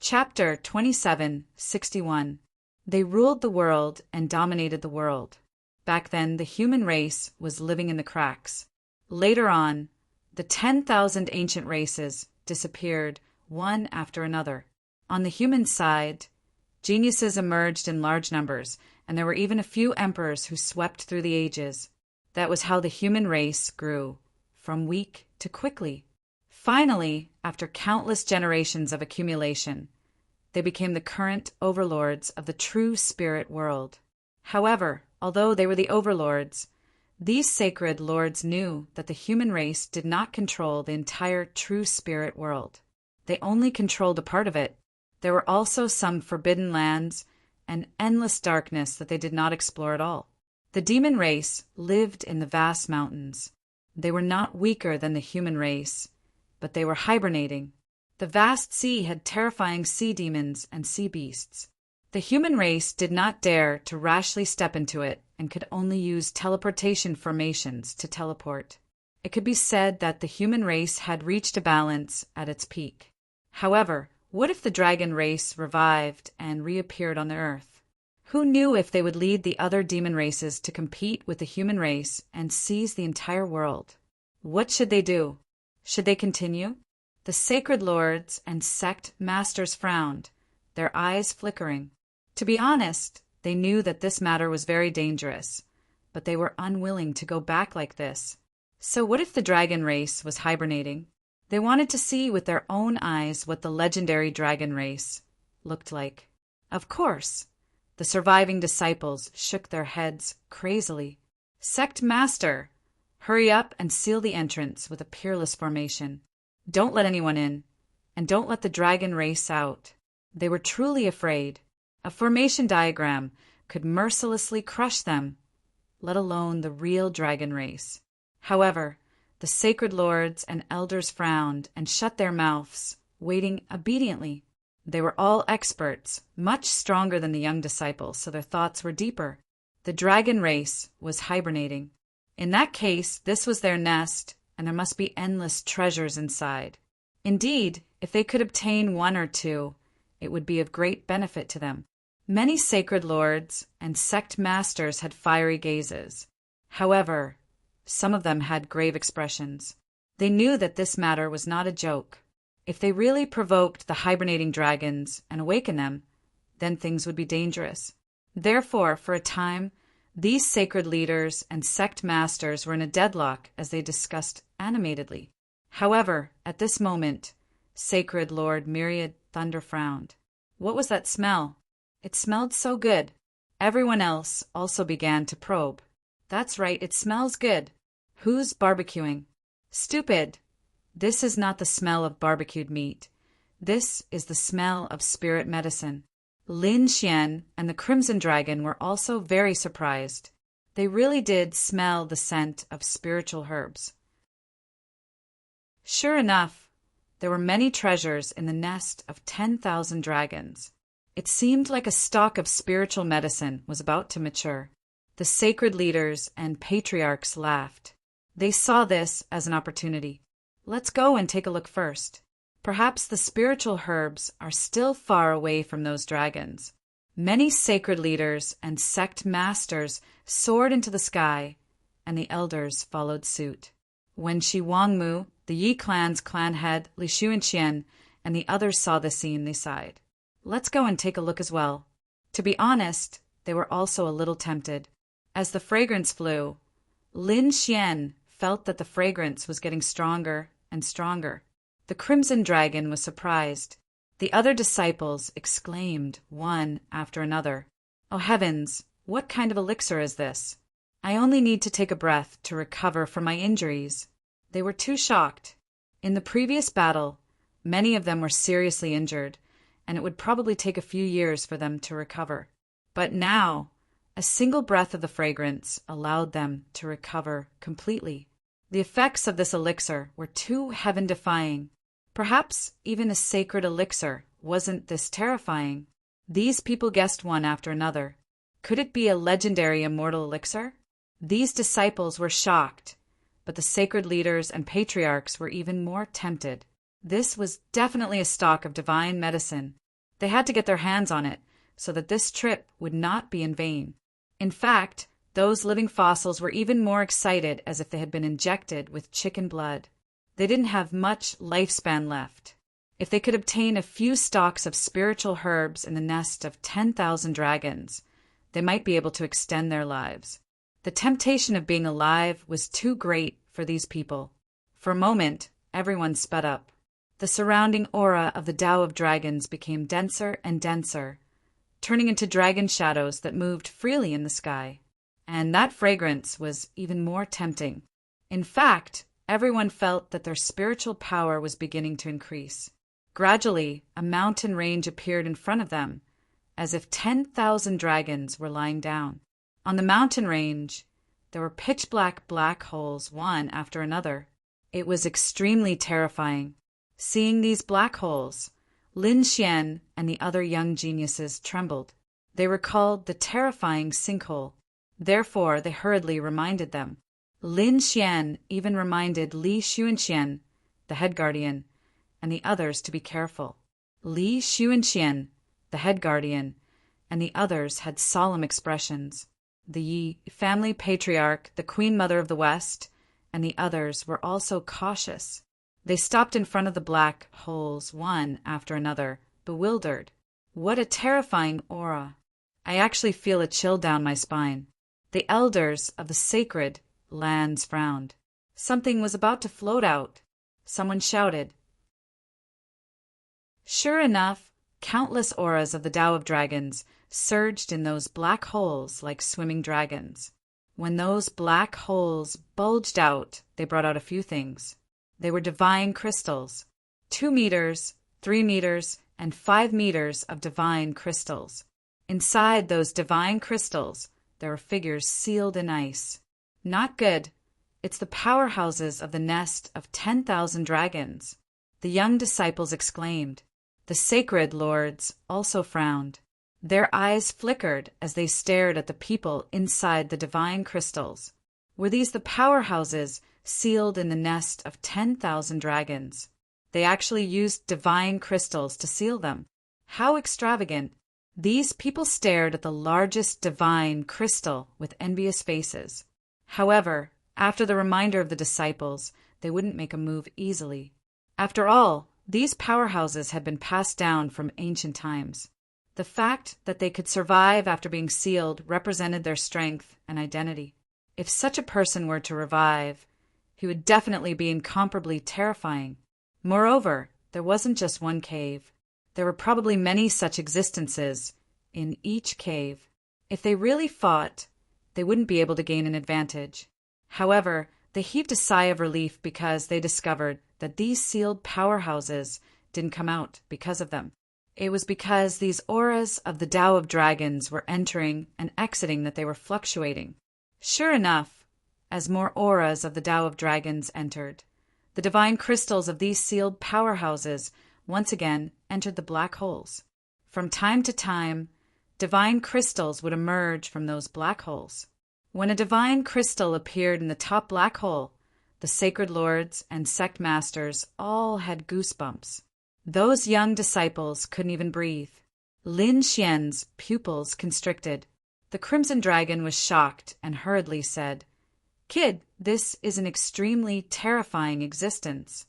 Chapter 27:61. They ruled the world and dominated the world. Back then, the human race was living in the cracks. Later on, the 10,000 ancient races disappeared one after another. On the human side, geniuses emerged in large numbers, and there were even a few emperors who swept through the ages. That was how the human race grew, from weak to quickly. Finally, after countless generations of accumulation, they became the current overlords of the true spirit world. However, although they were the overlords, these sacred lords knew that the human race did not control the entire true spirit world. They only controlled a part of it. There were also some forbidden lands and endless darkness that they did not explore at all. The demon race lived in the vast mountains. They were not weaker than the human race, but they were hibernating. The vast sea had terrifying sea demons and sea beasts. The human race did not dare to rashly step into it and could only use teleportation formations to teleport. It could be said that the human race had reached a balance at its peak. However, what if the dragon race revived and reappeared on the earth? Who knew if they would lead the other demon races to compete with the human race and seize the entire world? What should they do? Should they continue? The sacred lords and sect masters frowned, their eyes flickering. To be honest, they knew that this matter was very dangerous, but they were unwilling to go back like this. So what if the dragon race was hibernating? They wanted to see with their own eyes what the legendary dragon race looked like. Of course, the surviving disciples shook their heads crazily. Sect Master, hurry up and seal the entrance with a peerless formation. Don't let anyone in, and don't let the dragon race out. They were truly afraid. A formation diagram could mercilessly crush them, let alone the real dragon race. However, the sacred lords and elders frowned and shut their mouths, waiting obediently. They were all experts, much stronger than the young disciples, so their thoughts were deeper. The dragon race was hibernating. In that case, this was their nest, and there must be endless treasures inside. Indeed, if they could obtain one or two, it would be of great benefit to them. Many sacred lords and sect masters had fiery gazes. However, some of them had grave expressions. They knew that this matter was not a joke. If they really provoked the hibernating dragons and awakened them, then things would be dangerous. Therefore, for a time, these sacred leaders and sect masters were in a deadlock as they discussed animatedly. However, at this moment, Sacred Lord Myriad Thunder frowned. What was that smell? It smelled so good. Everyone else also began to probe. That's right, it smells good. Who's barbecuing? Stupid. This is not the smell of barbecued meat. This is the smell of spirit medicine. Lin Xian and the Crimson Dragon were also very surprised. They really did smell the scent of spiritual herbs. Sure enough, there were many treasures in the nest of 10,000 dragons. It seemed like a stock of spiritual medicine was about to mature. The sacred leaders and patriarchs laughed. They saw this as an opportunity. Let's go and take a look first. Perhaps the spiritual herbs are still far away from those dragons. Many sacred leaders and sect masters soared into the sky, and the elders followed suit. When Shi Wangmu, the Yi clan's clan head, Li Xuanqian, and the others saw the scene, they sighed. Let's go and take a look as well. To be honest, they were also a little tempted. As the fragrance flew, Lin Xian felt that the fragrance was getting stronger and stronger. The Crimson Dragon was surprised. The other disciples exclaimed one after another, "Oh heavens, what kind of elixir is this? I only need to take a breath to recover from my injuries." They were too shocked. In the previous battle, many of them were seriously injured, and it would probably take a few years for them to recover. But now, a single breath of the fragrance allowed them to recover completely. The effects of this elixir were too heaven-defying. Perhaps even a sacred elixir wasn't this terrifying. These people guessed one after another. Could it be a legendary immortal elixir? These disciples were shocked, but the sacred leaders and patriarchs were even more tempted. This was definitely a stock of divine medicine. They had to get their hands on it so that this trip would not be in vain. In fact, those living fossils were even more excited, as if they had been injected with chicken blood. They didn't have much lifespan left. If they could obtain a few stalks of spiritual herbs in the nest of 10,000 dragons, they might be able to extend their lives. The temptation of being alive was too great for these people. For a moment, everyone sped up. The surrounding aura of the Tao of Dragons became denser and denser, turning into dragon shadows that moved freely in the sky. And that fragrance was even more tempting. In fact, everyone felt that their spiritual power was beginning to increase. Gradually, a mountain range appeared in front of them, as if 10,000 dragons were lying down. On the mountain range, there were pitch-black black holes, one after another. It was extremely terrifying. Seeing these black holes, Lin Xian and the other young geniuses trembled. They recalled the terrifying sinkhole. Therefore, they hurriedly reminded them. Lin Xian even reminded Li Xuanxian, the head guardian, and the others to be careful. Li Xuanxian, the head guardian, and the others had solemn expressions. The Yi family patriarch, the Queen Mother of the West, and the others were also cautious. They stopped in front of the black holes, one after another, bewildered. What a terrifying aura! I actually feel a chill down my spine. The elders of the sacred lands frowned. Something was about to float out. Someone shouted. Sure enough, countless auras of the Tao of Dragons surged in those black holes like swimming dragons. When those black holes bulged out, they brought out a few things. They were divine crystals. 2 meters, 3 meters, and 5 meters of divine crystals. Inside those divine crystals, there were figures sealed in ice. Not good. It's the powerhouses of the nest of 10,000 dragons. The young disciples exclaimed. The sacred lords also frowned. Their eyes flickered as they stared at the people inside the divine crystals. Were these the powerhouses sealed in the nest of 10,000 dragons? They actually used divine crystals to seal them. How extravagant! These people stared at the largest divine crystal with envious faces. However, after the reminder of the disciples, they wouldn't make a move easily. After all, these powerhouses had been passed down from ancient times. The fact that they could survive after being sealed represented their strength and identity. If such a person were to revive, he would definitely be incomparably terrifying. Moreover, there wasn't just one cave. There were probably many such existences in each cave. If they really fought, they wouldn't be able to gain an advantage. However, they heaved a sigh of relief because they discovered that these sealed powerhouses didn't come out because of them. It was because these auras of the Tao of Dragons were entering and exiting that they were fluctuating. Sure enough, as more auras of the Tao of Dragons entered, the divine crystals of these sealed powerhouses once again entered the black holes. From time to time, divine crystals would emerge from those black holes. When a divine crystal appeared in the top black hole, the sacred lords and sect masters all had goosebumps. Those young disciples couldn't even breathe. Lin Xian's pupils constricted. The Crimson Dragon was shocked and hurriedly said, "Kid, this is an extremely terrifying existence."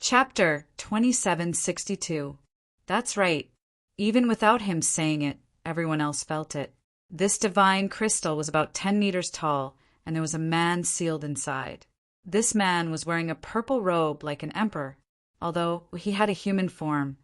Chapter 2762. That's right. Even without him saying it, everyone else felt it. This divine crystal was about 10 meters tall, and there was a man sealed inside. This man was wearing a purple robe like an emperor. Although he had a human form,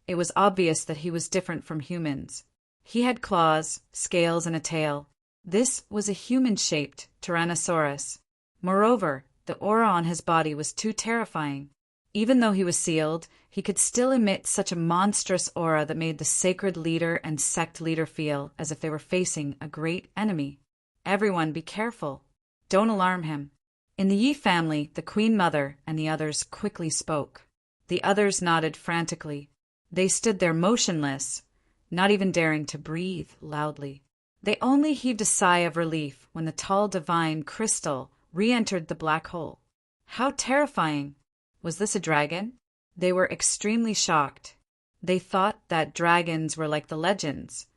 it was obvious that he was different from humans. He had claws, scales, and a tail. This was a human-shaped Tyrannosaurus. Moreover, the aura on his body was too terrifying. Even though he was sealed, he could still emit such a monstrous aura that made the sacred leader and sect leader feel as if they were facing a great enemy. Everyone be careful. Don't alarm him. In the Yi family, the Queen Mother and the others quickly spoke. The others nodded frantically. They stood there motionless, not even daring to breathe loudly. They only heaved a sigh of relief when the tall divine crystal re-entered the black hole. How terrifying! Was this a dragon? They were extremely shocked. They thought that dragons were like the legends,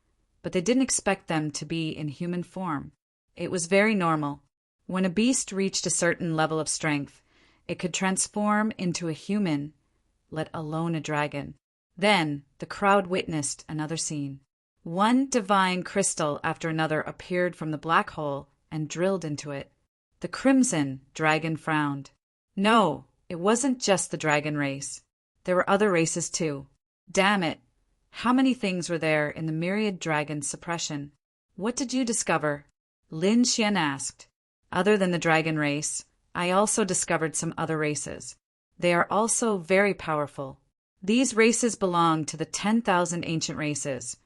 but they didn't expect them to be in human form. It was very normal. When a beast reached a certain level of strength, it could transform into a human, let alone a dragon. Then the crowd witnessed another scene. One divine crystal after another appeared from the black hole and drilled into it. The crimson dragon frowned. No, it wasn't just the dragon race. There were other races too. Damn it! How many things were there in the myriad dragon suppression? What did you discover? Lin Xian asked. Other than the dragon race, I also discovered some other races. They are also very powerful. These races belong to the 10,000 ancient races,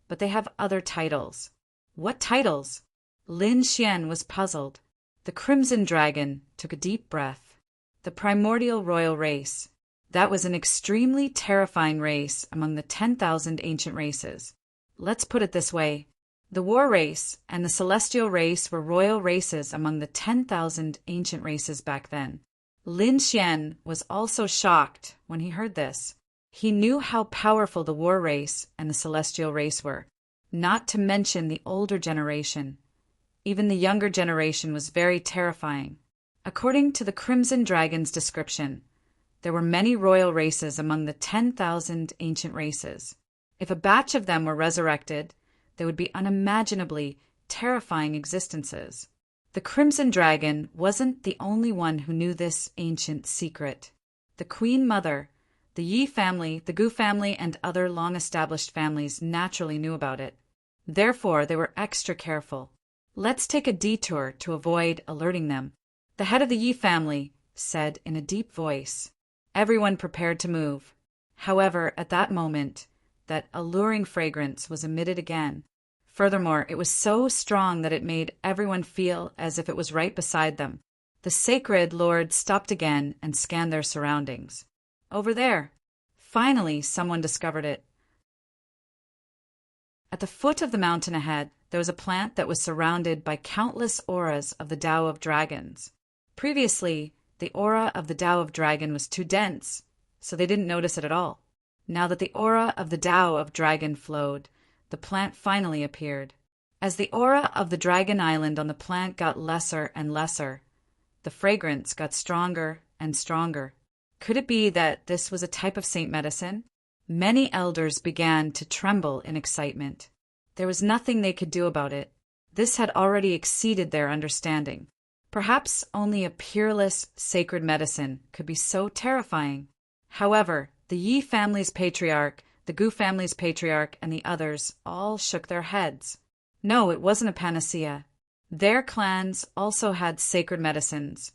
but they have other titles. What titles? Lin Xian was puzzled. The Crimson Dragon took a deep breath. The primordial royal race. That was an extremely terrifying race among the 10,000 ancient races. Let's put it this way. The war race and the celestial race were royal races among the 10,000 ancient races back then. Lin Xian was also shocked when he heard this. He knew how powerful the war race and the celestial race were, not to mention the older generation. Even the younger generation was very terrifying. According to the Crimson Dragon's description, there were many royal races among the 10,000 ancient races. If a batch of them were resurrected, they would be unimaginably terrifying existences. The Crimson Dragon wasn't the only one who knew this ancient secret. The Queen Mother, the Yi family, the Gu family, and other long-established families naturally knew about it. Therefore, they were extra careful. Let's take a detour to avoid alerting them. The head of the Yi family said in a deep voice. Everyone prepared to move. However, at that moment, that alluring fragrance was emitted again. Furthermore, it was so strong that it made everyone feel as if it was right beside them. The sacred lord stopped again and scanned their surroundings. Over there. Finally, someone discovered it. At the foot of the mountain ahead, there was a plant that was surrounded by countless auras of the Tao of Dragons. Previously, the aura of the Tao of Dragon was too dense, so they didn't notice it at all. Now that the aura of the Tao of Dragon flowed, the plant finally appeared. As the aura of the Dragon Island on the plant got lesser and lesser, the fragrance got stronger and stronger. Could it be that this was a type of saint medicine? Many elders began to tremble in excitement. There was nothing they could do about it. This had already exceeded their understanding. Perhaps only a peerless, sacred medicine could be so terrifying. However, the Yi family's patriarch, the Gu family's patriarch, and the others all shook their heads. No, it wasn't a panacea. Their clans also had sacred medicines,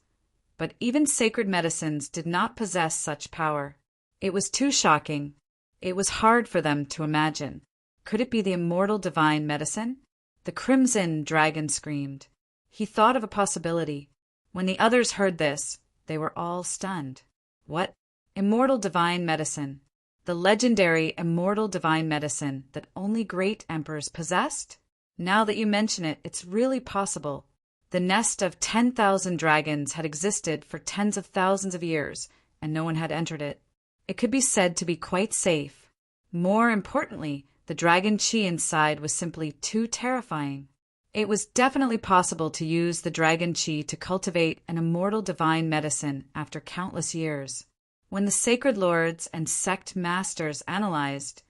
but even sacred medicines did not possess such power. It was too shocking. It was hard for them to imagine. Could it be the immortal divine medicine? The Crimson Dragon screamed. He thought of a possibility. When the others heard this, they were all stunned. What? Immortal divine medicine. The legendary immortal divine medicine that only great emperors possessed? Now that you mention it, it's really possible. The nest of 10,000 dragons had existed for tens of thousands of years, and no one had entered it. It could be said to be quite safe. More importantly, the dragon chi inside was simply too terrifying. It was definitely possible to use the dragon chi to cultivate an immortal divine medicine after countless years. When the sacred lords and sect masters analyzed,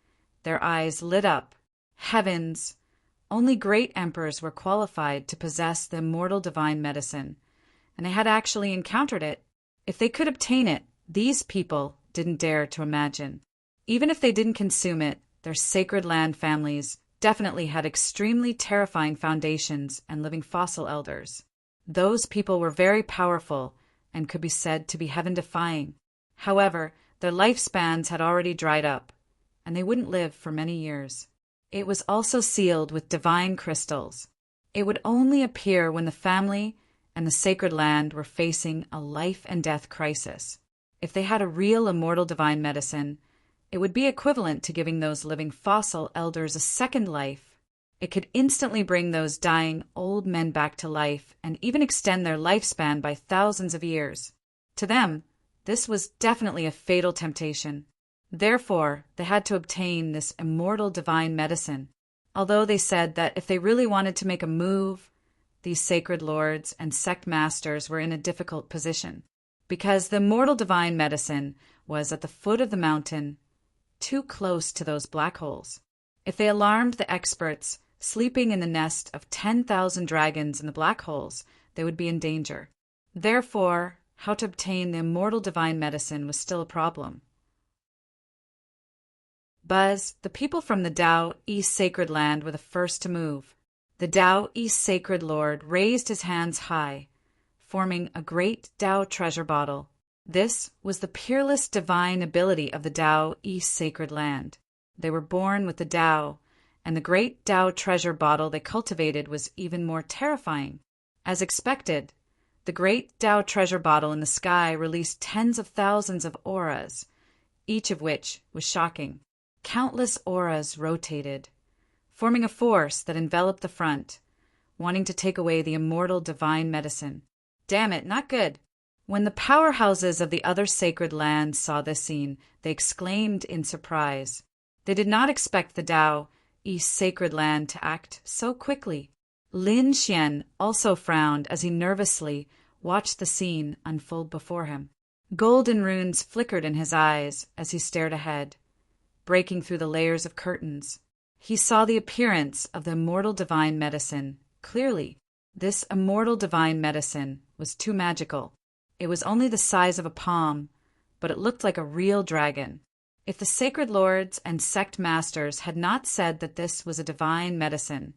their eyes lit up. Heavens! Only great emperors were qualified to possess the immortal divine medicine, and they had actually encountered it. If they could obtain it, these people didn't dare to imagine. Even if they didn't consume it, their sacred land families definitely had extremely terrifying foundations and living fossil elders. Those people were very powerful and could be said to be heaven-defying. However, their lifespans had already dried up, and they wouldn't live for many years. It was also sealed with divine crystals. It would only appear when the family and the sacred land were facing a life-and-death crisis. If they had a real immortal divine medicine, it would be equivalent to giving those living fossil elders a second life. It could instantly bring those dying old men back to life and even extend their lifespan by thousands of years. To them, This was definitely a fatal temptation. Therefore, they had to obtain this immortal divine medicine. Although they said that if they really wanted to make a move, these sacred lords and sect masters were in a difficult position, because the immortal divine medicine was at the foot of the mountain, too close to those black holes. If they alarmed the experts sleeping in the nest of 10,000 dragons in the black holes, they would be in danger. Therefore, how to obtain the immortal divine medicine was still a problem. Buzz, the people from the Tao East Sacred Land were the first to move. The Tao East Sacred Lord raised his hands high, forming a great Tao treasure bottle. This was the peerless divine ability of the Tao East Sacred Land. They were born with the Tao, and the great Tao treasure bottle they cultivated was even more terrifying. As expected, the great Tao treasure bottle in the sky released tens of thousands of auras, each of which was shocking. Countless auras rotated, forming a force that enveloped the front, wanting to take away the immortal divine medicine. Damn it, not good. When the powerhouses of the other sacred lands saw this scene, they exclaimed in surprise. They did not expect the Tao East Sacred Land to act so quickly. Lin Xian also frowned as he nervously watched the scene unfold before him. Golden runes flickered in his eyes as he stared ahead, breaking through the layers of curtains. He saw the appearance of the immortal divine medicine clearly. This immortal divine medicine was too magical. It was only the size of a palm, but it looked like a real dragon. If the sacred lords and sect masters had not said that this was a divine medicine,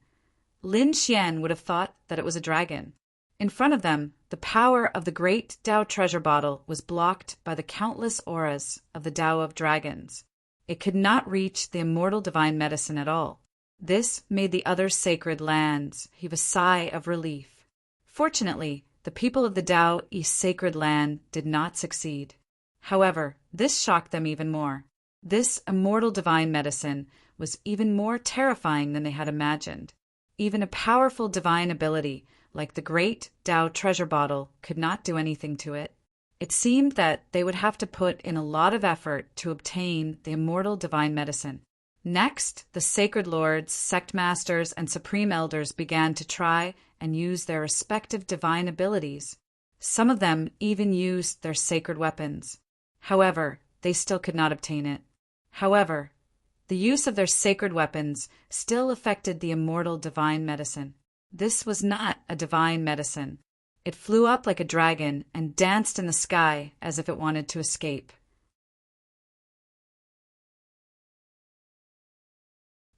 Lin Xian would have thought that it was a dragon. In front of them, the power of the great Tao treasure bottle was blocked by the countless auras of the Tao of dragons. It could not reach the immortal divine medicine at all. This made the other sacred lands heave a sigh of relief. Fortunately, the people of the Tao East Sacred Land did not succeed. However, this shocked them even more. This immortal divine medicine was even more terrifying than they had imagined. Even a powerful divine ability like the great Tao treasure bottle could not do anything to it. It seemed that they would have to put in a lot of effort to obtain the immortal divine medicine. Next, the sacred lords, sect masters, and supreme elders began to try and use their respective divine abilities. Some of them even used their sacred weapons. However, they still could not obtain it. However, the use of their sacred weapons still affected the immortal divine medicine. This was not a divine medicine. It flew up like a dragon and danced in the sky as if it wanted to escape.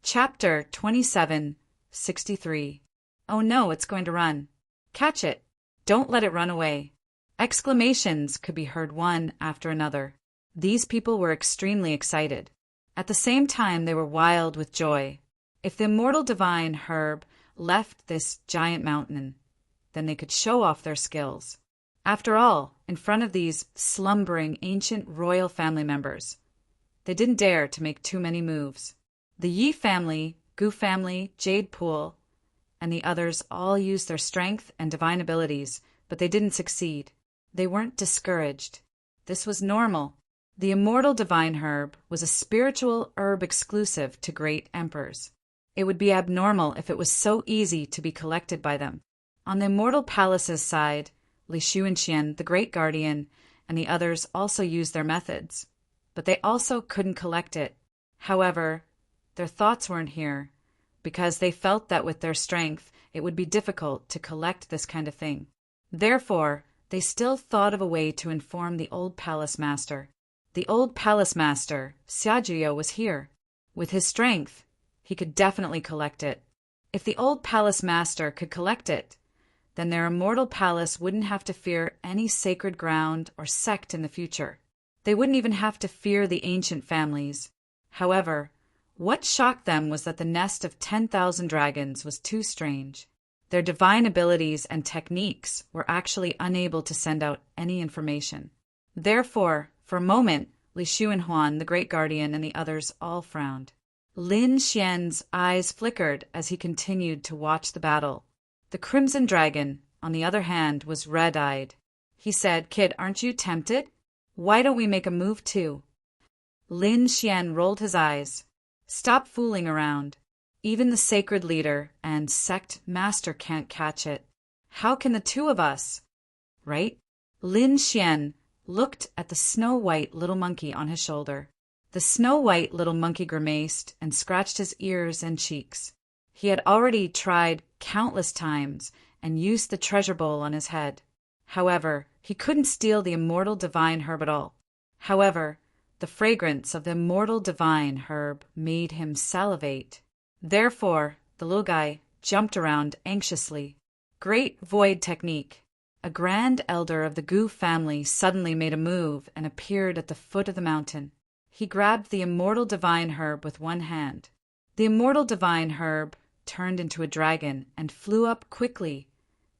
Chapter 27:63. Oh no, it's going to run. Catch it. Don't let it run away. Exclamations could be heard one after another. These people were extremely excited. At the same time, they were wild with joy. If the immortal divine herb left this giant mountain, then they could show off their skills. After all, in front of these slumbering ancient royal family members, they didn't dare to make too many moves. The Yi family, Gu family, Jade Pool, and the others all used their strength and divine abilities, but they didn't succeed. They weren't discouraged. This was normal. The immortal divine herb was a spiritual herb exclusive to great emperors. It would be abnormal if it was so easy to be collected by them. On the immortal palace's side, Li Xuanxian, the great guardian, and the others also used their methods, but they also couldn't collect it. However, their thoughts weren't here, because they felt that with their strength it would be difficult to collect this kind of thing. Therefore, they still thought of a way to inform the old palace master. The old palace master, Xiajiao, was here. With his strength, he could definitely collect it. If the old palace master could collect it, then their immortal palace wouldn't have to fear any sacred ground or sect in the future. They wouldn't even have to fear the ancient families. However, what shocked them was that the nest of 10,000 dragons was too strange. Their divine abilities and techniques were actually unable to send out any information. Therefore, for a moment, Li Xuanhuan, the great guardian, and the others all frowned. Lin Xian's eyes flickered as he continued to watch the battle. The Crimson Dragon, on the other hand, was red-eyed. He said, "Kid, aren't you tempted? Why don't we make a move too? Lin Xian rolled his eyes. Stop fooling around. Even the sacred leader and sect master can't catch it. How can the two of us? Right? Lin Xian looked at the snow-white little monkey on his shoulder. The snow-white little monkey grimaced and scratched his ears and cheeks. He had already tried countless times and used the treasure bowl on his head. However, he couldn't steal the immortal divine herb at all. However, the fragrance of the immortal divine herb made him salivate. Therefore, the little guy jumped around anxiously. Great void technique. A grand elder of the Gu family suddenly made a move and appeared at the foot of the mountain. He grabbed the immortal divine herb with one hand. The immortal divine herb turned into a dragon and flew up quickly,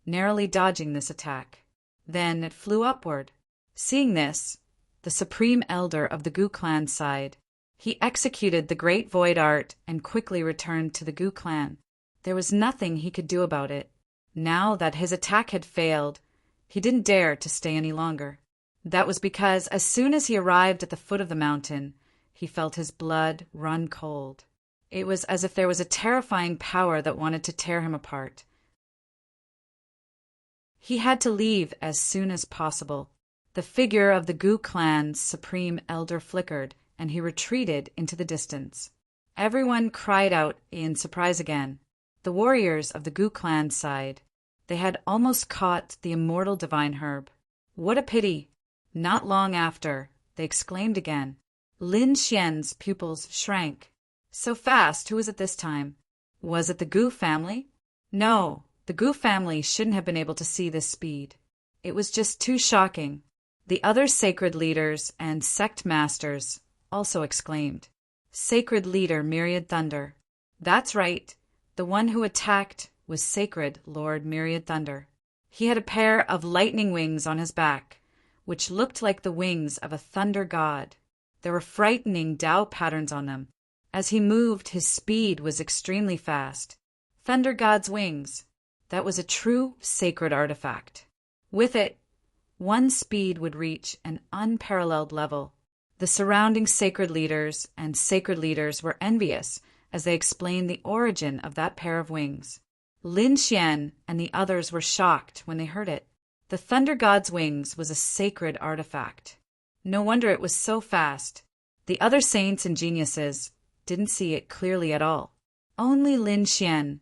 narrowly dodging this attack. Then it flew upward. Seeing this, the supreme elder of the Gu clan sighed. He executed the great void art and quickly returned to the Gu clan. There was nothing he could do about it. Now that his attack had failed, he didn't dare to stay any longer. That was because as soon as he arrived at the foot of the mountain, he felt his blood run cold. It was as if there was a terrifying power that wanted to tear him apart. He had to leave as soon as possible. The figure of the Gu clan's supreme elder flickered, and he retreated into the distance. Everyone cried out in surprise again. The warriors of the Gu clan sighed. They had almost caught the immortal divine herb. What a pity! Not long after, they exclaimed again. Lin Xian's pupils shrank. So fast, who was it this time? Was it the Gu family? No, the Gu family shouldn't have been able to see this speed. It was just too shocking. The other sacred leaders and sect masters also exclaimed. Sacred leader Myriad Thunder. That's right. The one who attacked was Sacred Lord Myriad Thunder. He had a pair of lightning wings on his back, which looked like the wings of a thunder god. There were frightening Tao patterns on them. As he moved, his speed was extremely fast. Thunder god's wings. That was a true sacred artifact. With it, one's speed would reach an unparalleled level. The surrounding sacred leaders and sacred leaders were envious as they explained the origin of that pair of wings. Lin Xian and the others were shocked when they heard it. The thunder god's wings was a sacred artifact. No wonder it was so fast. The other saints and geniuses didn't see it clearly at all. Only Lin Xian,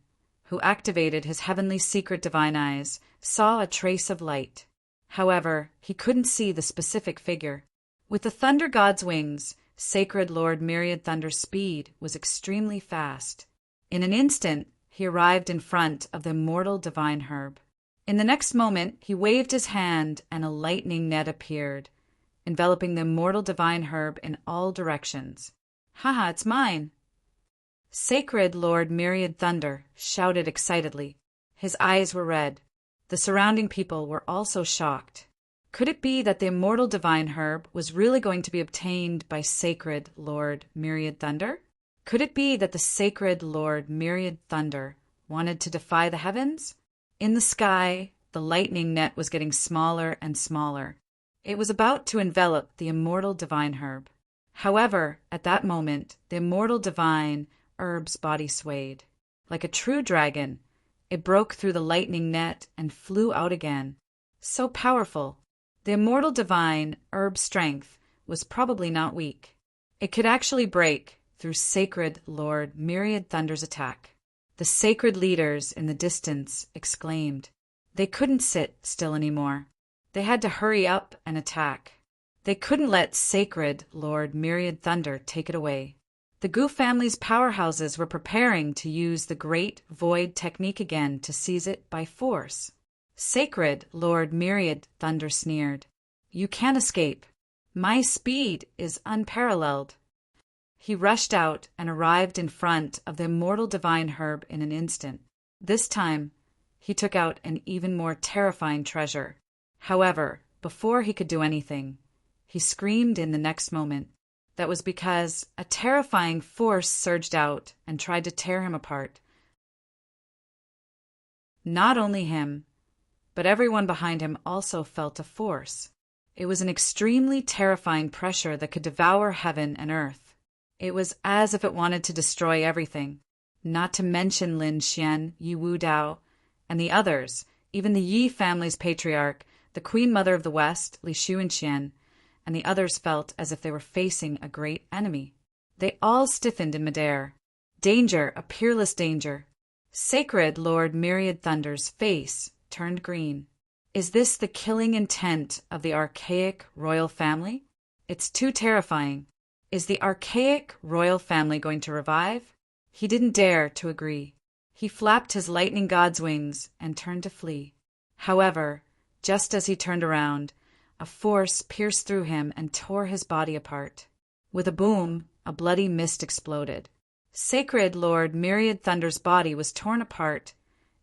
who activated his heavenly secret divine eyes, saw a trace of light. However, he couldn't see the specific figure. With the thunder god's wings, Sacred Lord Myriad Thunder's speed was extremely fast. In an instant, he arrived in front of the immortal divine herb. In the next moment, he waved his hand and a lightning net appeared, enveloping the immortal divine herb in all directions. Haha, it's mine! Sacred Lord Myriad Thunder shouted excitedly. His eyes were red. The surrounding people were also shocked. Could it be that the immortal divine herb was really going to be obtained by Sacred Lord Myriad Thunder? Could it be that the Sacred Lord Myriad Thunder wanted to defy the heavens? In the sky, the lightning net was getting smaller and smaller. It was about to envelop the immortal divine herb. However, at that moment, the immortal divine herb's body swayed. Like a true dragon, it broke through the lightning net and flew out again. So powerful. The immortal divine herb strength was probably not weak. It could actually break through Sacred Lord Myriad Thunder's attack. The sacred leaders in the distance exclaimed. They couldn't sit still anymore. They had to hurry up and attack. They couldn't let Sacred Lord Myriad Thunder take it away. The Gu family's powerhouses were preparing to use the Great Void technique again to seize it by force. Sacred Lord Myriad Thunder sneered. You can't escape. My speed is unparalleled. He rushed out and arrived in front of the immortal divine herb in an instant. This time, he took out an even more terrifying treasure. However, before he could do anything, he screamed in the next moment. That was because a terrifying force surged out and tried to tear him apart. Not only him, but everyone behind him also felt a force. It was an extremely terrifying pressure that could devour heaven and earth. It was as if it wanted to destroy everything, not to mention Lin Xian, Yi Wu Dao, and the others, even the Yi family's patriarch, the Queen Mother of the West, Li Xuanxian, and the others felt as if they were facing a great enemy. They all stiffened in midair. Danger, a peerless danger. Sacred Lord Myriad Thunder's face turned green. Is this the killing intent of the archaic royal family? It's too terrifying. Is the archaic royal family going to revive? He didn't dare to agree. He flapped his lightning god's wings and turned to flee. However, just as he turned around, a force pierced through him and tore his body apart. With a boom, a bloody mist exploded. Sacred Lord Myriad Thunder's body was torn apart,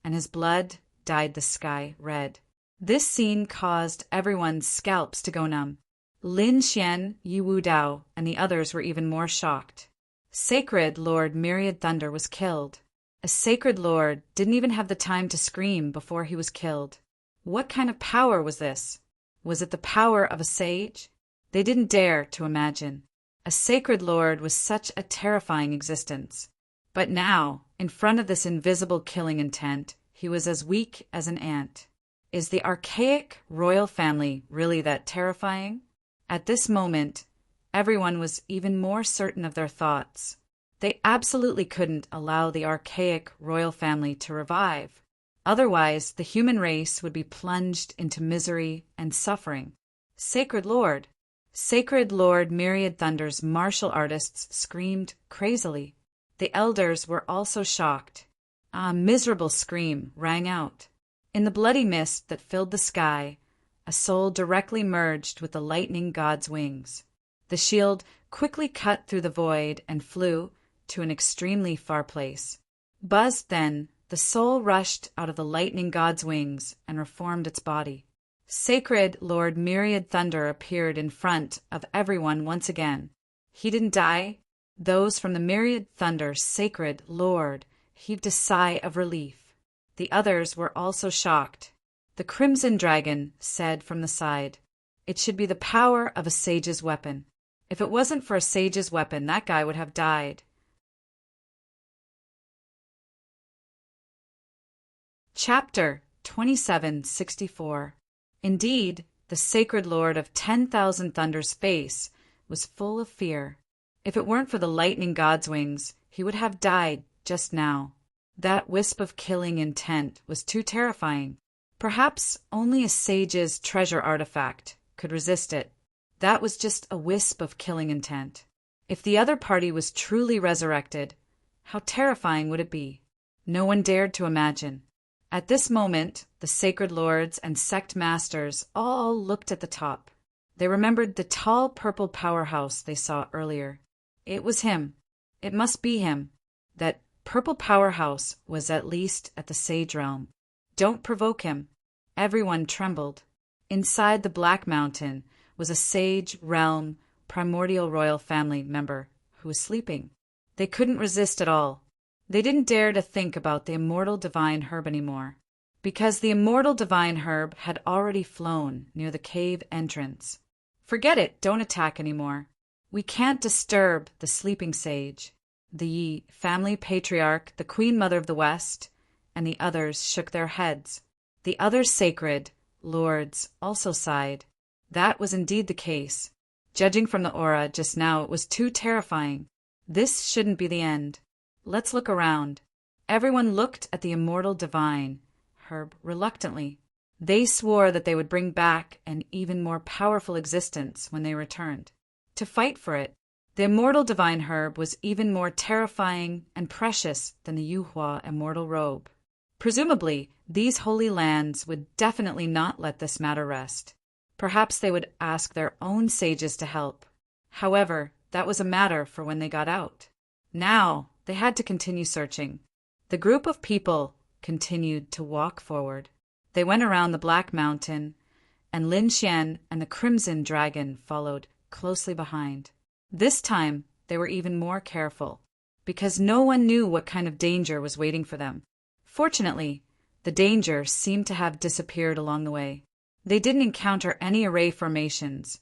and his blood dyed the sky red. This scene caused everyone's scalps to go numb. Lin Xian, Yi Wu Dao, and the others were even more shocked. Sacred Lord Myriad Thunder was killed. A sacred lord didn't even have the time to scream before he was killed. What kind of power was this? Was it the power of a sage? They didn't dare to imagine. A sacred lord was such a terrifying existence. But now, in front of this invisible killing intent, he was as weak as an ant. Is the archaic royal family really that terrifying? At this moment, everyone was even more certain of their thoughts. They absolutely couldn't allow the archaic royal family to revive. Otherwise, the human race would be plunged into misery and suffering. Sacred Lord Myriad Thunder's martial artists screamed crazily. The elders were also shocked. A miserable scream rang out. In the bloody mist that filled the sky, a soul directly merged with the lightning god's wings. The shield quickly cut through the void and flew to an extremely far place. Buzzed then, the soul rushed out of the lightning god's wings and reformed its body. Sacred Lord Myriad Thunder appeared in front of everyone once again. He didn't die. Those from the Myriad Thunder's Sacred Lord heaved a sigh of relief. The others were also shocked. The Crimson Dragon said from the side, "It should be the power of a sage's weapon. If it wasn't for a sage's weapon, that guy would have died." Chapter 2764. Indeed, the Sacred Lord of 10,000 Thunder's face was full of fear. If it weren't for the lightning god's wings, he would have died just now. That wisp of killing intent was too terrifying. Perhaps only a sage's treasure artifact could resist it. That was just a wisp of killing intent. If the other party was truly resurrected, how terrifying would it be? No one dared to imagine. At this moment, the sacred lords and sect masters all looked at the top. They remembered the tall purple powerhouse they saw earlier. It was him. It must be him. That purple powerhouse was at least at the sage realm. Don't provoke him. Everyone trembled. Inside the Black Mountain was a sage realm primordial royal family member who was sleeping. They couldn't resist at all. They didn't dare to think about the immortal divine herb anymore, because the immortal divine herb had already flown near the cave entrance. Forget it, don't attack anymore. We can't disturb the sleeping sage. The Yi family patriarch, the Queen Mother of the West, and the others shook their heads. The other sacred lords also sighed. That was indeed the case. Judging from the aura just now, it was too terrifying. This shouldn't be the end. Let's look around. Everyone looked at the immortal divine herb reluctantly. They swore that they would bring back an even more powerful existence when they returned. To fight for it, the immortal divine herb was even more terrifying and precious than the Yuhua immortal robe. Presumably, these holy lands would definitely not let this matter rest. Perhaps they would ask their own sages to help. However, that was a matter for when they got out. Now, they had to continue searching. The group of people continued to walk forward. They went around the Black Mountain, and Lin Xian and the Crimson Dragon followed closely behind. This time, they were even more careful, because no one knew what kind of danger was waiting for them. Fortunately, the danger seemed to have disappeared along the way. They didn't encounter any array formations,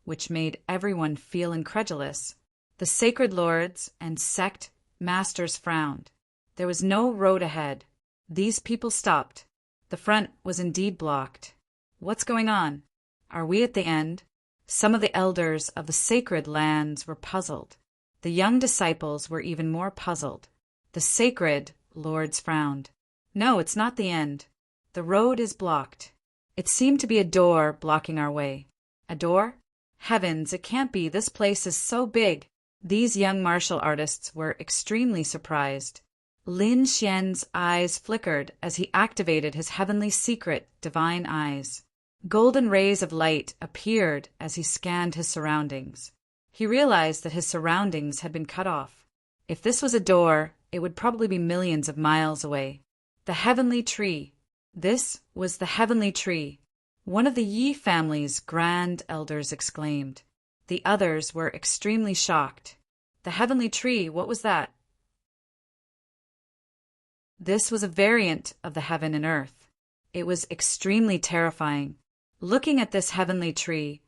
which made everyone feel incredulous. The sacred lords and sect masters frowned. There was no road ahead. These people stopped. The front was indeed blocked. What's going on? Are we at the end? Some of the elders of the sacred lands were puzzled. The young disciples were even more puzzled. The sacred lords frowned. No, it's not the end. The road is blocked. It seemed to be a door blocking our way. A door? Heavens, it can't be. This place is so big. These young martial artists were extremely surprised. Lin Xian's eyes flickered as he activated his heavenly secret divine eyes. Golden rays of light appeared as he scanned his surroundings. He realized that his surroundings had been cut off. If this was a door, it would probably be millions of miles away. The heavenly tree. This was the heavenly tree. One of the Yi family's grand elders exclaimed. The others were extremely shocked. The heavenly tree, what was that? This was a variant of the heaven and earth. It was extremely terrifying. Looking at this heavenly tree,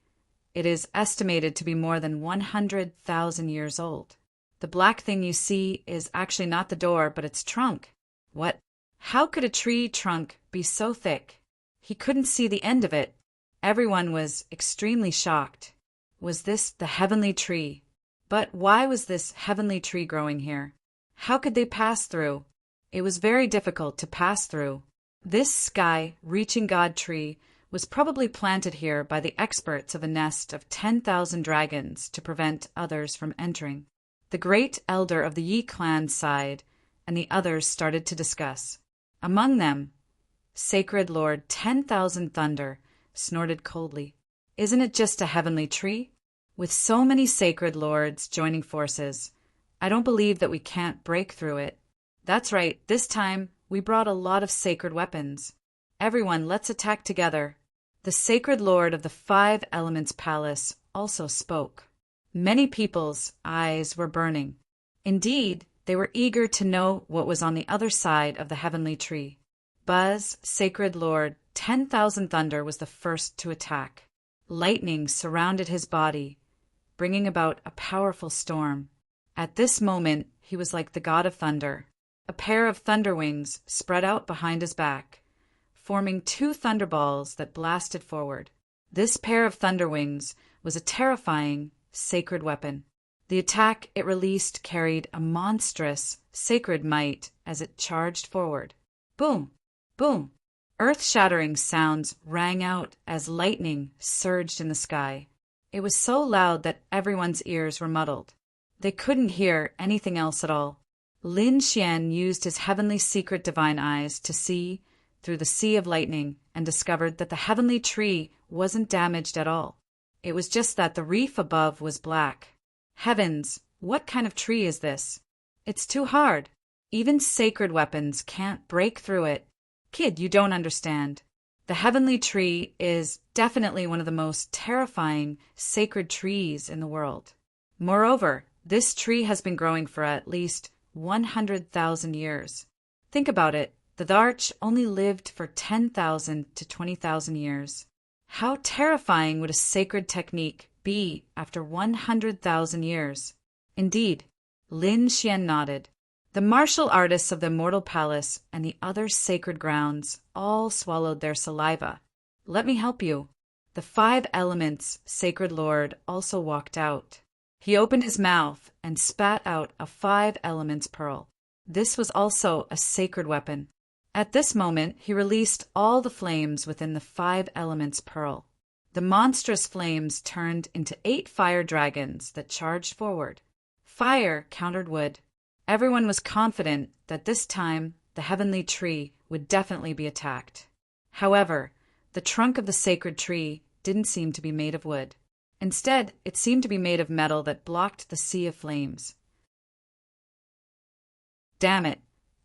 it is estimated to be more than 100,000 years old. The black thing you see is actually not the door, but its trunk. What? How could a tree trunk be so thick? He couldn't see the end of it. Everyone was extremely shocked. Was this the heavenly tree? But why was this heavenly tree growing here? How could they pass through? It was very difficult to pass through. This sky-reaching God tree was probably planted here by the experts of a nest of 10,000 dragons to prevent others from entering. The great elder of the Yi clan sighed, and the others started to discuss. Among them, Sacred Lord 10,000 Thunder snorted coldly. Isn't it just a heavenly tree? With so many sacred lords joining forces, I don't believe that we can't break through it. That's right, this time we brought a lot of sacred weapons. Everyone, let's attack together. The sacred lord of the 5 Elements Palace also spoke. Many people's eyes were burning. Indeed, they were eager to know what was on the other side of the heavenly tree. Buzz, Sacred Lord 10,000 Thunder, was the first to attack. Lightning surrounded his body, bringing about a powerful storm. At this moment, he was like the god of thunder. A pair of thunder wings spread out behind his back, forming 2 thunderballs that blasted forward. This pair of thunder wings was a terrifying, sacred weapon. The attack it released carried a monstrous, sacred might as it charged forward. Boom! Boom! Earth-shattering sounds rang out as lightning surged in the sky. It was so loud that everyone's ears were muddled. They couldn't hear anything else at all. Lin Xian used his heavenly secret divine eyes to see through the sea of lightning and discovered that the heavenly tree wasn't damaged at all. It was just that the reef above was black. Heavens, what kind of tree is this? It's too hard. Even sacred weapons can't break through it. Kid, you don't understand. The heavenly tree is definitely one of the most terrifying sacred trees in the world. Moreover, this tree has been growing for at least 100,000 years. Think about it. The Dharch only lived for 10,000 to 20,000 years. How terrifying would a sacred technique be after 100,000 years? Indeed, Lin Xian nodded. The martial artists of the Immortal Palace and the other sacred grounds all swallowed their saliva. Let me help you. The 5 Elements Sacred Lord also walked out. He opened his mouth and spat out a 5 Elements pearl. This was also a sacred weapon. At this moment, he released all the flames within the 5 Elements pearl. The monstrous flames turned into 8 fire dragons that charged forward. Fire countered wood. Everyone was confident that this time the heavenly tree would definitely be attacked. However, the trunk of the sacred tree didn't seem to be made of wood. Instead, it seemed to be made of metal that blocked the sea of flames. Damn it!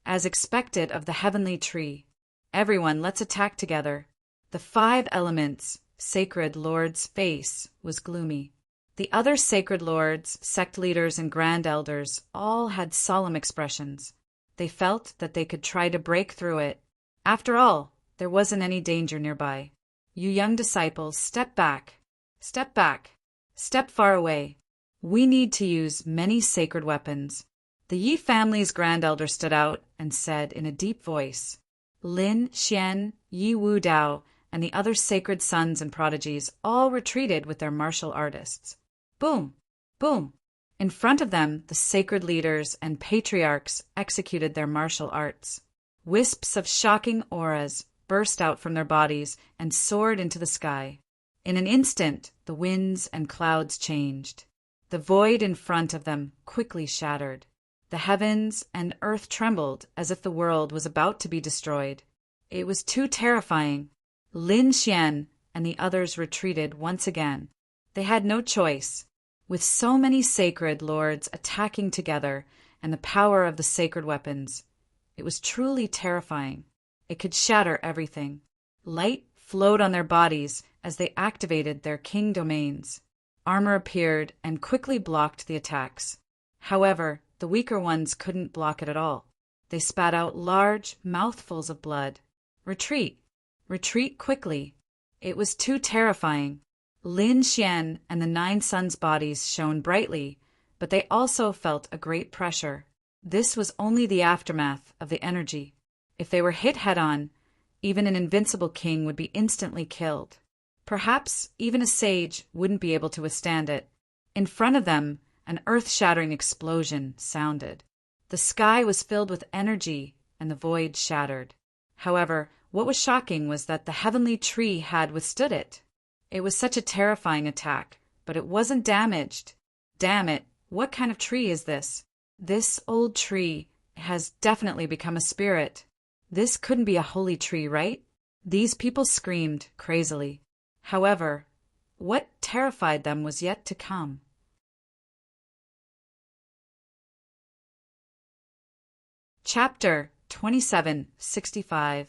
As expected of the heavenly tree. Everyone, let's attack together. The 5 Elements Sacred Lord's face was gloomy. The other sacred lords, sect leaders, and grand elders all had solemn expressions. They felt that they could try to break through it. After all, there wasn't any danger nearby. You young disciples, step back. Step back. Step far away. We need to use many sacred weapons. The Yi family's grand elder stood out and said in a deep voice, Lin, Xian, Yi Wu Dao, and the other sacred sons and prodigies all retreated with their martial artists. Boom! Boom! In front of them, the sacred leaders and patriarchs executed their martial arts. Wisps of shocking auras burst out from their bodies and soared into the sky. In an instant, the winds and clouds changed. The void in front of them quickly shattered. The heavens and earth trembled as if the world was about to be destroyed. It was too terrifying. Lin Xian and the others retreated once again. They had no choice. With so many sacred lords attacking together and the power of the sacred weapons, it was truly terrifying. It could shatter everything. Light flowed on their bodies as they activated their king domains. Armor appeared and quickly blocked the attacks. However, the weaker ones couldn't block it at all. They spat out large mouthfuls of blood. Retreat! Retreat quickly! It was too terrifying. Lin Xian and the 9 sons' bodies shone brightly, but they also felt a great pressure. This was only the aftermath of the energy. If they were hit head-on, even an invincible king would be instantly killed. Perhaps even a sage wouldn't be able to withstand it. In front of them, an earth-shattering explosion sounded. The sky was filled with energy, and the void shattered. However, what was shocking was that the heavenly tree had withstood it. It was such a terrifying attack, but it wasn't damaged. Damn it, what kind of tree is this? This old tree has definitely become a spirit. This couldn't be a holy tree, right? These people screamed crazily. However, what terrified them was yet to come. Chapter 2765.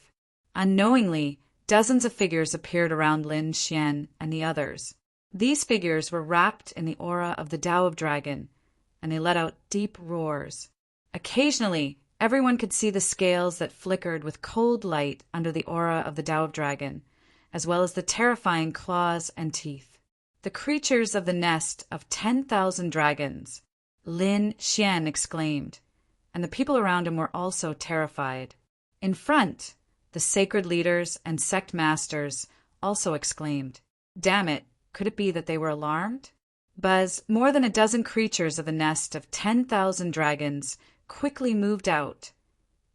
Unknowingly, dozens of figures appeared around Lin Xian and the others. These figures were wrapped in the aura of the Tao of Dragon, and they let out deep roars. Occasionally, everyone could see the scales that flickered with cold light under the aura of the Tao of Dragon, as well as the terrifying claws and teeth. The creatures of the nest of 10,000 dragons, Lin Xian exclaimed, and the people around him were also terrified. In front, the sacred leaders and sect masters also exclaimed, Damn it, could it be that they were alarmed? Buzz, more than a dozen creatures of the nest of 10,000 dragons quickly moved out,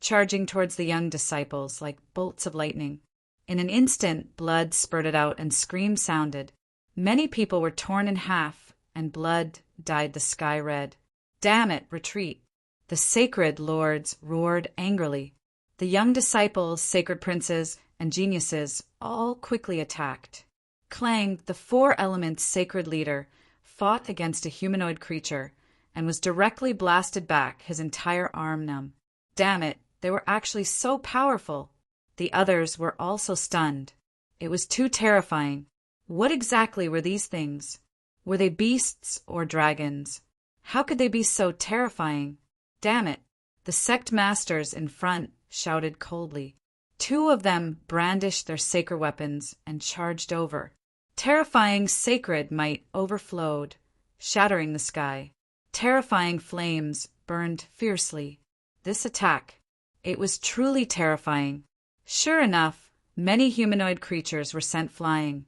charging towards the young disciples like bolts of lightning. In an instant, blood spurted out and screams sounded. Many people were torn in half, and blood dyed the sky red. Damn it, retreat! The sacred lords roared angrily. The young disciples, sacred princes, and geniuses all quickly attacked. Clang, the 4 elements sacred leader, fought against a humanoid creature and was directly blasted back, his entire arm numb. Damn it, they were actually so powerful. The others were also stunned. It was too terrifying. What exactly were these things? Were they beasts or dragons? How could they be so terrifying? Damn it! The sect masters in front shouted coldly. 2 of them brandished their sacred weapons and charged over. Terrifying sacred might overflowed, shattering the sky. Terrifying flames burned fiercely. This attack, it was truly terrifying. Sure enough, many humanoid creatures were sent flying,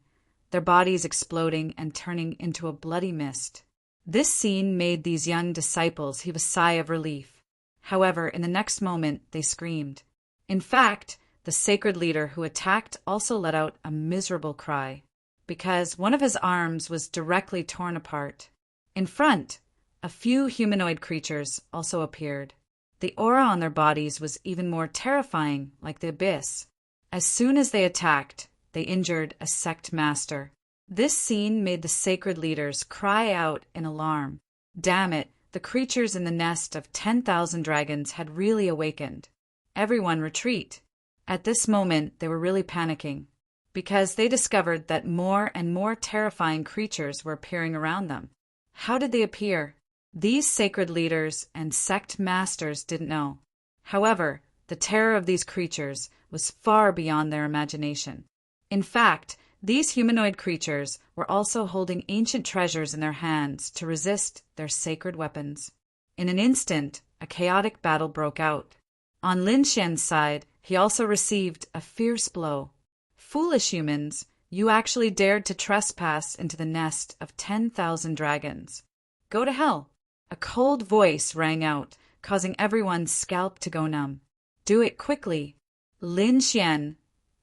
their bodies exploding and turning into a bloody mist. This scene made these young disciples heave a sigh of relief. However, in the next moment, they screamed. In fact, the sacred leader who attacked also let out a miserable cry, because one of his arms was directly torn apart. In front, a few humanoid creatures also appeared. The aura on their bodies was even more terrifying, like the abyss. As soon as they attacked, they injured a sect master. This scene made the sacred leaders cry out in alarm. Damn it, the creatures in the nest of 10,000 dragons had really awakened. Everyone retreat. At this moment, they were really panicking, because they discovered that more and more terrifying creatures were appearing around them. How did they appear? These sacred leaders and sect masters didn't know. However, the terror of these creatures was far beyond their imagination. In fact, These humanoid creatures were also holding ancient treasures in their hands to resist their sacred weapons. In an instant, a chaotic battle broke out. On Lin Xian's side, he also received a fierce blow. Foolish humans, you actually dared to trespass into the nest of 10,000 dragons. Go to hell! A cold voice rang out, causing everyone's scalp to go numb. Do it quickly. Lin Xian,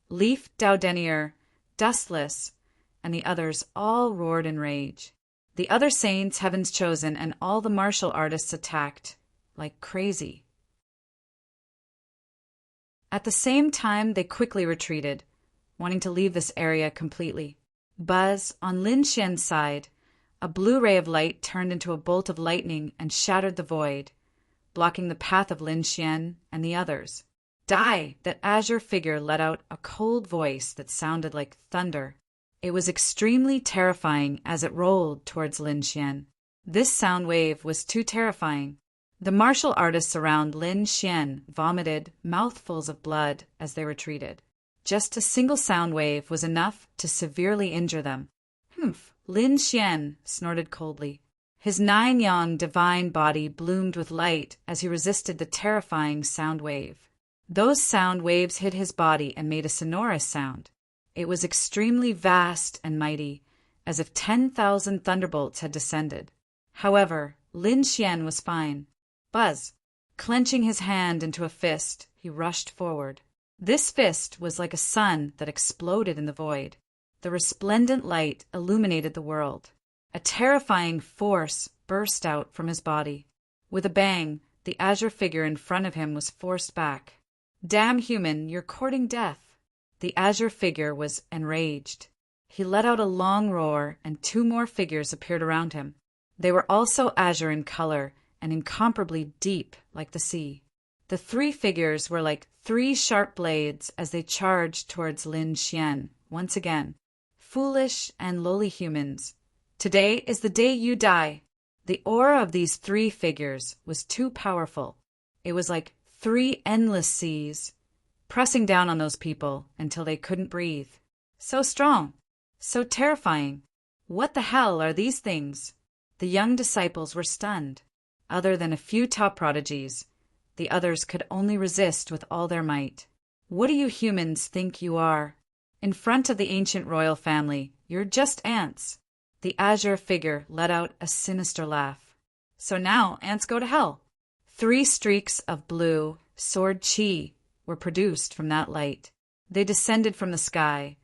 Leaf Daodenier, Dustless, and the others all roared in rage. The other saints, Heaven's Chosen, and all the martial artists attacked like crazy. At the same time, they quickly retreated, wanting to leave this area completely. Buzz, on Lin Xian's side, a blue ray of light turned into a bolt of lightning and shattered the void, blocking the path of Lin Xian and the others. Die! That azure figure let out a cold voice that sounded like thunder. It was extremely terrifying as it rolled towards Lin Xian. This sound wave was too terrifying. The martial artists around Lin Xian vomited mouthfuls of blood as they retreated. Just a single sound wave was enough to severely injure them. Humph! Lin Xian snorted coldly. His 9-yang divine body bloomed with light as he resisted the terrifying sound wave. Those sound waves hit his body and made a sonorous sound. It was extremely vast and mighty, as if 10,000 thunderbolts had descended. However, Lin Xian was fine. Buzz, clenching his hand into a fist, he rushed forward. This fist was like a sun that exploded in the void. The resplendent light illuminated the world. A terrifying force burst out from his body. With a bang, the azure figure in front of him was forced back. Damn human, you're courting death. The azure figure was enraged. He let out a long roar, and 2 more figures appeared around him. They were also azure in color and incomparably deep like the sea. The 3 figures were like 3 sharp blades as they charged towards Lin Xian once again. Foolish and lowly humans, today is the day you die. The aura of these 3 figures was too powerful. It was like 3 endless seas, pressing down on those people until they couldn't breathe. So strong, so terrifying. What the hell are these things? The young disciples were stunned. Other than a few top prodigies, the others could only resist with all their might. What do you humans think you are? In front of the ancient royal family, you're just ants. The azure figure let out a sinister laugh. So now ants go to hell. 3 streaks of blue, sword chi, were produced from that light. They descended from the sky,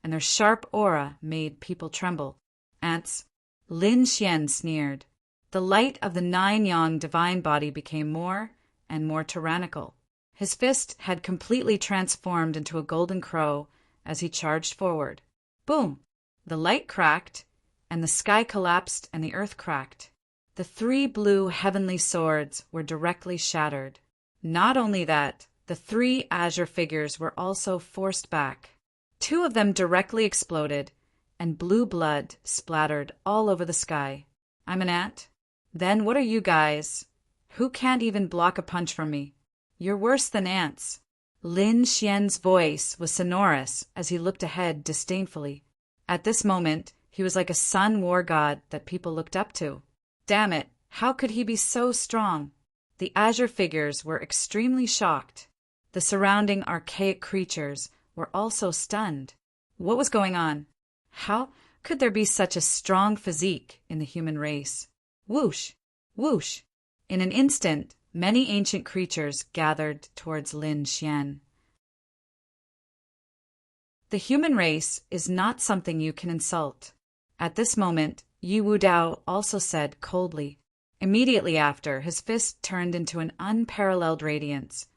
and their sharp aura made people tremble. Ants, Lin Xian sneered. The light of the 9-yang divine body became more and more tyrannical. His fist had completely transformed into a golden crow as he charged forward. Boom! The light cracked, and the sky collapsed and the earth cracked. The 3 blue heavenly swords were directly shattered. Not only that, the 3 azure figures were also forced back. 2 of them directly exploded, and blue blood splattered all over the sky. I'm an ant? Then what are you guys? Who can't even block a punch from me? You're worse than ants. Lin Xian's voice was sonorous as he looked ahead disdainfully. At this moment, he was like a sun war god that people looked up to. Damn it, how could he be so strong? The azure figures were extremely shocked. The surrounding archaic creatures were also stunned. What was going on? How could there be such a strong physique in the human race? Whoosh! Whoosh! In an instant, many ancient creatures gathered towards Lin Xian. The human race is not something you can insult. At this moment, Yi Wudao also said coldly. Immediately after, his fist turned into an unparalleled radiance,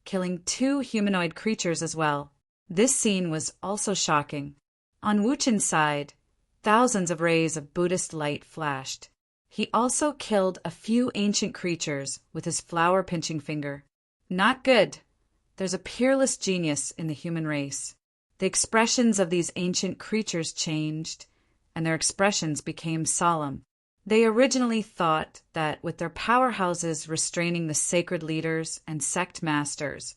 killing 2 humanoid creatures as well. This scene was also shocking. On Wu Chen's side, thousands of rays of Buddhist light flashed. He also killed a few ancient creatures with his flower-pinching finger. Not good. There's a peerless genius in the human race. The expressions of these ancient creatures changed, and their expressions became solemn. They originally thought that with their powerhouses restraining the sacred leaders and sect masters,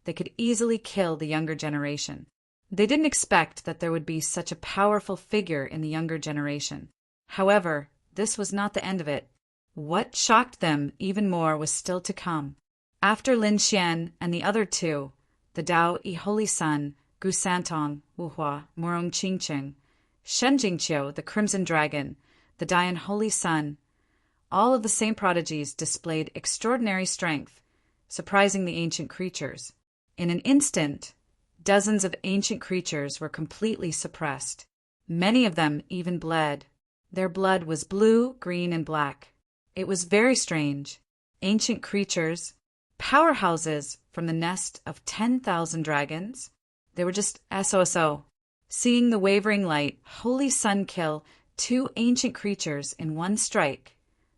they could easily kill the younger generation. They didn't expect that there would be such a powerful figure in the younger generation. However, this was not the end of it. What shocked them even more was still to come. After Lin Xian and the other two, the Dao I Holy Sun, Gu Santong, Wuhua, Murong Qingqing, Shen Jingqiu, the Crimson Dragon, the Dian Holy Sun, all of the same prodigies displayed extraordinary strength, surprising the ancient creatures. In an instant, dozens of ancient creatures were completely suppressed. Many of them even bled. Their blood was blue, green, and black. It was very strange. Ancient creatures, powerhouses from the nest of 10,000 dragons. They were just SOSO. Seeing the wavering light, Holy Sun kill 2 ancient creatures in one strike,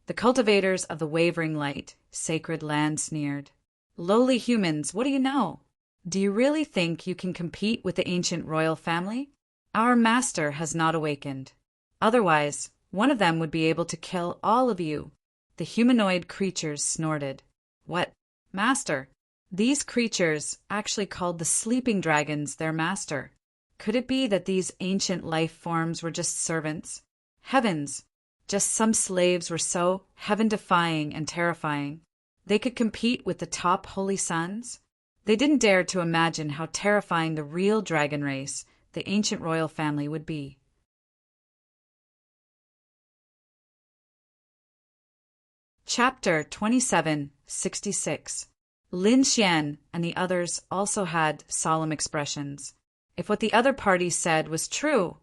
the cultivators of the wavering light, sacred land sneered. Lowly humans, what do you know? Do you really think you can compete with the ancient royal family? Our master has not awakened. Otherwise, one of them would be able to kill all of you. The humanoid creatures snorted. What? Master? These creatures actually called the sleeping dragons their master. Could it be that these ancient life forms were just servants? Heavens! Just some slaves were so heaven-defying and terrifying. They could compete with the top holy suns? They didn't dare to imagine how terrifying the real dragon race, the ancient royal family, would be. Chapter 2766. Lin Xian and the others also had solemn expressions. If what the other party said was true,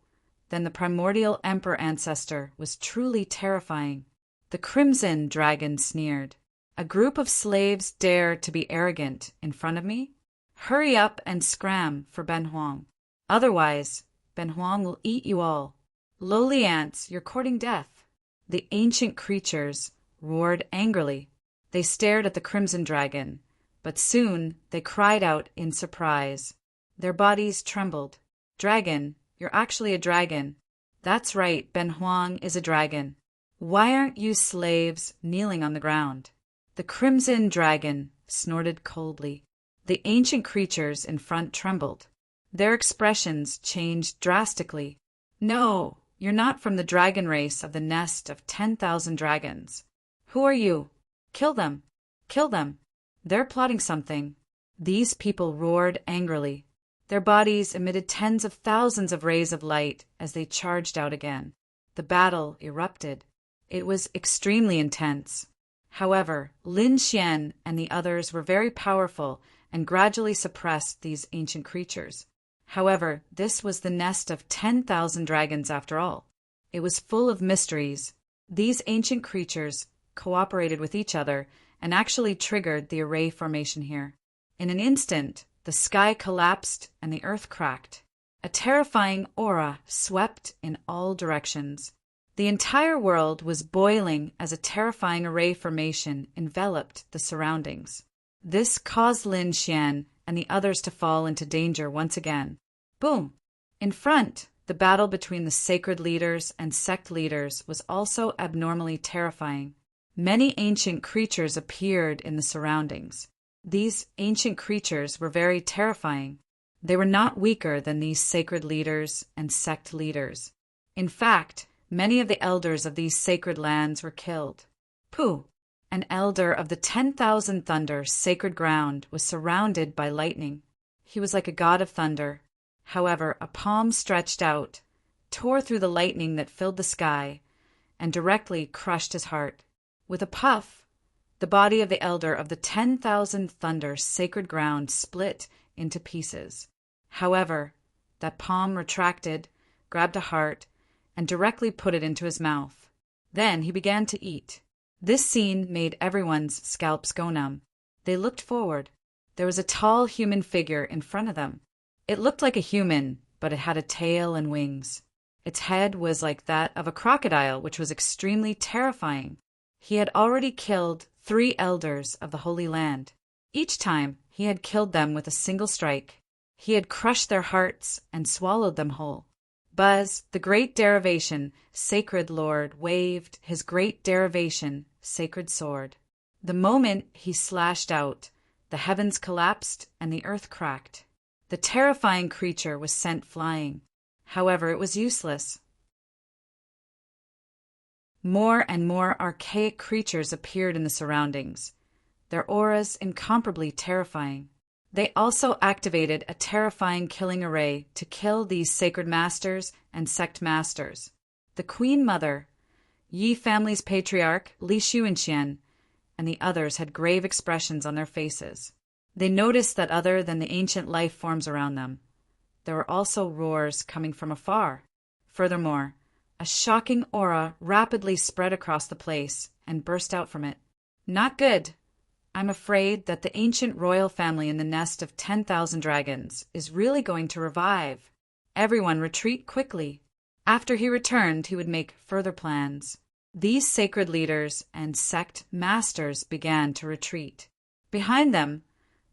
then the primordial emperor ancestor was truly terrifying. The Crimson Dragon sneered. A group of slaves dare to be arrogant in front of me? Hurry up and scram for Ben Huang. Otherwise, Ben Huang will eat you all. Lowly ants, you're courting death. The ancient creatures roared angrily. They stared at the Crimson Dragon, but soon they cried out in surprise. Their bodies trembled. Dragon, you're actually a dragon. That's right, Ben Huang is a dragon. Why aren't you slaves kneeling on the ground? The Crimson Dragon snorted coldly. The ancient creatures in front trembled. Their expressions changed drastically. No, you're not from the dragon race of the nest of 10,000 dragons. Who are you? Kill them. Kill them. They're plotting something. These people roared angrily. Their bodies emitted tens of thousands of rays of light as they charged out again. The battle erupted. It was extremely intense. However, Lin Xian and the others were very powerful and gradually suppressed these ancient creatures. However, this was the nest of 10,000 dragons after all. It was full of mysteries. These ancient creatures cooperated with each other and actually triggered the array formation here. In an instant, the sky collapsed and the earth cracked. A terrifying aura swept in all directions. The entire world was boiling as a terrifying array formation enveloped the surroundings. This caused Lin Xian and the others to fall into danger once again. Boom! In front, the battle between the sacred leaders and sect leaders was also abnormally terrifying. Many ancient creatures appeared in the surroundings. These ancient creatures were very terrifying. They were not weaker than these sacred leaders and sect leaders. In fact, many of the elders of these sacred lands were killed. Pu, an elder of the 10,000 thunder sacred ground, was surrounded by lightning. He was like a god of thunder. However, a palm stretched out, tore through the lightning that filled the sky, and directly crushed his heart. With a puff, the body of the elder of the 10,000 thunder sacred ground split into pieces. However, that palm retracted, grabbed a heart, and directly put it into his mouth. Then he began to eat. This scene made everyone's scalps go numb. They looked forward. There was a tall human figure in front of them. It looked like a human, but it had a tail and wings. Its head was like that of a crocodile, which was extremely terrifying. He had already killed 3 elders of the Holy Land. Each time, he had killed them with a single strike. He had crushed their hearts and swallowed them whole. Buzz, the great derivation, sacred lord, waved his great derivation, sacred sword. The moment he slashed out, the heavens collapsed and the earth cracked. The terrifying creature was sent flying. However, it was useless. More and more archaic creatures appeared in the surroundings, their auras incomparably terrifying. They also activated a terrifying killing array to kill these sacred masters and sect masters. The Queen Mother, Yi family's patriarch Li Xuanxian, and the others had grave expressions on their faces. They noticed that other than the ancient life forms around them, there were also roars coming from afar. Furthermore, a shocking aura rapidly spread across the place and burst out from it. Not good. I'm afraid that the ancient royal family in the nest of 10,000 dragons is really going to revive. Everyone retreat quickly. After he returned, he would make further plans. These sacred leaders and sect masters began to retreat. Behind them,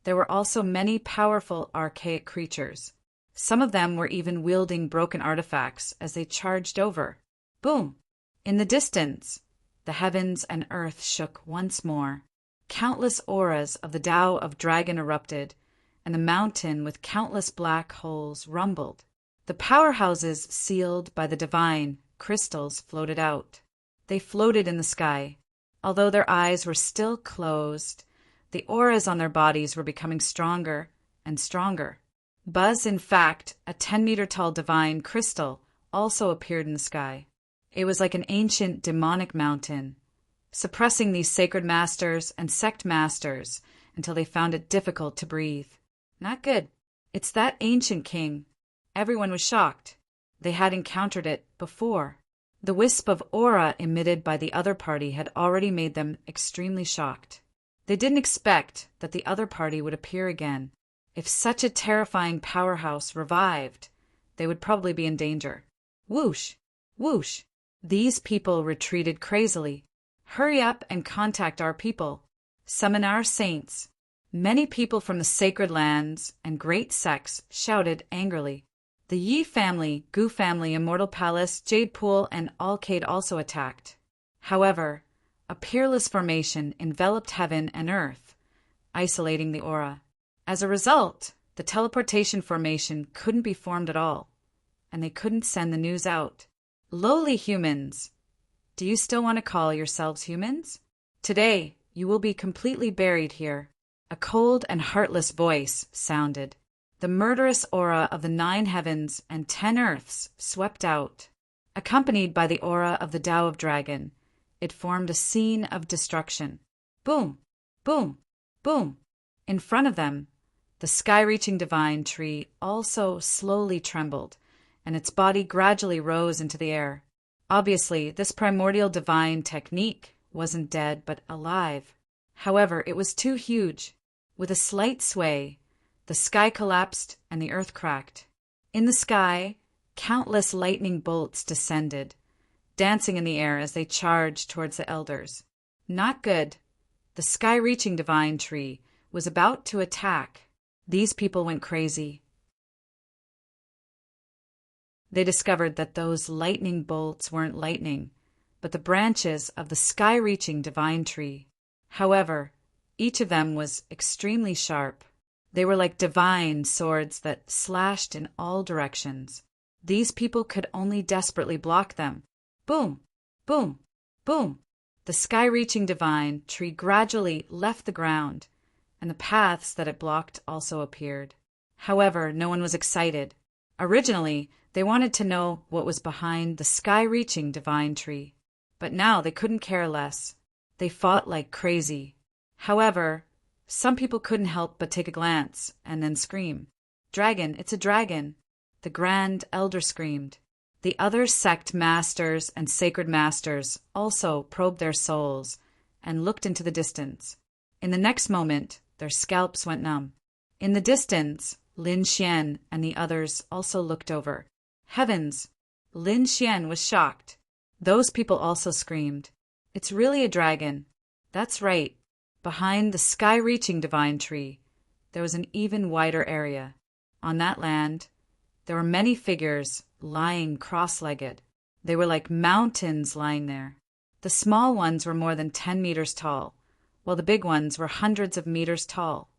there were also many powerful archaic creatures. Some of them were even wielding broken artifacts as they charged over. Boom! In the distance, the heavens and earth shook once more. Countless auras of the Tao of Dragon erupted, and the mountain with countless black holes rumbled. The powerhouses sealed by the divine crystals floated out. They floated in the sky. Although their eyes were still closed, the auras on their bodies were becoming stronger and stronger. Buzz, in fact, a 10-meter-tall divine crystal, also appeared in the sky. It was like an ancient demonic mountain, suppressing these sacred masters and sect masters until they found it difficult to breathe. Not good. It's that ancient king. Everyone was shocked. They had encountered it before. The wisp of aura emitted by the other party had already made them extremely shocked. They didn't expect that the other party would appear again. If such a terrifying powerhouse revived, they would probably be in danger. Whoosh! Whoosh! These people retreated crazily. Hurry up and contact our people. Summon our saints. Many people from the sacred lands and great sects shouted angrily. The Yi family, Gu family, Immortal Palace, Jade Pool, and Alcade also attacked. However, a peerless formation enveloped heaven and earth, isolating the aura. As a result, the teleportation formation couldn't be formed at all, and they couldn't send the news out. Lowly humans! Do you still want to call yourselves humans? Today, you will be completely buried here. A cold and heartless voice sounded. The murderous aura of the 9 heavens and 10 earths swept out. Accompanied by the aura of the Tao of Dragon, it formed a scene of destruction. Boom! Boom! Boom! In front of them, the sky-reaching divine tree also slowly trembled, and its body gradually rose into the air. Obviously, this primordial divine technique wasn't dead but alive. However, it was too huge. With a slight sway, the sky collapsed and the earth cracked. In the sky, countless lightning bolts descended, dancing in the air as they charged towards the elders. Not good. The sky-reaching divine tree was about to attack. These people went crazy. They discovered that those lightning bolts weren't lightning, but the branches of the sky-reaching divine tree. However, each of them was extremely sharp. They were like divine swords that slashed in all directions. These people could only desperately block them. Boom! Boom! Boom! The sky-reaching divine tree gradually left the ground, and the paths that it blocked also appeared. However, no one was excited. Originally, they wanted to know what was behind the sky-reaching divine tree, but now they couldn't care less. They fought like crazy. However, some people couldn't help but take a glance and then scream. "Dragon, it's a dragon!" The Grand Elder screamed. The other sect masters and sacred masters also probed their souls and looked into the distance. In the next moment, their scalps went numb. In the distance, Lin Xian and the others also looked over. Heavens! Lin Xian was shocked. Those people also screamed. "It's really a dragon." That's right. Behind the sky-reaching divine tree, there was an even wider area. On that land, there were many figures lying cross-legged. They were like mountains lying there. The small ones were more than 10 meters tall, while the big ones were hundreds of meters tall.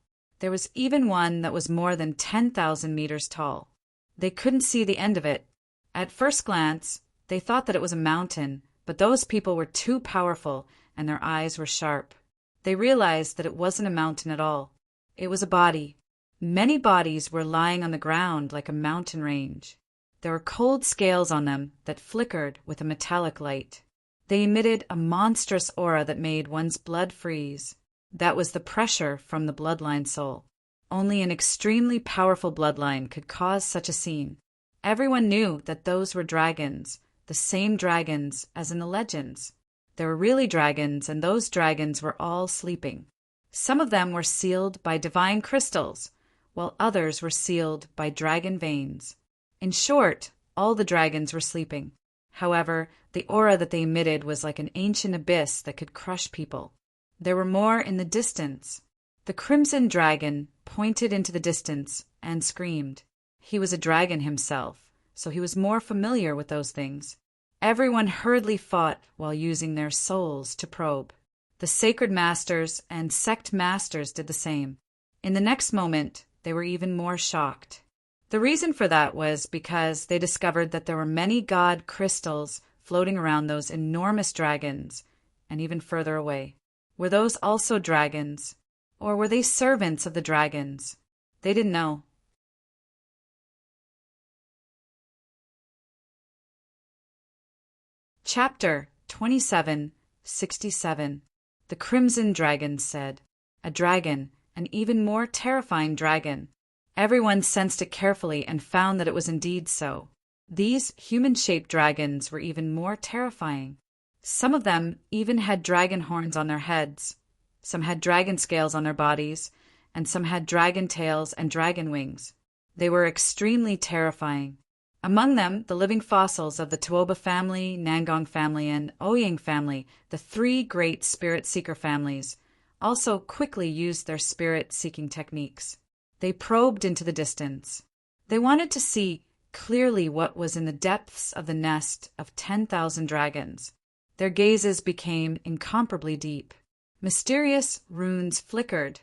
There was even one that was more than 10,000 meters tall. They couldn't see the end of it. At first glance, they thought that it was a mountain, but those people were too powerful and their eyes were sharp. They realized that it wasn't a mountain at all. It was a body. Many bodies were lying on the ground like a mountain range. There were cold scales on them that flickered with a metallic light. They emitted a monstrous aura that made one's blood freeze. That was the pressure from the bloodline soul. Only an extremely powerful bloodline could cause such a scene. Everyone knew that those were dragons, the same dragons as in the legends. There were really dragons, and those dragons were all sleeping. Some of them were sealed by divine crystals, while others were sealed by dragon veins. In short, all the dragons were sleeping. However, the aura that they emitted was like an ancient abyss that could crush people. There were more in the distance. The crimson dragon pointed into the distance and screamed. He was a dragon himself, so he was more familiar with those things. Everyone hurriedly fought while using their souls to probe. The sacred masters and sect masters did the same. In the next moment, they were even more shocked. The reason for that was because they discovered that there were many god crystals floating around those enormous dragons, and even further away. Were those also dragons? Or were they servants of the dragons? They didn't know. Chapter 27:67. The Crimson Dragon said. A dragon, an even more terrifying dragon. Everyone sensed it carefully and found that it was indeed so. These human-shaped dragons were even more terrifying. Some of them even had dragon horns on their heads. Some had dragon scales on their bodies, and some had dragon tails and dragon wings. They were extremely terrifying. Among them, the living fossils of the Tuoba family, Nangong family, and Oyang family, the three great spirit-seeker families, also quickly used their spirit-seeking techniques. They probed into the distance. They wanted to see clearly what was in the depths of the nest of 10,000 dragons. Their gazes became incomparably deep. Mysterious runes flickered,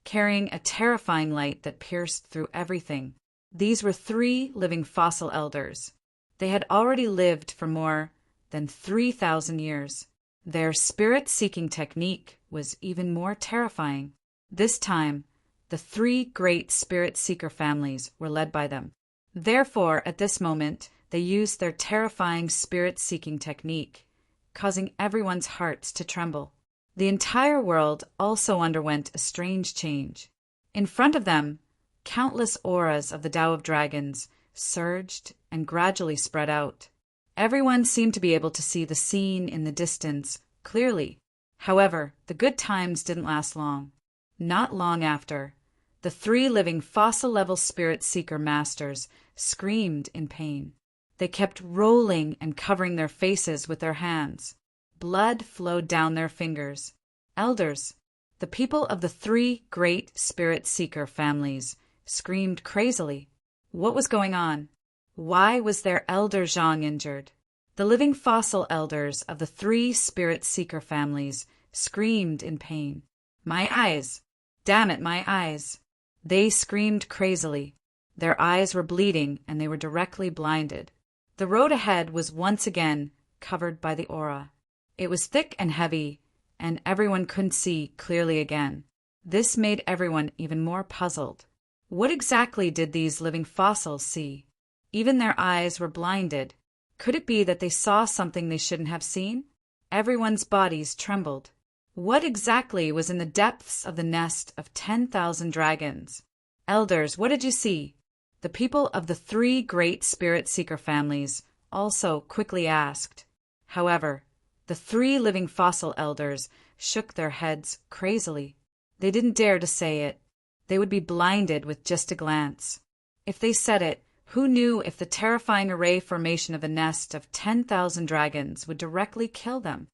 carrying a terrifying light that pierced through everything. These were three living fossil elders. They had already lived for more than 3,000 years. Their spirit-seeking technique was even more terrifying. This time, the three great spirit-seeker families were led by them. Therefore, at this moment, they used their terrifying spirit-seeking technique, causing everyone's hearts to tremble. The entire world also underwent a strange change. In front of them, countless auras of the Tao of Dragons surged and gradually spread out. Everyone seemed to be able to see the scene in the distance clearly. However, the good times didn't last long. Not long after, the three living fossil-level spirit-seeker masters screamed in pain. They kept rolling and covering their faces with their hands. Blood flowed down their fingers. Elders, the people of the three great spirit-seeker families, screamed crazily. What was going on? Why was their elder Zhang injured? The living fossil elders of the three spirit-seeker families screamed in pain. My eyes! Damn it, my eyes! They screamed crazily. Their eyes were bleeding and they were directly blinded. The road ahead was once again covered by the aura. It was thick and heavy, and everyone couldn't see clearly again. This made everyone even more puzzled. What exactly did these living fossils see? Even their eyes were blinded. Could it be that they saw something they shouldn't have seen? Everyone's bodies trembled. What exactly was in the depths of the nest of 10,000 dragons? Elders, what did you see? The people of the three great spirit-seeker families also quickly asked. However, the three living fossil elders shook their heads crazily. They didn't dare to say it. They would be blinded with just a glance. If they said it, who knew if the terrifying array formation of a nest of 10,000 dragons would directly kill them?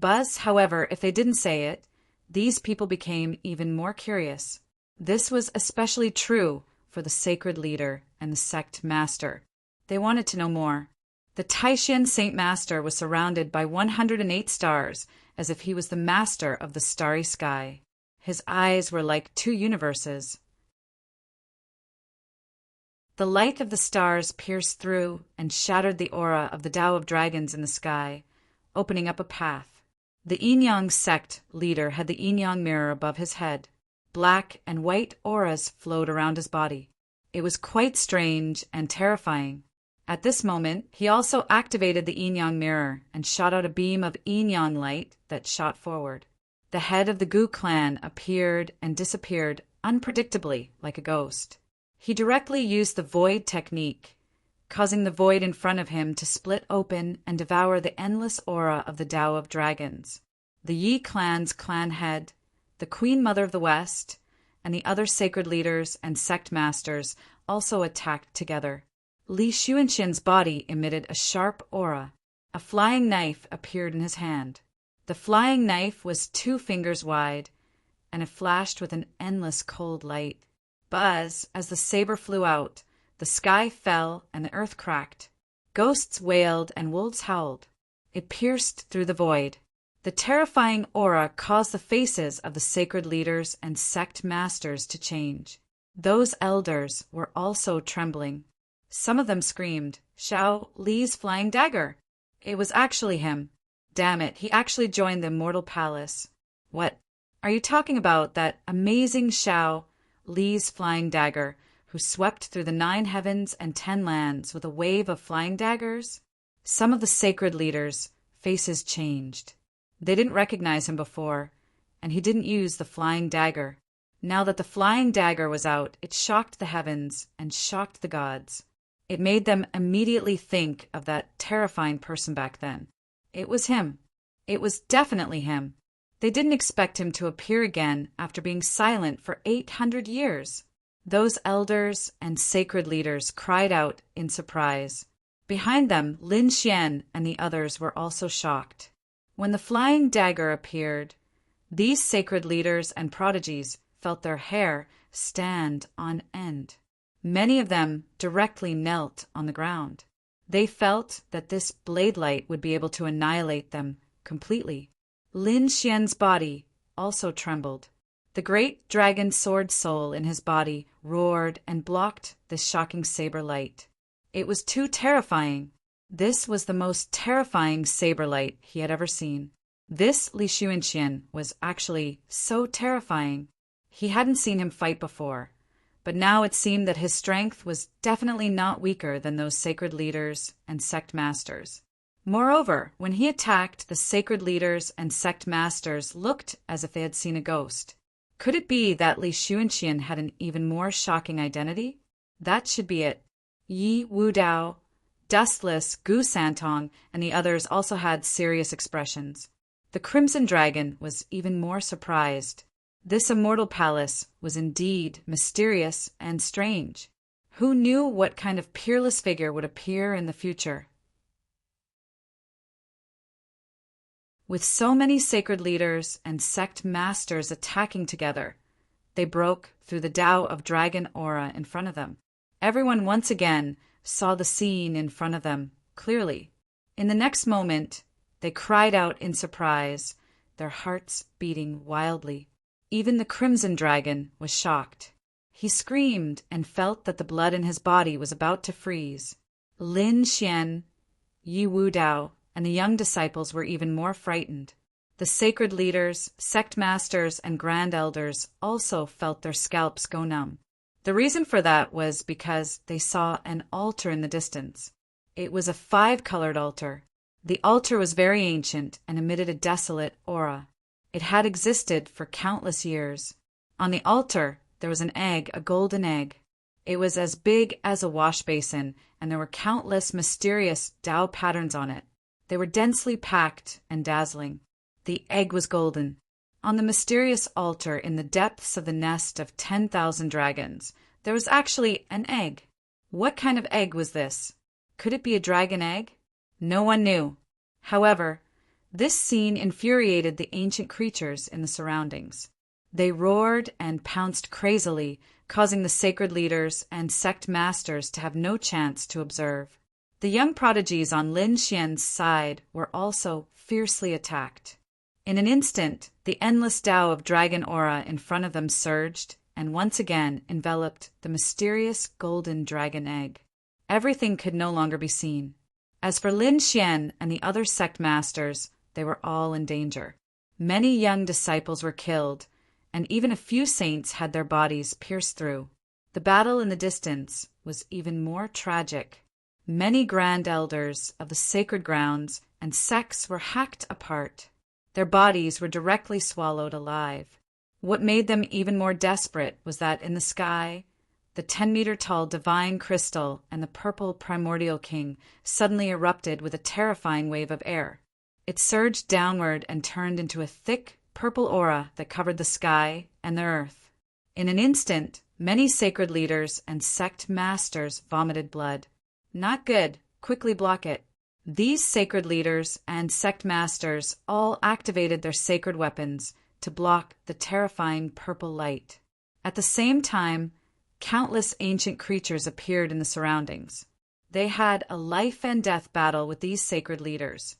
However, if they didn't say it, these people became even more curious. This was especially true for the sacred leader and the sect master. They wanted to know more. The Taishan Saint Master was surrounded by 108 stars, as if he was the master of the starry sky. His eyes were like two universes. The light of the stars pierced through and shattered the aura of the Tao of Dragons in the sky, opening up a path. The Yin-Yang sect leader had the Yin-Yang mirror above his head. Black and white auras flowed around his body. It was quite strange and terrifying. At this moment, he also activated the Yin-Yang mirror and shot out a beam of Yin-Yang light that shot forward. The head of the Gu clan appeared and disappeared unpredictably like a ghost. He directly used the void technique, causing the void in front of him to split open and devour the endless aura of the Tao of Dragons. The Yi clan's clan head, the Queen Mother of the West, and the other sacred leaders and sect masters also attacked together. Li Xuanxian's body emitted a sharp aura. A flying knife appeared in his hand. The flying knife was 2 fingers wide, and it flashed with an endless cold light. Buzz, as the saber flew out, the sky fell and the earth cracked. Ghosts wailed and wolves howled. It pierced through the void. The terrifying aura caused the faces of the sacred leaders and sect masters to change. Those elders were also trembling. Some of them screamed, "Xiao Li's flying dagger!" It was actually him. Damn it, he actually joined the immortal palace. What are you talking about? That amazing Xiao Li's flying dagger, who swept through the 9 heavens and 10 lands with a wave of flying daggers? Some of the sacred leaders' faces changed. They didn't recognize him before, and he didn't use the flying dagger. Now that the flying dagger was out, it shocked the heavens and shocked the gods. It made them immediately think of that terrifying person back then. It was him. It was definitely him. They didn't expect him to appear again after being silent for 800 years. Those elders and sacred leaders cried out in surprise. Behind them, Lin Xian and the others were also shocked. When the flying dagger appeared, these sacred leaders and prodigies felt their hair stand on end. Many of them directly knelt on the ground. They felt that this blade light would be able to annihilate them completely. Lin Xian's body also trembled. The great dragon sword soul in his body roared and blocked this shocking saber light. It was too terrifying. This was the most terrifying saber light he had ever seen. This Li Xuanxian was actually so terrifying. He hadn't seen him fight before, but now it seemed that his strength was definitely not weaker than those sacred leaders and sect masters. Moreover, when he attacked, the sacred leaders and sect masters looked as if they had seen a ghost. Could it be that Li Xuanxian had an even more shocking identity? That should be it. Yi Wudao, Dustless, Gu Santong, and the others also had serious expressions. The Crimson Dragon was even more surprised. This immortal palace was indeed mysterious and strange. Who knew what kind of peerless figure would appear in the future? With so many sacred leaders and sect masters attacking together, they broke through the Tao of Dragon aura in front of them. Everyone once again saw the scene in front of them clearly. In the next moment, they cried out in surprise, their hearts beating wildly. Even the Crimson Dragon was shocked. He screamed and felt that the blood in his body was about to freeze. Lin Xian, Yi Wudao, and the young disciples were even more frightened. The sacred leaders, sect masters, and grand elders also felt their scalps go numb. The reason for that was because they saw an altar in the distance. It was a 5-colored altar. The altar was very ancient and emitted a desolate aura. It had existed for countless years. On the altar, there was an egg, a golden egg. It was as big as a wash basin, and there were countless mysterious Tao patterns on it. They were densely packed and dazzling. The egg was golden. On the mysterious altar in the depths of the nest of 10,000 dragons, there was actually an egg. What kind of egg was this? Could it be a dragon egg? No one knew. However, this scene infuriated the ancient creatures in the surroundings. They roared and pounced crazily, causing the sacred leaders and sect masters to have no chance to observe. The young prodigies on Lin Xian's side were also fiercely attacked. In an instant, the endless Tao of dragon aura in front of them surged and once again enveloped the mysterious golden dragon egg. Everything could no longer be seen. As for Lin Xian and the other sect masters, they were all in danger. Many young disciples were killed, and even a few saints had their bodies pierced through. The battle in the distance was even more tragic. Many grand elders of the sacred grounds and sects were hacked apart. Their bodies were directly swallowed alive. What made them even more desperate was that in the sky, the 10-meter-tall divine crystal and the purple primordial king suddenly erupted with a terrifying wave of air. It surged downward and turned into a thick, purple aura that covered the sky and the earth. In an instant, many sacred leaders and sect masters vomited blood. Not good. Quickly block it. These sacred leaders and sect masters all activated their sacred weapons to block the terrifying purple light. At the same time, countless ancient creatures appeared in the surroundings. They had a life and death battle with these sacred leaders.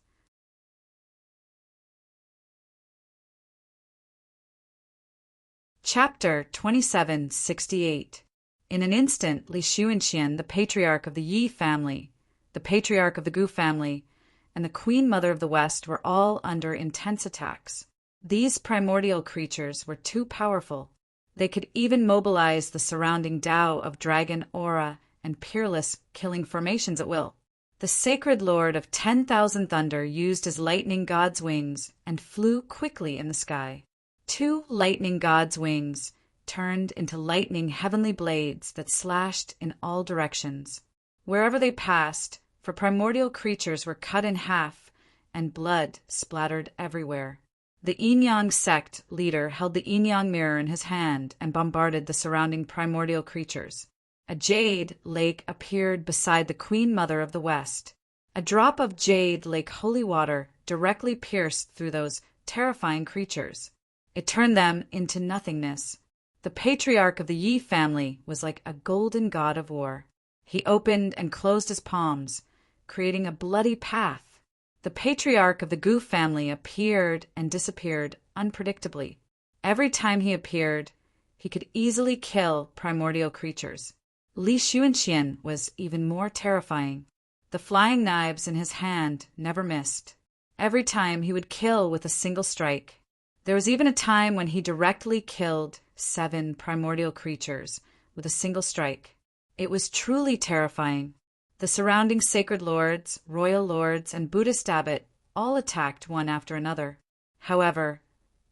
Chapter 2768. In an instant, Li Xuanxian, the patriarch of the Yi family, the patriarch of the Gu family, and the Queen Mother of the West were all under intense attacks. These primordial creatures were too powerful. They could even mobilize the surrounding Tao of dragon aura and peerless killing formations at will. The sacred lord of 10,000 thunder used his lightning god's wings and flew quickly in the sky. 2 lightning god's wings turned into lightning heavenly blades that slashed in all directions. Wherever they passed, for primordial creatures were cut in half, and blood splattered everywhere. The Yin-Yang sect leader held the Yin-Yang mirror in his hand and bombarded the surrounding primordial creatures. A jade lake appeared beside the Queen Mother of the West. A drop of jade lake holy water directly pierced through those terrifying creatures. It turned them into nothingness. The patriarch of the Yi family was like a golden god of war. He opened and closed his palms, creating a bloody path. The patriarch of the Gu family appeared and disappeared unpredictably. Every time he appeared, he could easily kill primordial creatures. Li Xuanxian was even more terrifying. The flying knives in his hand never missed. Every time he would kill with a single strike. There was even a time when he directly killed 7 primordial creatures with a single strike. It was truly terrifying. The surrounding sacred lords, royal lords, and Buddhist abbot all attacked one after another. However,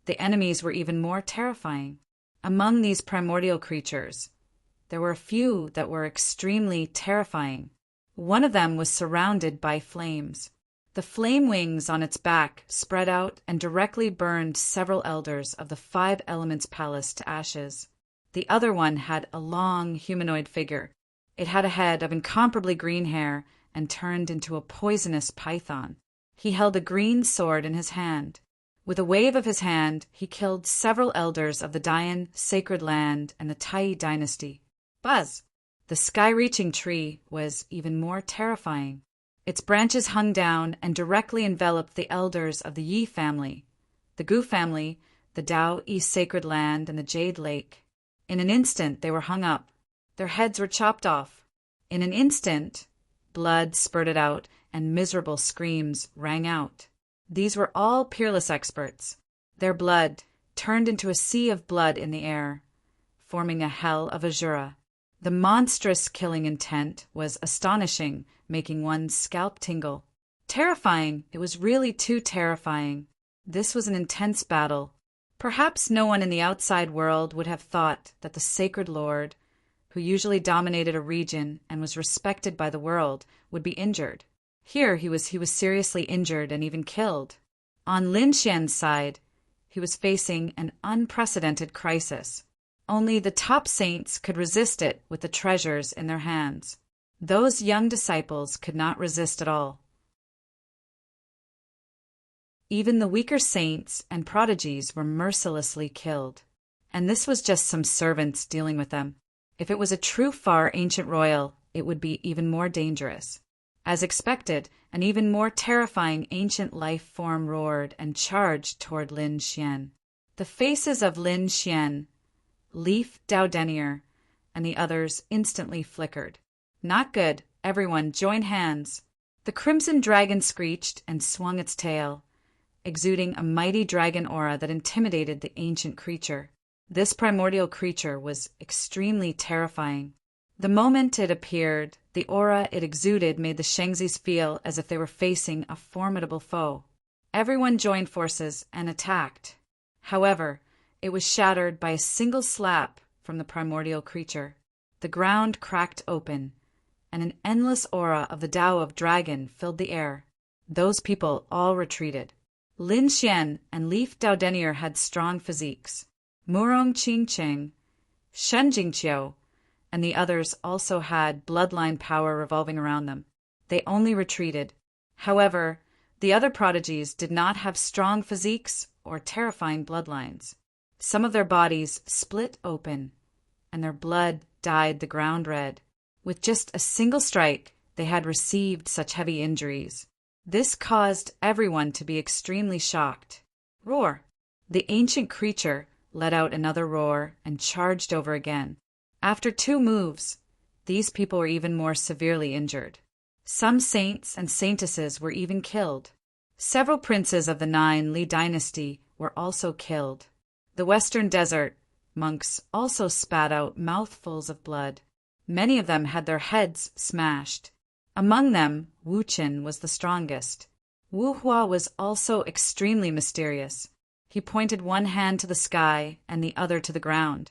the enemies were even more terrifying. Among these primordial creatures, there were a few that were extremely terrifying. One of them was surrounded by flames. The flame wings on its back spread out and directly burned several elders of the 5 Elements Palace to ashes. The other one had a long humanoid figure. It had a head of incomparably green hair and turned into a poisonous python. He held a green sword in his hand. With a wave of his hand, he killed several elders of the Dayan sacred land and the Tai dynasty. Buzz! The sky-reaching tree was even more terrifying. Its branches hung down and directly enveloped the elders of the Yi family, the Gu family, the Tao East sacred land, and the Jade Lake. In an instant, they were hung up. Their heads were chopped off. In an instant, blood spurted out and miserable screams rang out. These were all peerless experts. Their blood turned into a sea of blood in the air, forming a hell of azura. The monstrous killing intent was astonishing, making one's scalp tingle. Terrifying! It was really too terrifying. This was an intense battle. Perhaps no one in the outside world would have thought that the sacred lord, who usually dominated a region and was respected by the world, would be injured. Here he was seriously injured and even killed. On Lin Xian's side, he was facing an unprecedented crisis. Only the top saints could resist it with the treasures in their hands. Those young disciples could not resist at all. Even the weaker saints and prodigies were mercilessly killed. And this was just some servants dealing with them. If it was a true far ancient royal, it would be even more dangerous. As expected, an even more terrifying ancient life form roared and charged toward Lin Xian. The faces of Lin Xian, Leaf Daudenier, and the others instantly flickered. Not good. Everyone, join hands. The crimson dragon screeched and swung its tail, exuding a mighty dragon aura that intimidated the ancient creature. This primordial creature was extremely terrifying. The moment it appeared, the aura it exuded made the Shengzis feel as if they were facing a formidable foe. Everyone joined forces and attacked. However, it was shattered by a single slap from the primordial creature. The ground cracked open, and an endless aura of the Tao of Dragon filled the air. Those people all retreated. Lin Xian and Leaf Daudenier had strong physiques. Murong Qingqing, Shen Jingqiu, and the others also had bloodline power revolving around them. They only retreated. However, the other prodigies did not have strong physiques or terrifying bloodlines. Some of their bodies split open, and their blood dyed the ground red. With just a single strike, they had received such heavy injuries. This caused everyone to be extremely shocked. Roar! The ancient creature let out another roar and charged over again. After 2 moves, these people were even more severely injured. Some saints and saintesses were even killed. Several princes of the 9 Li dynasty were also killed. The Western Desert monks also spat out mouthfuls of blood. Many of them had their heads smashed. Among them, Wu Qin was the strongest. Wu Hua was also extremely mysterious. He pointed one hand to the sky and the other to the ground,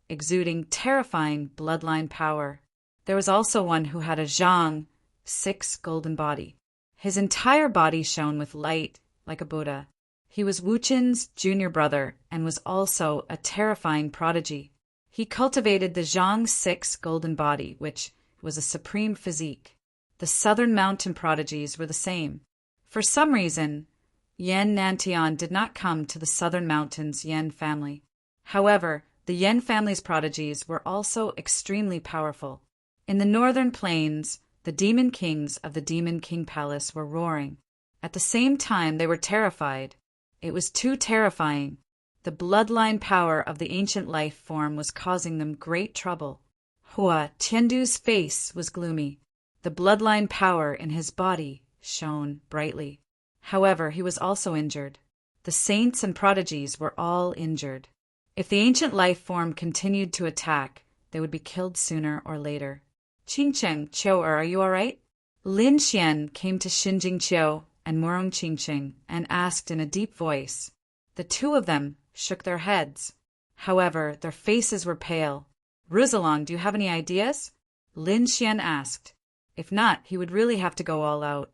exuding terrifying bloodline power. There was also one who had a Zhang, 6 golden body. His entire body shone with light like a Buddha. He was Wu Qin's junior brother and was also a terrifying prodigy. He cultivated the Zhang 6 golden body, which was a supreme physique. The southern mountain prodigies were the same. For some reason, Yan Nantian did not come to the southern mountains Yan family. However, the Yan family's prodigies were also extremely powerful. In the northern plains, the demon kings of the Demon King Palace were roaring. At the same time, they were terrified. It was too terrifying. The bloodline power of the ancient life form was causing them great trouble. Hua Tiandu's face was gloomy. The bloodline power in his body shone brightly. However, he was also injured. The saints and prodigies were all injured. If the ancient life form continued to attack, they would be killed sooner or later. Qingcheng, Qiu, are you all right? Lin Xian came to Xinjing Qiu and Murong Qingqing and asked in a deep voice. The 2 of them shook their heads. However, their faces were pale. Rizalong, do you have any ideas? Lin Xian asked. If not, he would really have to go all out.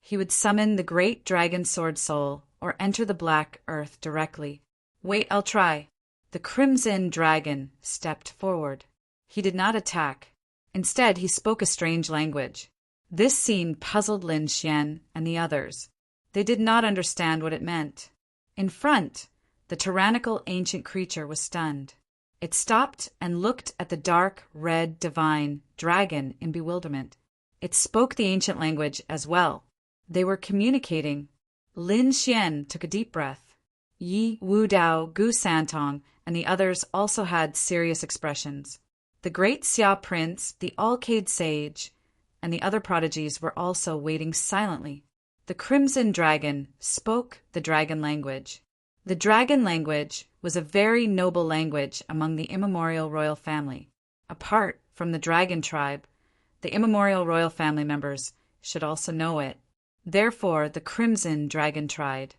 He would summon the great dragon sword soul or enter the black earth directly. Wait, I'll try. The crimson dragon stepped forward. He did not attack. Instead, he spoke a strange language. This scene puzzled Lin Xian and the others. They did not understand what it meant. In front, the tyrannical ancient creature was stunned. It stopped and looked at the dark, red, divine dragon in bewilderment. It spoke the ancient language as well. They were communicating. Lin Xian took a deep breath. Yi, Wu Dao, Gu Santong, and the others also had serious expressions. The great Xia Prince, the Alcade Sage, and the other prodigies were also waiting silently. The Crimson Dragon spoke the dragon language. The dragon language was a very noble language among the immemorial royal family. Apart from the dragon tribe, the immemorial royal family members should also know it. Therefore, the Crimson Dragon tried.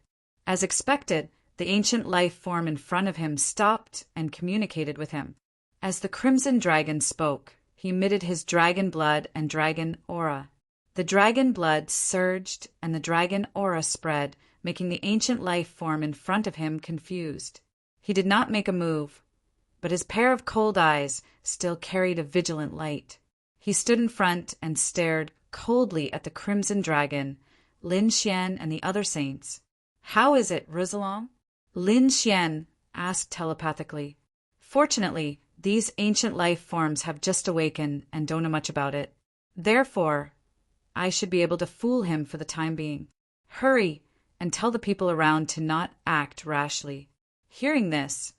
As expected, the ancient life form in front of him stopped and communicated with him. As the Crimson Dragon spoke, he emitted his dragon blood and dragon aura. The dragon blood surged and the dragon aura spread, making the ancient life form in front of him confused. He did not make a move, but his pair of cold eyes still carried a vigilant light. He stood in front and stared coldly at the Crimson Dragon, Lin Xian, and the other saints. How is it, Rizalong? Lin Xian asked telepathically. Fortunately, These ancient life forms have just awakened and don't know much about it. Therefore, I should be able to fool him for the time being. Hurry and tell the people around to not act rashly." Hearing this,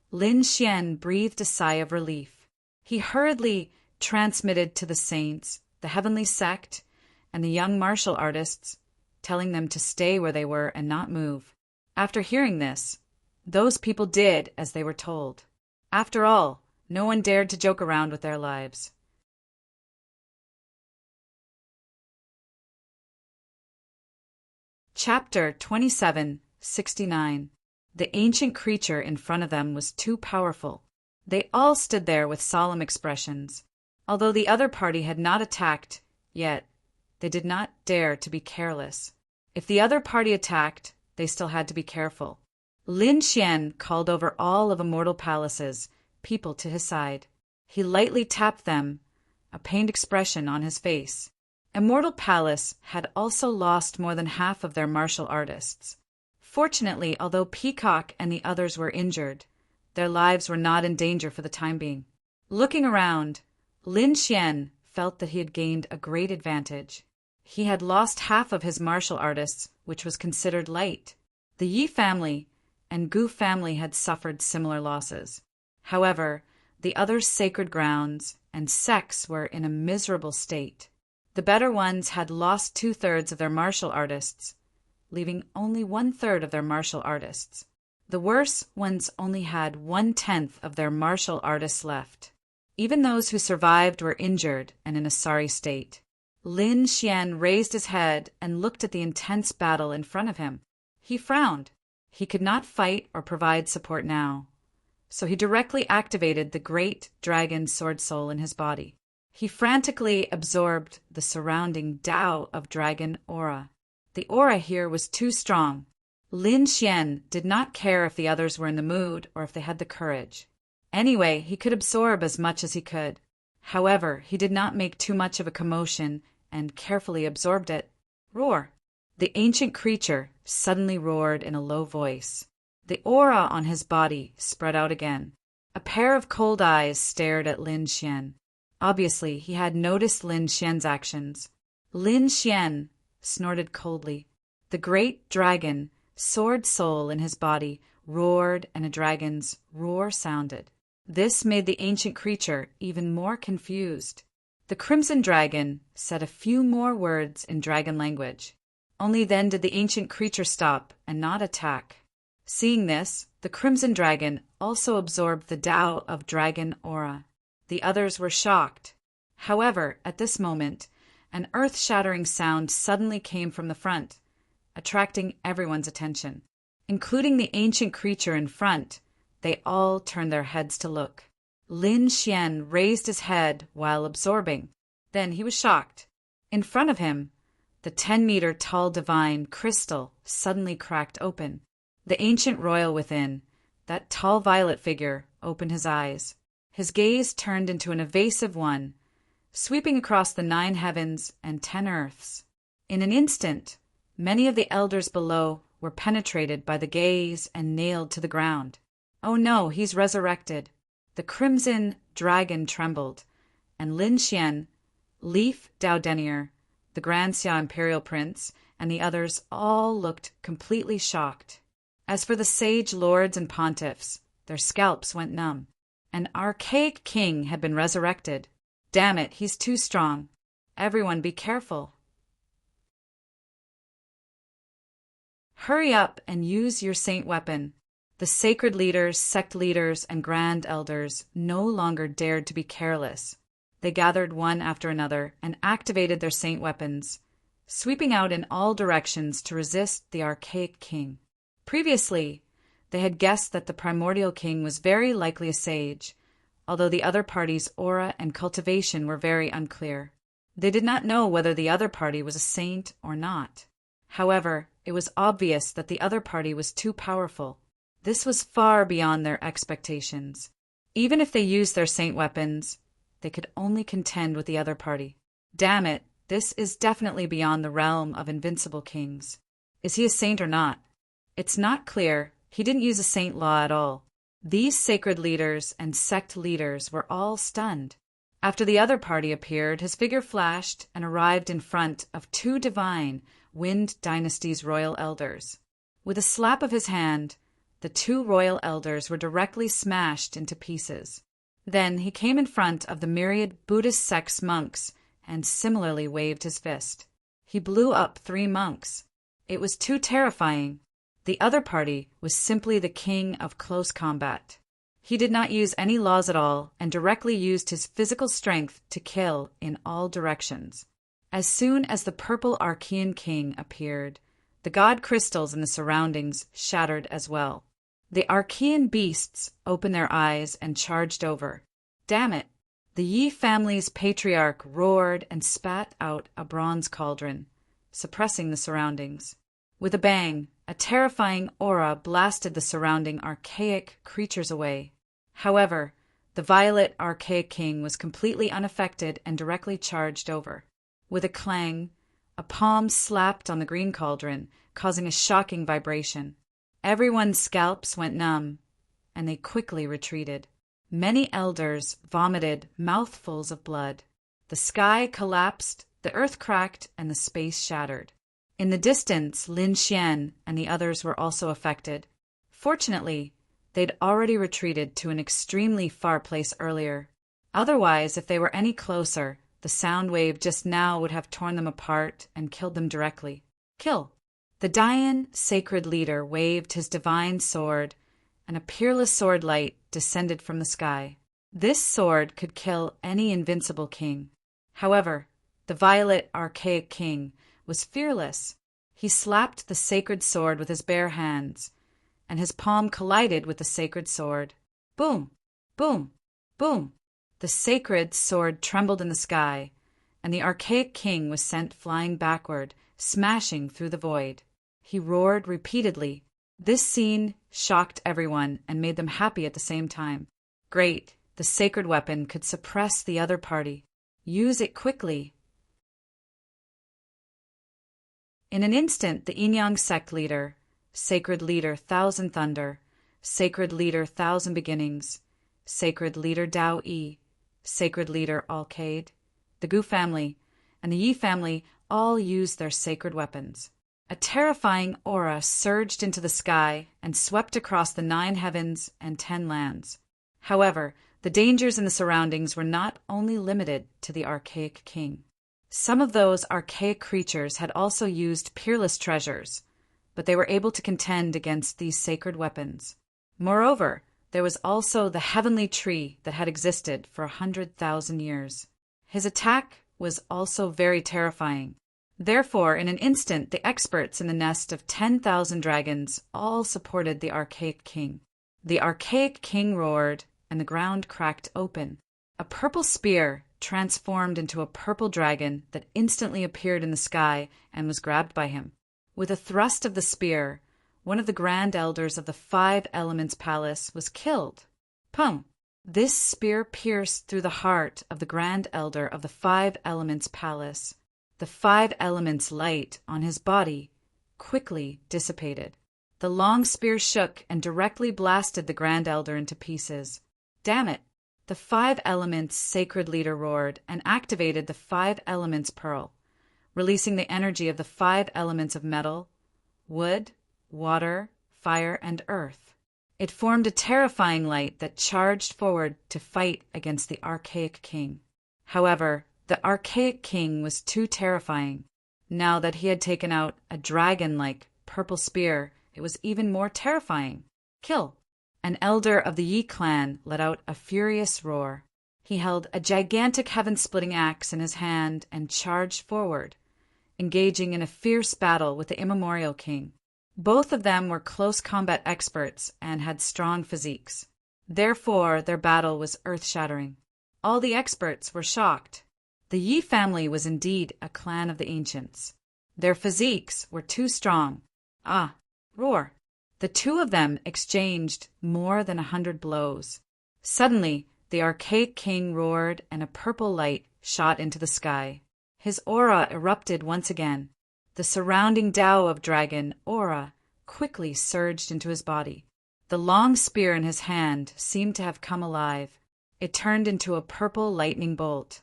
Lin Xian breathed a sigh of relief. He hurriedly transmitted to the saints, the heavenly sect, and the young martial artists, telling them to stay where they were and not move. After hearing this, those people did as they were told. After all, no one dared to joke around with their lives. Chapter 27:69. The ancient creature in front of them was too powerful. They all stood there with solemn expressions. Although the other party had not attacked yet, they did not dare to be careless. If the other party attacked, they still had to be careful. Lin Xian called over all of Immortal Palace's people to his side. He lightly tapped them, a pained expression on his face. Immortal Palace had also lost more than half of their martial artists. Fortunately, although Peacock and the others were injured, their lives were not in danger for the time being. Looking around, Lin Xian felt that he had gained a great advantage. He had lost half of his martial artists, which was considered light. The Yi family and Gu family had suffered similar losses. However, the other sacred grounds and sects were in a miserable state. The better ones had lost 2/3 of their martial artists, leaving only 1/3 of their martial artists. The worse ones only had 1/10 of their martial artists left. Even those who survived were injured and in a sorry state. Lin Xian raised his head and looked at the intense battle in front of him. He frowned. He could not fight or provide support now, so he directly activated the great dragon sword soul in his body. He frantically absorbed the surrounding Tao of dragon aura. The aura here was too strong. Lin Xian did not care if the others were in the mood or if they had the courage. Anyway, he could absorb as much as he could. However, he did not make too much of a commotion and carefully absorbed it. Roar! The ancient creature suddenly roared in a low voice. The aura on his body spread out again. A pair of cold eyes stared at Lin Xian. Obviously, he had noticed Lin Xian's actions. Lin Xian snorted coldly. The great dragon, sword soul in his body, roared, and a dragon's roar sounded. This made the ancient creature even more confused. The crimson dragon said a few more words in dragon language. Only then did the ancient creature stop and not attack. Seeing this, the crimson dragon also absorbed the Tao of dragon aura. The others were shocked. However, at this moment, an earth-shattering sound suddenly came from the front, attracting everyone's attention. Including the ancient creature in front, they all turned their heads to look. Lin Xian raised his head while absorbing. Then he was shocked. In front of him, the 10-meter tall divine crystal suddenly cracked open. The ancient royal within, that tall violet figure, opened his eyes. His gaze turned into an evasive one, sweeping across the 9 heavens and 10 earths. In an instant, many of the elders below were penetrated by the gaze and nailed to the ground. Oh no, he's resurrected. The crimson dragon trembled, and Lin Xian, Leaf Daodenier, the Grand Xia Imperial Prince, and the others all looked completely shocked. As for the sage lords and pontiffs, their scalps went numb. An archaic king had been resurrected. Damn it, he's too strong. Everyone be careful. Hurry up and use your saint weapon. The sacred leaders, sect leaders, and grand elders no longer dared to be careless. They gathered one after another and activated their saint weapons, sweeping out in all directions to resist the archaic king. Previously, they had guessed that the primordial king was very likely a sage, although the other party's aura and cultivation were very unclear. They did not know whether the other party was a saint or not. However, it was obvious that the other party was too powerful. This was far beyond their expectations. Even if they used their saint weapons, they could only contend with the other party. Damn it, this is definitely beyond the realm of invincible kings. Is he a saint or not? It's not clear. He didn't use a saint law at all. These sacred leaders and sect leaders were all stunned. After the other party appeared, his figure flashed and arrived in front of two divine Wind Dynasty's royal elders. With a slap of his hand, the two royal elders were directly smashed into pieces. Then he came in front of the myriad Buddhist sect's monks and similarly waved his fist. He blew up 3 monks. It was too terrifying. The other party was simply the king of close combat. He did not use any laws at all and directly used his physical strength to kill in all directions. As soon as the purple Archean king appeared, the god crystals in the surroundings shattered as well. The Archean beasts opened their eyes and charged over. Damn it! The Yi family's patriarch roared and spat out a bronze cauldron, suppressing the surroundings. With a bang, a terrifying aura blasted the surrounding archaic creatures away. However, the violet archaic king was completely unaffected and directly charged over. With a clang, a palm slapped on the green cauldron, causing a shocking vibration. Everyone's scalps went numb, and they quickly retreated. Many elders vomited mouthfuls of blood. The sky collapsed, the earth cracked, and the space shattered. In the distance, Lin Xian and the others were also affected. Fortunately, they'd already retreated to an extremely far place earlier. Otherwise, if they were any closer, the sound wave just now would have torn them apart and killed them directly. Kill! The Dayan sacred leader waved his divine sword, and a peerless sword light descended from the sky. This sword could kill any invincible king. However, the violet archaic king was fearless. He slapped the sacred sword with his bare hands, and his palm collided with the sacred sword. Boom! Boom! Boom! The sacred sword trembled in the sky, and the archaic king was sent flying backward, smashing through the void. He roared repeatedly. This scene shocked everyone and made them happy at the same time. Great! The sacred weapon could suppress the other party. Use it quickly. In an instant, the Yin-Yang sect leader, sacred leader Thousand Thunder, sacred leader Thousand Beginnings, sacred leader Dao Yi, sacred leader Alcade, the Gu family, and the Yi family all used their sacred weapons. A terrifying aura surged into the sky and swept across the 9 heavens and 10 lands. However, the dangers in the surroundings were not only limited to the archaic king. Some of those archaic creatures had also used peerless treasures, but they were able to contend against these sacred weapons. Moreover, there was also the heavenly tree that had existed for 100,000 years. His attack was also very terrifying. Therefore, in an instant, the experts in the nest of 10,000 dragons all supported the archaic king. The archaic king roared, and the ground cracked open. A purple spear transformed into a purple dragon that instantly appeared in the sky and was grabbed by him. With a thrust of the spear, one of the grand elders of the 5 Elements Palace was killed. Pum! This spear pierced through the heart of the grand elder of the 5 Elements Palace. The 5 elements light on his body quickly dissipated. The long spear shook and directly blasted the grand elder into pieces. Damn it! The 5 elements sacred leader roared and activated the 5 elements pearl, releasing the energy of the 5 elements of metal, wood, water, fire, and earth. It formed a terrifying light that charged forward to fight against the archaic king. However, the archaic king was too terrifying. Now that he had taken out a dragon-like purple spear, it was even more terrifying. Kill! An elder of the Yi clan let out a furious roar. He held a gigantic heaven-splitting axe in his hand and charged forward, engaging in a fierce battle with the immemorial king. Both of them were close combat experts and had strong physiques. Therefore, their battle was earth-shattering. All the experts were shocked. The Yi family was indeed a clan of the ancients. Their physiques were too strong. Ah! Roar! The two of them exchanged more than 100 blows. Suddenly, the archaic king roared and a purple light shot into the sky. His aura erupted once again. The surrounding Tao of dragon aura quickly surged into his body. The long spear in his hand seemed to have come alive. It turned into a purple lightning bolt.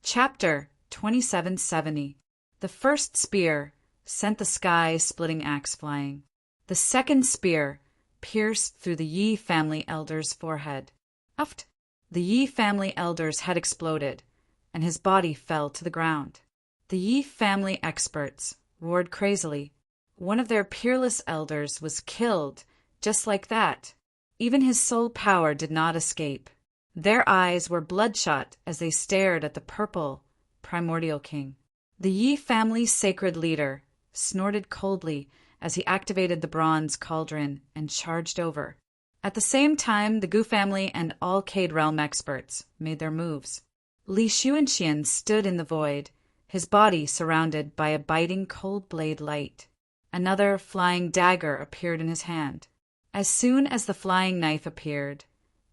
Chapter 2770. The first spear sent the sky-splitting axe flying. The second spear pierced through the Yi family elder's forehead. Uft! The Yi family elder's head exploded, and his body fell to the ground. The Yi family experts roared crazily. One of their peerless elders was killed just like that. Even his soul power did not escape. Their eyes were bloodshot as they stared at the purple, primordial king. The Yi family's sacred leader snorted coldly as he activated the bronze cauldron and charged over. At the same time, the Gu family and all Cade Realm experts made their moves. Li Xuanxian stood in the void, his body surrounded by a biting cold blade light. Another flying dagger appeared in his hand. As soon as the flying knife appeared,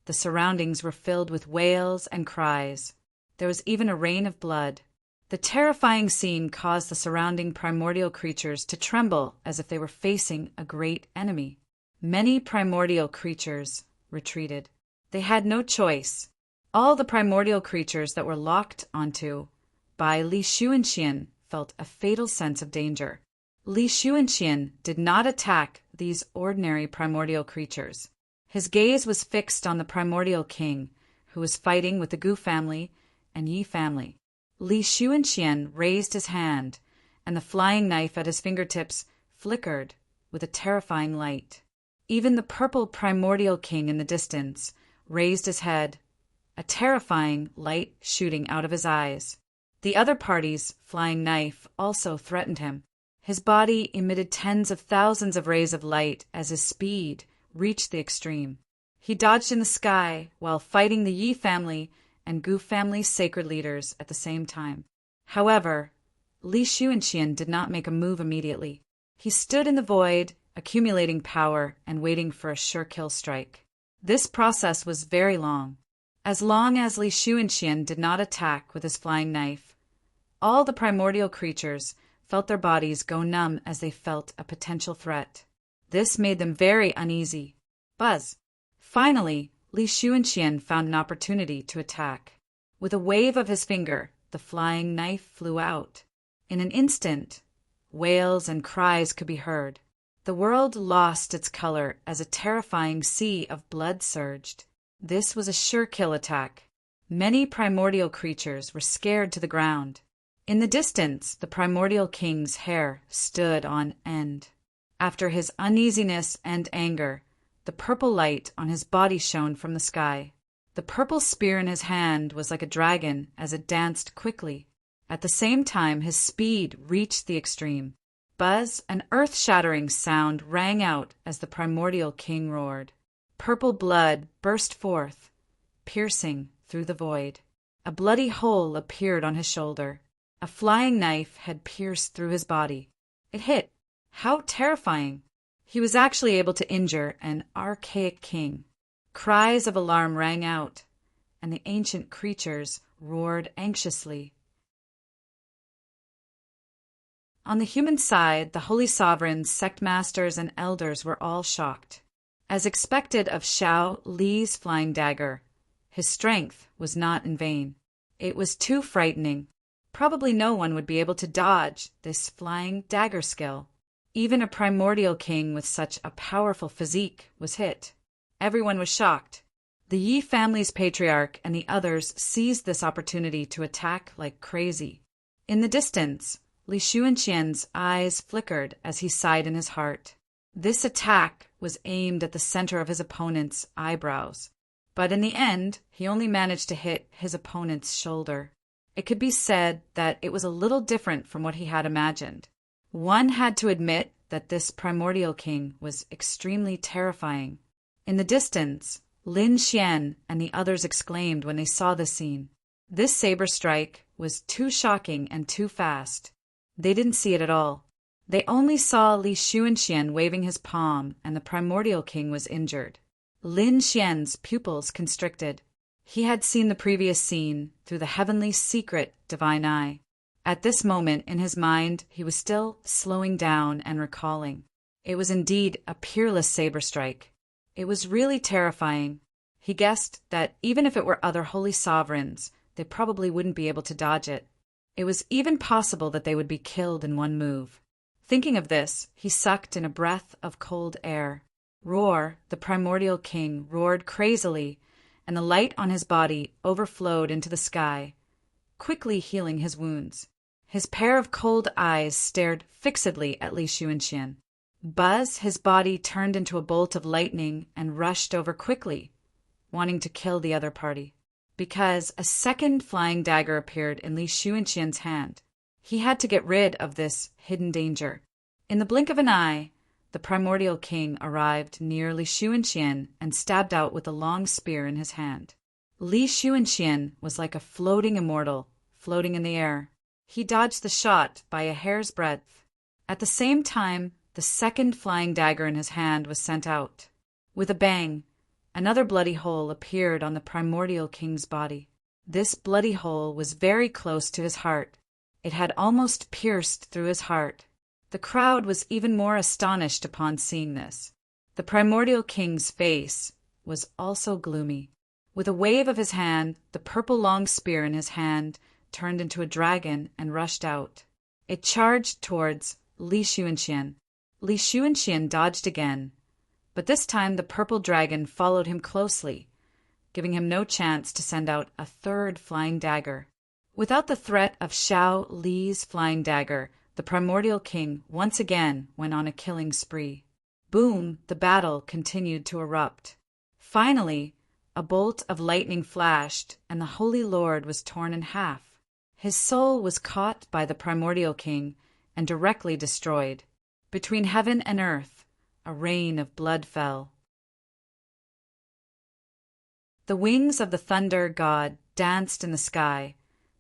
the surroundings were filled with wails and cries. There was even a rain of blood. The terrifying scene caused the surrounding primordial creatures to tremble as if they were facing a great enemy. Many primordial creatures retreated. They had no choice. All the primordial creatures that were locked onto by Li Xuanxian felt a fatal sense of danger. Li Xuanxian did not attack these ordinary primordial creatures. His gaze was fixed on the primordial king, who was fighting with the Gu family and Yi family. Li Xuanxian raised his hand, and the flying knife at his fingertips flickered with a terrifying light. Even the purple primordial king in the distance raised his head, a terrifying light shooting out of his eyes. The other party's flying knife also threatened him. His body emitted tens of thousands of rays of light as his speed reached the extreme. He dodged in the sky while fighting the Yi family and Gu family's sacred leaders at the same time. However, Li Xuanxian did not make a move immediately. He stood in the void, accumulating power and waiting for a sure kill strike. This process was very long. As long as Li Xuanxian did not attack with his flying knife, all the primordial creatures felt their bodies go numb as they felt a potential threat. This made them very uneasy. Buzz! Finally, Li Xuanxian found an opportunity to attack. With a wave of his finger, the flying knife flew out. In an instant, wails and cries could be heard. The world lost its color as a terrifying sea of blood surged. This was a sure kill attack. Many primordial creatures were scared to the ground. In the distance, the primordial king's hair stood on end. After his uneasiness and anger, the purple light on his body shone from the sky. The purple spear in his hand was like a dragon as it danced quickly. At the same time, his speed reached the extreme. Buzz, an earth-shattering sound rang out as the primordial king roared. Purple blood burst forth, piercing through the void. A bloody hole appeared on his shoulder. A flying knife had pierced through his body. It hit. How terrifying! He was actually able to injure an archaic king. Cries of alarm rang out, and the ancient creatures roared anxiously. On the human side, the holy sovereigns, sect masters, and elders were all shocked. As expected of Xiao Li's flying dagger, his strength was not in vain. It was too frightening. Probably no one would be able to dodge this flying dagger skill. Even a primordial king with such a powerful physique was hit. Everyone was shocked. The Yi family's patriarch and the others seized this opportunity to attack like crazy. In the distance, Li Xuanxian's eyes flickered as he sighed in his heart. This attack was aimed at the center of his opponent's eyebrows, but in the end, he only managed to hit his opponent's shoulder. It could be said that it was a little different from what he had imagined. One had to admit that this primordial king was extremely terrifying. In the distance, Lin Xian and the others exclaimed when they saw the scene. This saber strike was too shocking and too fast. They didn't see it at all. They only saw Li Xuanxian waving his palm, and the primordial king was injured. Lin Xian's pupils constricted. He had seen the previous scene through the heavenly secret divine eye. At this moment in his mind, he was still slowing down and recalling. It was indeed a peerless saber strike. It was really terrifying. He guessed that even if it were other holy sovereigns, they probably wouldn't be able to dodge it. It was even possible that they would be killed in one move. Thinking of this, he sucked in a breath of cold air. Roar, the primordial king, roared crazily, and the light on his body overflowed into the sky, quickly healing his wounds. His pair of cold eyes stared fixedly at Li Xuanxian. Buzz, his body turned into a bolt of lightning and rushed over quickly, wanting to kill the other party. Because a second flying dagger appeared in Li Xuanxian's hand. He had to get rid of this hidden danger. In the blink of an eye, the primordial king arrived near Li Xuanxian and stabbed out with a long spear in his hand. Li Xuanxian was like a floating immortal, floating in the air. He dodged the shot by a hair's breadth. At the same time, the second flying dagger in his hand was sent out. With a bang, another bloody hole appeared on the primordial king's body. This bloody hole was very close to his heart. It had almost pierced through his heart. The crowd was even more astonished upon seeing this. The primordial king's face was also gloomy. With a wave of his hand, the purple long spear in his hand turned into a dragon and rushed out. It charged towards Li Xuanxian. Li Xuanxian dodged again, but this time the purple dragon followed him closely, giving him no chance to send out a third flying dagger. Without the threat of Xiao Li's flying dagger, the primordial king once again went on a killing spree. Boom, the battle continued to erupt. Finally, a bolt of lightning flashed, and the Holy Lord was torn in half. His soul was caught by the primordial king and directly destroyed. Between heaven and earth, a rain of blood fell. The wings of the thunder god danced in the sky,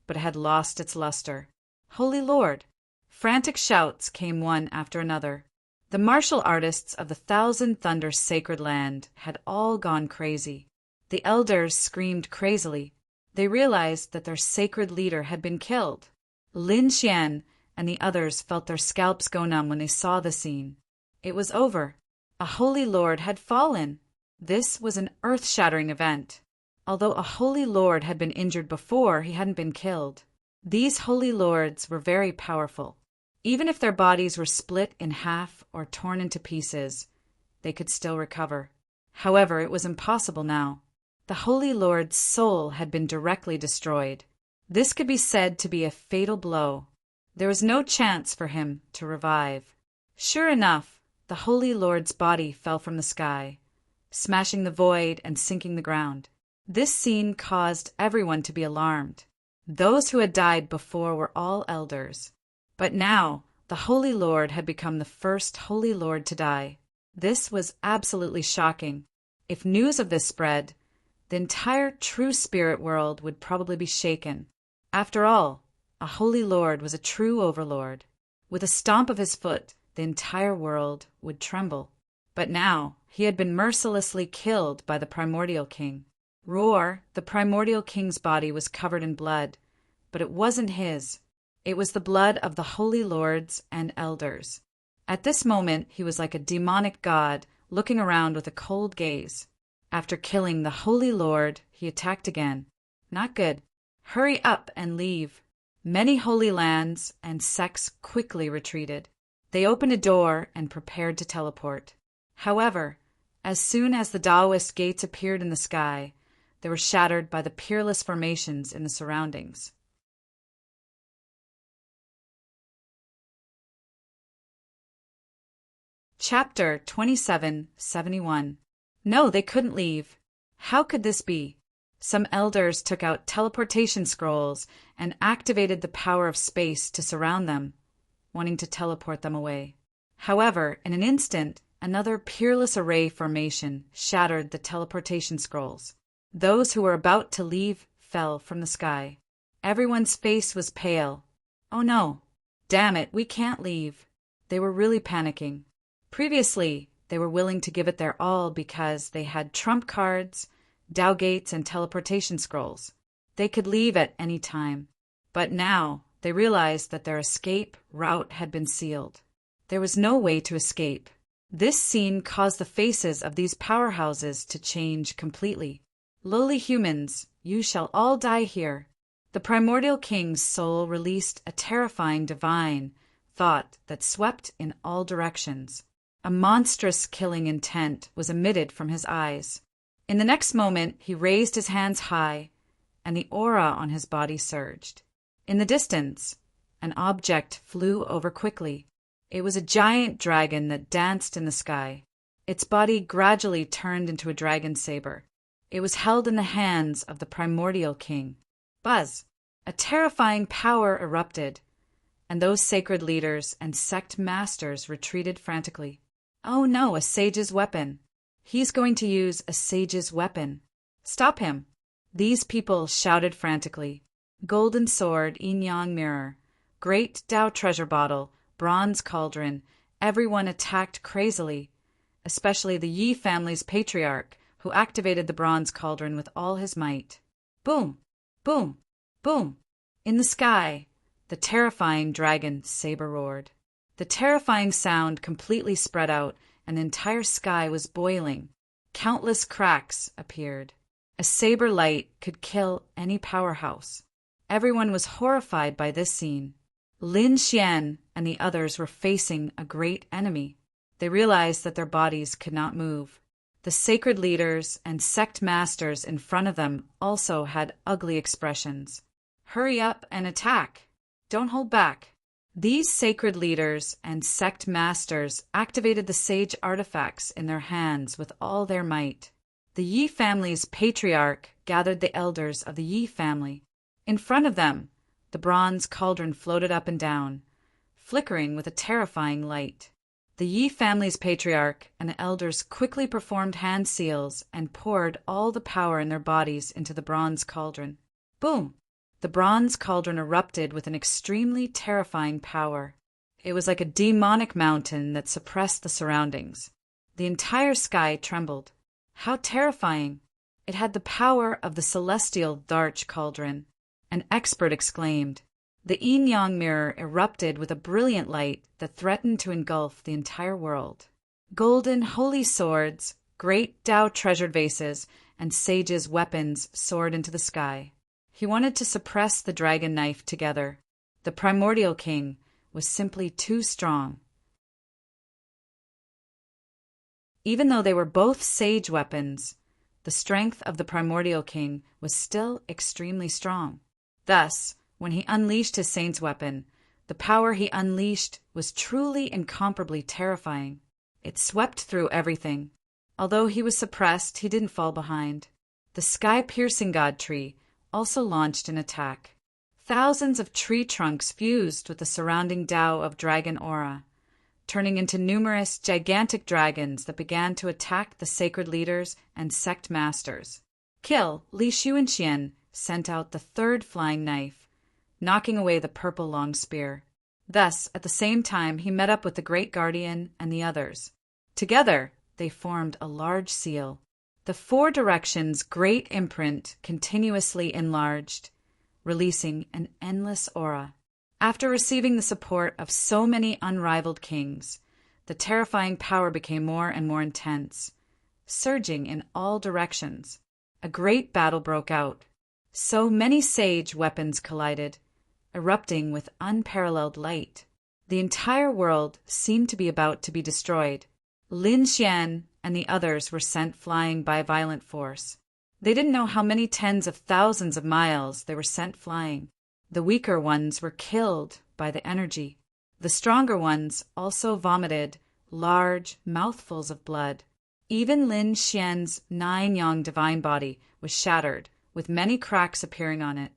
but it had lost its luster. Holy Lord! Frantic shouts came one after another. The martial artists of the Thousand Thunders sacred land had all gone crazy. The elders screamed crazily. They realized that their sacred leader had been killed. Lin Xian and the others felt their scalps go numb when they saw the scene. It was over. A holy lord had fallen. This was an earth-shattering event. Although a holy lord had been injured before, he hadn't been killed. These holy lords were very powerful. Even if their bodies were split in half or torn into pieces, they could still recover. However, it was impossible now. The holy lord's soul had been directly destroyed. This could be said to be a fatal blow. There was no chance for him to revive. Sure enough, the holy lord's body fell from the sky, smashing the void and sinking the ground. This scene caused everyone to be alarmed. Those who had died before were all elders. But now, the Holy Lord had become the first Holy Lord to die. This was absolutely shocking. If news of this spread, the entire true spirit world would probably be shaken. After all, a Holy Lord was a true overlord. With a stomp of his foot, the entire world would tremble. But now, he had been mercilessly killed by the primordial king. Roar, the primordial king's body was covered in blood, but it wasn't his. It was the blood of the holy lords and elders. At this moment, he was like a demonic god, looking around with a cold gaze. After killing the holy lord, he attacked again. Not good. Hurry up and leave. Many holy lands and sects quickly retreated. They opened a door and prepared to teleport. However, as soon as the Taoist gates appeared in the sky, they were shattered by the peerless formations in the surroundings. Chapter 2771. No, they couldn't leave. How could this be? Some elders took out teleportation scrolls and activated the power of space to surround them, wanting to teleport them away. However, in an instant, another peerless array formation shattered the teleportation scrolls. Those who were about to leave fell from the sky. Everyone's face was pale. Oh no! Damn it, we can't leave. They were really panicking. Previously, they were willing to give it their all because they had trump cards, Dao gates, and teleportation scrolls. They could leave at any time. But now, They realized that their escape route had been sealed. There was no way to escape. This scene caused the faces of these powerhouses to change completely. Lowly humans, you shall all die here. The primordial king's soul released a terrifying divine thought that swept in all directions. A monstrous killing intent was emitted from his eyes. In the next moment, he raised his hands high, and the aura on his body surged. In the distance, an object flew over quickly. It was a giant dragon that danced in the sky. Its body gradually turned into a dragon saber. It was held in the hands of the primordial king. Buzz! A terrifying power erupted, and those sacred leaders and sect masters retreated frantically. Oh no, a sage's weapon. He's going to use a sage's weapon. Stop him! These people shouted frantically. Golden sword, yin-yang mirror, great Tao treasure bottle, bronze cauldron, everyone attacked crazily, especially the Yi family's patriarch, who activated the bronze cauldron with all his might. Boom! Boom! Boom! In the sky, the terrifying dragon saber roared. The terrifying sound completely spread out, and the entire sky was boiling. Countless cracks appeared. A saber light could kill any powerhouse. Everyone was horrified by this scene. Lin Xian and the others were facing a great enemy. They realized that their bodies could not move. The sacred leaders and sect masters in front of them also had ugly expressions. Hurry up and attack! Don't hold back! These sacred leaders and sect masters activated the sage artifacts in their hands with all their might. The Yi family's patriarch gathered the elders of the Yi family. In front of them, the bronze cauldron floated up and down, flickering with a terrifying light. The Yi family's patriarch and the elders quickly performed hand seals and poured all the power in their bodies into the bronze cauldron. Boom! The bronze cauldron erupted with an extremely terrifying power. It was like a demonic mountain that suppressed the surroundings. The entire sky trembled. How terrifying! It had the power of the celestial Darch cauldron. An expert exclaimed. The yin-yang mirror erupted with a brilliant light that threatened to engulf the entire world. Golden holy swords, great Tao treasured vases, and sages' weapons soared into the sky. He wanted to suppress the dragon knife together. The primordial king was simply too strong. Even though they were both sage weapons, the strength of the primordial king was still extremely strong. Thus, when he unleashed his saint's weapon, the power he unleashed was truly incomparably terrifying. It swept through everything. Although he was suppressed, he didn't fall behind. The sky-piercing god tree also launched an attack. Thousands of tree trunks fused with the surrounding Tao of dragon aura, turning into numerous gigantic dragons that began to attack the sacred leaders and sect masters. Kill Li Xuanxian sent out the third flying knife, knocking away the purple long spear. Thus, at the same time, he met up with the Great Guardian and the others. Together, they formed a large seal. The four directions' great imprint continuously enlarged, releasing an endless aura. After receiving the support of so many unrivaled kings, the terrifying power became more and more intense, surging in all directions. A great battle broke out. So many sage weapons collided, erupting with unparalleled light. The entire world seemed to be about to be destroyed. Lin Xian and the others were sent flying by violent force. They didn't know how many tens of thousands of miles they were sent flying. The weaker ones were killed by the energy. The stronger ones also vomited large mouthfuls of blood. Even Lin Xian's 9-yang divine body was shattered, with many cracks appearing on it.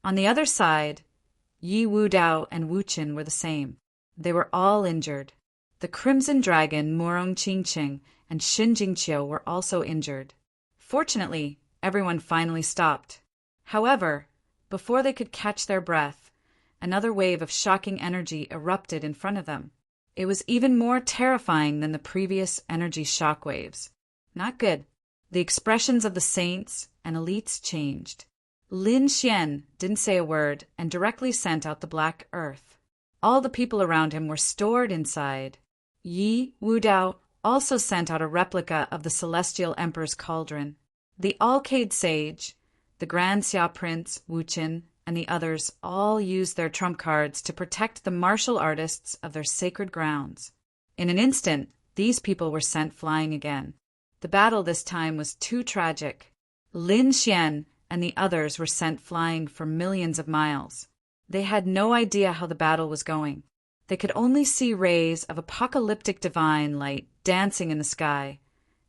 On the other side, Yi Wudao and Wuchen were the same. They were all injured. The Crimson Dragon, Murong Qingqing, and Xin Jingqiu were also injured. Fortunately, everyone finally stopped. However, before they could catch their breath, another wave of shocking energy erupted in front of them. It was even more terrifying than the previous energy shock waves. Not good. The expressions of the saints and elites changed. Lin Xian didn't say a word and directly sent out the black earth. All the people around him were stored inside. Yi Wudao also sent out a replica of the celestial emperor's cauldron. The Alcade sage, the Grand Xia Prince, Wuqin, and the others all used their trump cards to protect the martial artists of their sacred grounds. In an instant, these people were sent flying again. The battle this time was too tragic. Lin Xian and the others were sent flying for millions of miles. They had no idea how the battle was going. They could only see rays of apocalyptic divine light dancing in the sky,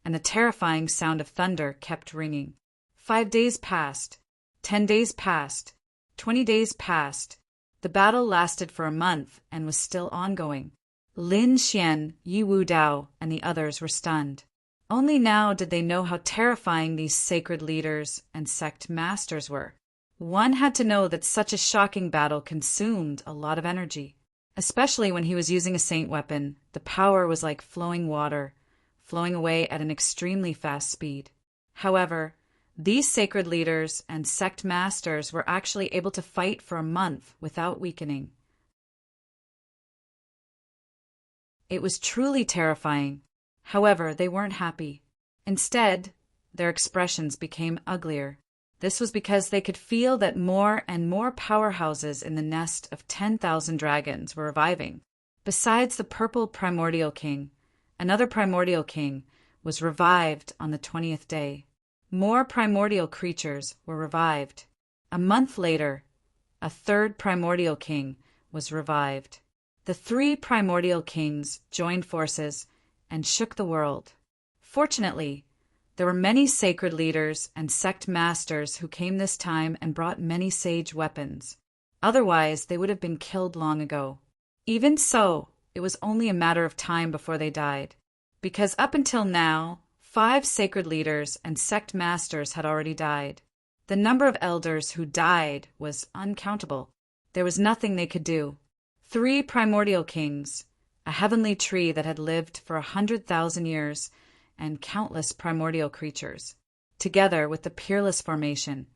and the terrifying sound of thunder kept ringing. 5 days passed. 10 days passed. 20 days passed. The battle lasted for a month and was still ongoing. Lin Xian, Yi Wudao, and the others were stunned. Only now did they know how terrifying these sacred leaders and sect masters were. One had to know that such a shocking battle consumed a lot of energy. Especially when he was using a saint weapon, the power was like flowing water, flowing away at an extremely fast speed. However, these sacred leaders and sect masters were actually able to fight for a month without weakening. It was truly terrifying. However, they weren't happy. Instead, their expressions became uglier. This was because they could feel that more and more powerhouses in the nest of 10,000 dragons were reviving. Besides the purple primordial king, another primordial king was revived on the 20th day. More primordial creatures were revived. A month later, a third primordial king was revived. The 3 primordial kings joined forces and shook the world. Fortunately, there were many sacred leaders and sect masters who came this time and brought many sage weapons. Otherwise, they would have been killed long ago. Even so, it was only a matter of time before they died, because up until now, 5 sacred leaders and sect masters had already died. The number of elders who died was uncountable. There was nothing they could do. 3 primordial kings, a heavenly tree that had lived for 100,000 years, and countless primordial creatures. Together with the Peerless Formation,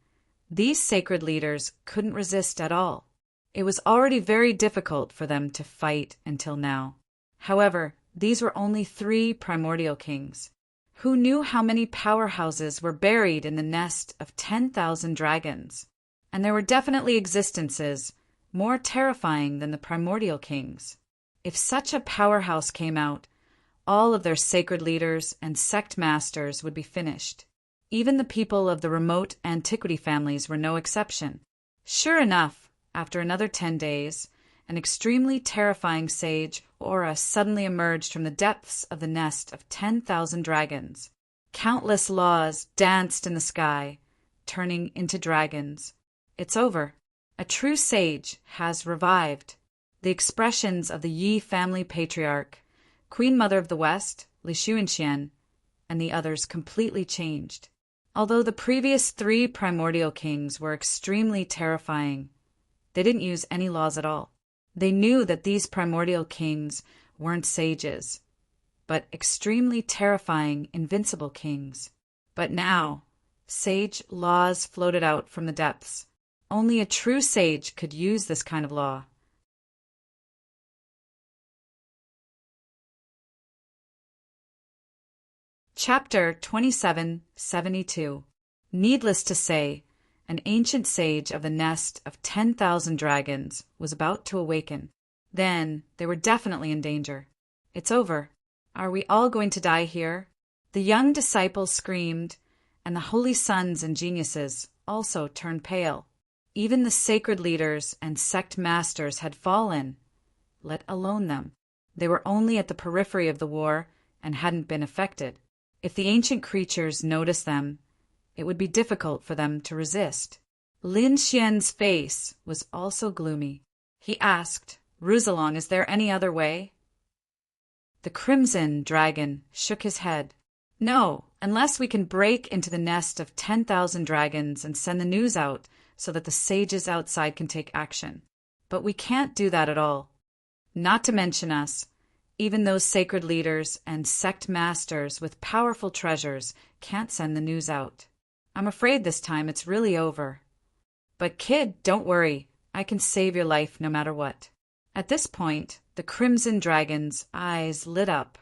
these sacred leaders couldn't resist at all. It was already very difficult for them to fight until now. However, these were only 3 primordial kings. Who knew how many powerhouses were buried in the nest of 10,000 dragons? And there were definitely existences more terrifying than the primordial kings. If such a powerhouse came out, all of their sacred leaders and sect masters would be finished. Even the people of the remote antiquity families were no exception. Sure enough, after another 10 days, an extremely terrifying sage aura suddenly emerged from the depths of the nest of 10,000 dragons. Countless laws danced in the sky, turning into dragons. It's over. A true sage has revived. The expressions of the Yi family patriarch, Queen Mother of the West, Li Xuanxian, and the others completely changed. Although the previous 3 primordial kings were extremely terrifying, they didn't use any laws at all. They knew that these primordial kings weren't sages, but extremely terrifying, invincible kings. But now, sage laws floated out from the depths. Only a true sage could use this kind of law. Chapter 2772. Needless to say, an ancient sage of the nest of 10,000 dragons was about to awaken. Then they were definitely in danger. It's over. Are we all going to die here? The young disciples screamed, and the holy sons and geniuses also turned pale. Even the sacred leaders and sect masters had fallen, let alone them. They were only at the periphery of the war and hadn't been affected. If the ancient creatures noticed them, it would be difficult for them to resist. Lin Xian's face was also gloomy. He asked, "Roussillon, is there any other way?" The crimson dragon shook his head. "No, unless we can break into the nest of 10,000 dragons and send the news out so that the sages outside can take action. But we can't do that at all. Not to mention us. Even those sacred leaders and sect masters with powerful treasures can't send the news out. I'm afraid this time it's really over." But kid, don't worry. I can save your life no matter what. At this point, the Crimson Dragon's eyes lit up.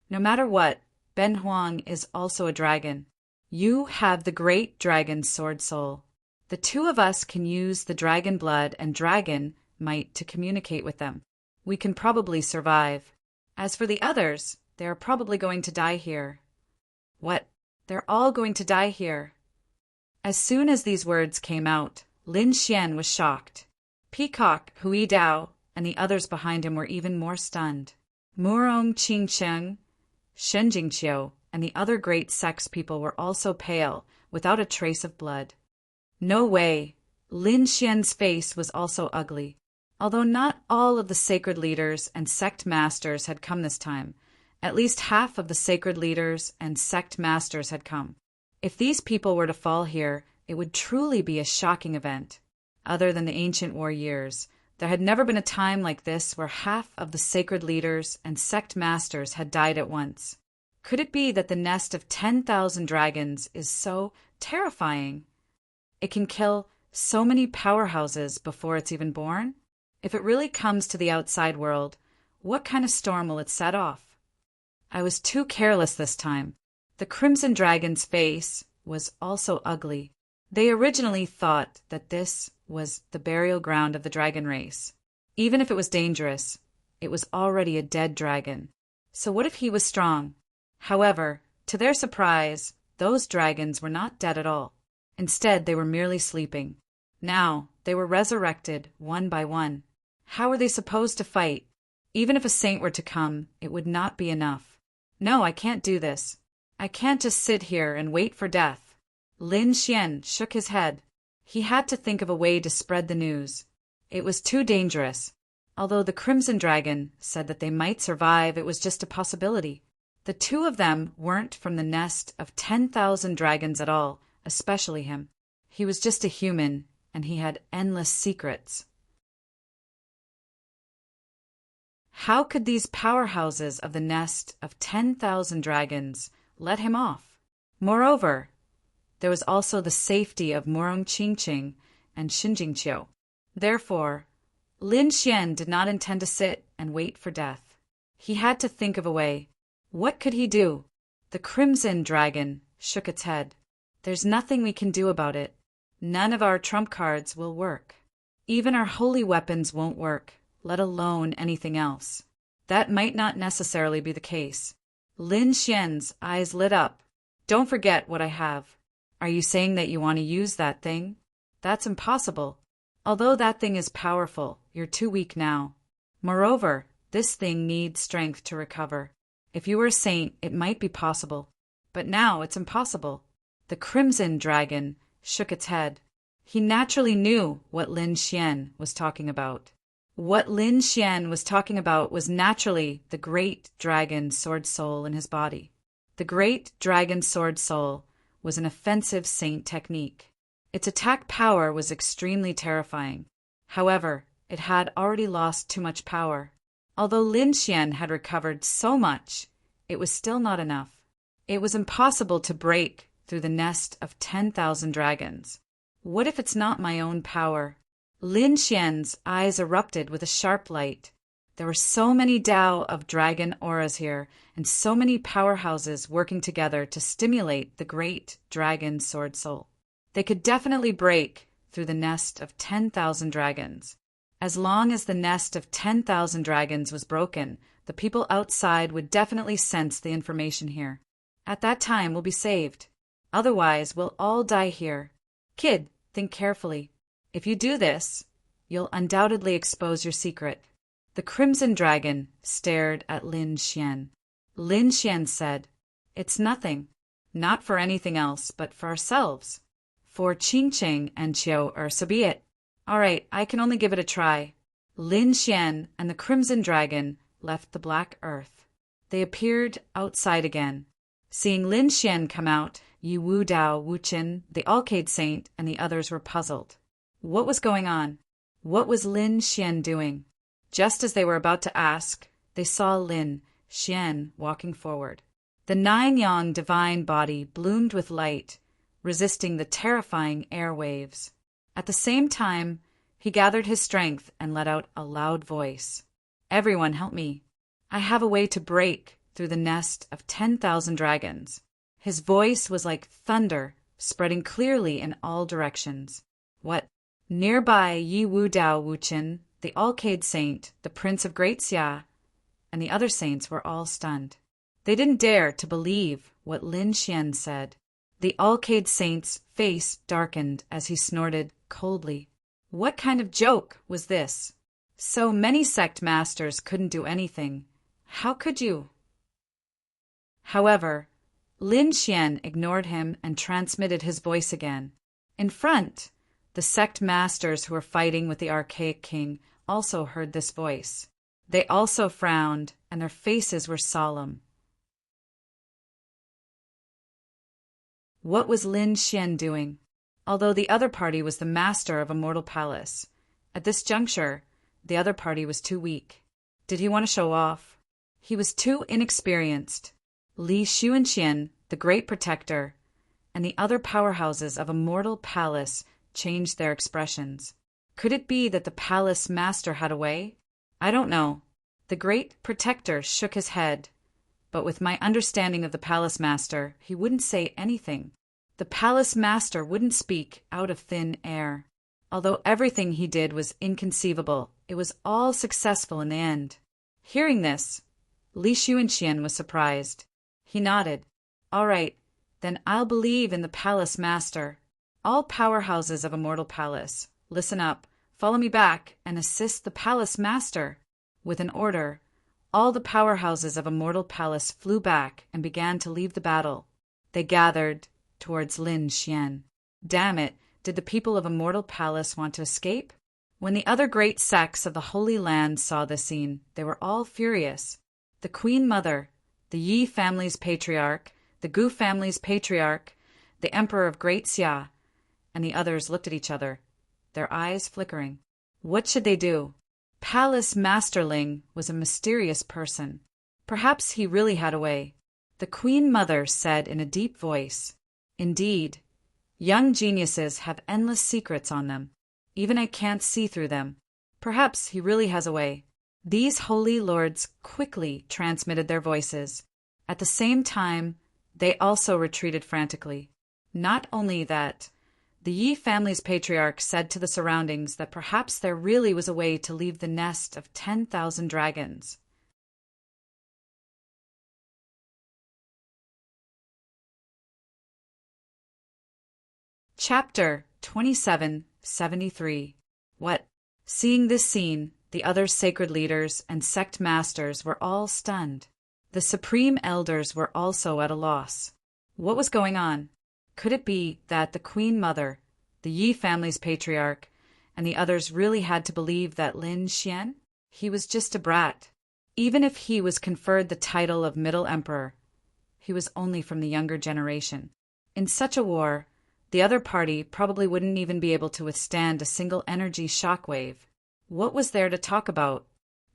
No matter what, Ben Huang is also a dragon. You have the great dragon sword soul. The two of us can use the dragon blood and dragon might to communicate with them. We can probably survive. As for the others, they are probably going to die here. What? They're all going to die here. As soon as these words came out, Lin Xian was shocked. Peacock, Hui Dao, and the others behind him were even more stunned. Murong Qingcheng, Shen Jingqiu, and the other great sex people were also pale, without a trace of blood. No way! Lin Xian's face was also ugly. Although not all of the sacred leaders and sect masters had come this time, at least half of the sacred leaders and sect masters had come. If these people were to fall here, it would truly be a shocking event. Other than the ancient war years, there had never been a time like this where half of the sacred leaders and sect masters had died at once. Could it be that the nest of 10,000 dragons is so terrifying? It can kill so many powerhouses before it's even born? If it really comes to the outside world, what kind of storm will it set off? I was too careless this time. The Crimson Dragon's face was also ugly. They originally thought that this was the burial ground of the dragon race. Even if it was dangerous, it was already a dead dragon. So what if he was strong? However, to their surprise, those dragons were not dead at all. Instead, they were merely sleeping. Now, they were resurrected one by one. How were they supposed to fight? Even if a saint were to come, it would not be enough. No, I can't do this. I can't just sit here and wait for death. Lin Xian shook his head. He had to think of a way to spread the news. It was too dangerous. Although the Crimson Dragon said that they might survive, it was just a possibility. The two of them weren't from the nest of 10,000 dragons at all, especially him. He was just a human, and he had endless secrets. How could these powerhouses of the nest of 10,000 dragons let him off? Moreover, there was also the safety of Murong Qingqing and Shinjingqiu. Therefore, Lin Xian did not intend to sit and wait for death. He had to think of a way. What could he do? The Crimson Dragon shook its head. There's nothing we can do about it. None of our trump cards will work. Even our holy weapons won't work, let alone anything else. That might not necessarily be the case. Lin Xian's eyes lit up. Don't forget what I have. Are you saying that you want to use that thing? That's impossible. Although that thing is powerful, you're too weak now. Moreover, this thing needs strength to recover. If you were a saint, it might be possible. But now it's impossible. The Crimson Dragon shook its head. He naturally knew what Lin Xian was talking about. What Lin Xian was talking about was naturally the great dragon sword soul in his body. The great dragon sword soul was an offensive saint technique. Its attack power was extremely terrifying. However, it had already lost too much power. Although Lin Xian had recovered so much, it was still not enough. It was impossible to break through the nest of 10,000 dragons. What if it's not my own power? Lin Xian's eyes erupted with a sharp light. There were so many Dao of dragon auras here, and so many powerhouses working together to stimulate the great dragon sword soul. They could definitely break through the nest of 10,000 dragons. As long as the nest of 10,000 dragons was broken, the people outside would definitely sense the information here. At that time, we'll be saved. Otherwise, we'll all die here. Kid, think carefully. If you do this, you'll undoubtedly expose your secret. The Crimson Dragon stared at Lin Xian. Lin Xian said, "It's nothing. Not for anything else, but for ourselves. For Qingqing and Qiu, or so be it. All right, I can only give it a try." Lin Xian and the Crimson Dragon left the Black Earth. They appeared outside again. Seeing Lin Xian come out, Yi Wu Dao, Wu Qin, the Alcade Saint, and the others were puzzled. What was going on? What was Lin Xian doing? Just as they were about to ask, they saw Lin Xian walking forward. The nine-yang divine body bloomed with light, resisting the terrifying air waves. At the same time, he gathered his strength and let out a loud voice. Everyone help me. I have a way to break through the nest of 10,000 dragons. His voice was like thunder, spreading clearly in all directions. What? Nearby Yi Wu Dao Wuchen, the Alcade Saint, the Prince of Great Xia, and the other saints were all stunned. They didn't dare to believe what Lin Xian said. The Alcade Saint's face darkened as he snorted coldly. What kind of joke was this? So many sect masters couldn't do anything. How could you? However, Lin Xian ignored him and transmitted his voice again. In front, the sect masters who were fighting with the archaic king also heard this voice. They also frowned, and their faces were solemn. What was Lin Xian doing? Although the other party was the master of a mortal palace, at this juncture, the other party was too weak. Did he want to show off? He was too inexperienced. Li Xuanxian, the great protector, and the other powerhouses of a mortal palace changed their expressions. Could it be that the palace master had a way? I don't know. The great protector shook his head, but with my understanding of the palace master, he wouldn't say anything. The palace master wouldn't speak out of thin air. Although everything he did was inconceivable, it was all successful in the end. Hearing this, Li Xuanxian was surprised. He nodded. All right, then I'll believe in the palace master. All powerhouses of a mortal palace, listen up, follow me back, and assist the palace master. With an order, all the powerhouses of a mortal palace flew back and began to leave the battle. They gathered towards Lin Xian. Damn it, did the people of a mortal palace want to escape? When the other great sects of the Holy Land saw this scene, they were all furious. The Queen Mother, the Yi family's patriarch, the Gu family's patriarch, the Emperor of Great Xia, and the others looked at each other, their eyes flickering. What should they do? Palace Masterling was a mysterious person. Perhaps he really had a way. The Queen Mother said in a deep voice, Indeed, young geniuses have endless secrets on them. Even I can't see through them. Perhaps he really has a way. These holy lords quickly transmitted their voices. At the same time, they also retreated frantically. Not only that, the Yi family's patriarch said to the surroundings that perhaps there really was a way to leave the nest of 10,000 dragons. Chapter 2773. What? Seeing this scene, the other sacred leaders and sect masters were all stunned. The supreme elders were also at a loss. What was going on? Could it be that the Queen Mother, the Yi family's patriarch, and the others really had to believe that Lin Xian? He was just a brat. Even if he was conferred the title of Middle Emperor, he was only from the younger generation. In such a war, the other party probably wouldn't even be able to withstand a single energy shockwave. What was there to talk about?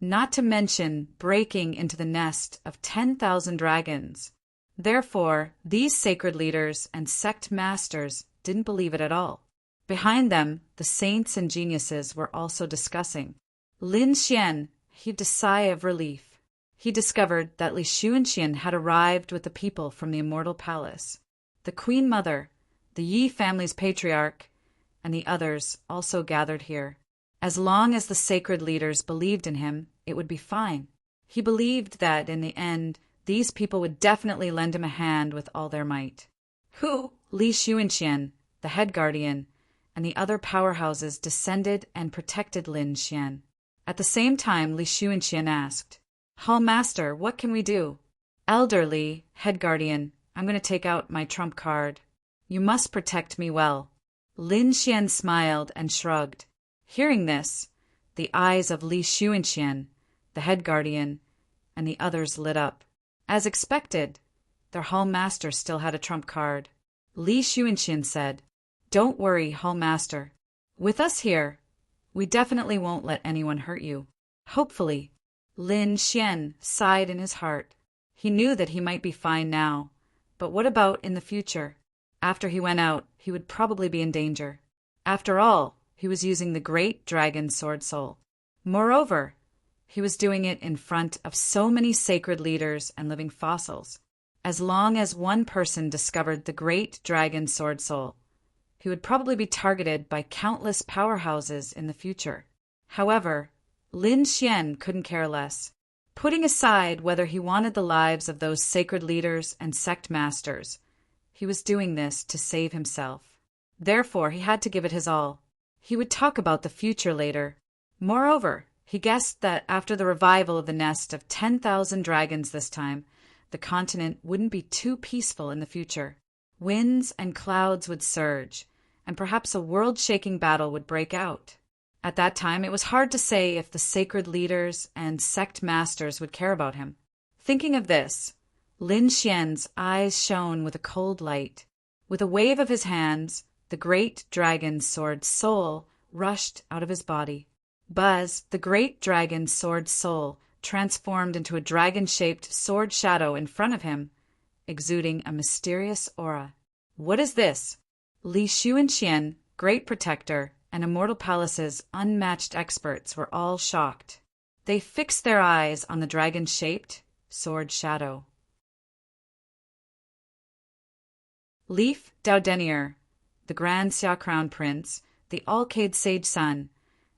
Not to mention breaking into the nest of 10,000 dragons. Therefore, these sacred leaders and sect masters didn't believe it at all. Behind them, the saints and geniuses were also discussing. Lin Xian heaved a sigh of relief. He discovered that Li Xuanxian had arrived with the people from the Immortal Palace. The Queen Mother, the Yi family's patriarch, and the others also gathered here. As long as the sacred leaders believed in him, it would be fine. He believed that, in the end, these people would definitely lend him a hand with all their might. Who? Li Xuanxian, the head guardian, and the other powerhouses descended and protected Lin Xian. At the same time, Li Xuanxian asked, Hall Master, what can we do? Elder Li, head guardian, I'm going to take out my trump card. You must protect me well. Lin Xian smiled and shrugged. Hearing this, the eyes of Li Xuanxian, the head guardian, and the others lit up. As expected, their hall master still had a trump card. Li Xuanxian said, Don't worry, hall master. With us here, we definitely won't let anyone hurt you. Hopefully. Lin Xian sighed in his heart. He knew that he might be fine now, but what about in the future? After he went out, he would probably be in danger. After all, he was using the great dragon sword soul. Moreover, he was doing it in front of so many sacred leaders and living fossils. As long as one person discovered the great dragon sword soul, he would probably be targeted by countless powerhouses in the future. However, Lin Xian couldn't care less. Putting aside whether he wanted the lives of those sacred leaders and sect masters, he was doing this to save himself. Therefore, he had to give it his all. He would talk about the future later. Moreover, he guessed that after the revival of the nest of 10,000 dragons this time, the continent wouldn't be too peaceful in the future. Winds and clouds would surge, and perhaps a world-shaking battle would break out. At that time, it was hard to say if the sacred leaders and sect masters would care about him. Thinking of this, Lin Xian's eyes shone with a cold light. With a wave of his hands, the great dragon sword soul rushed out of his body. Buzz, the great dragon sword soul, transformed into a dragon-shaped sword shadow in front of him, exuding a mysterious aura. What is this? Li Shu and Xian, Great Protector, and Immortal Palace's unmatched experts were all shocked. They fixed their eyes on the dragon-shaped sword shadow. Leaf Daudenier, the Grand Xia Crown Prince, the Alcade Sage Sun,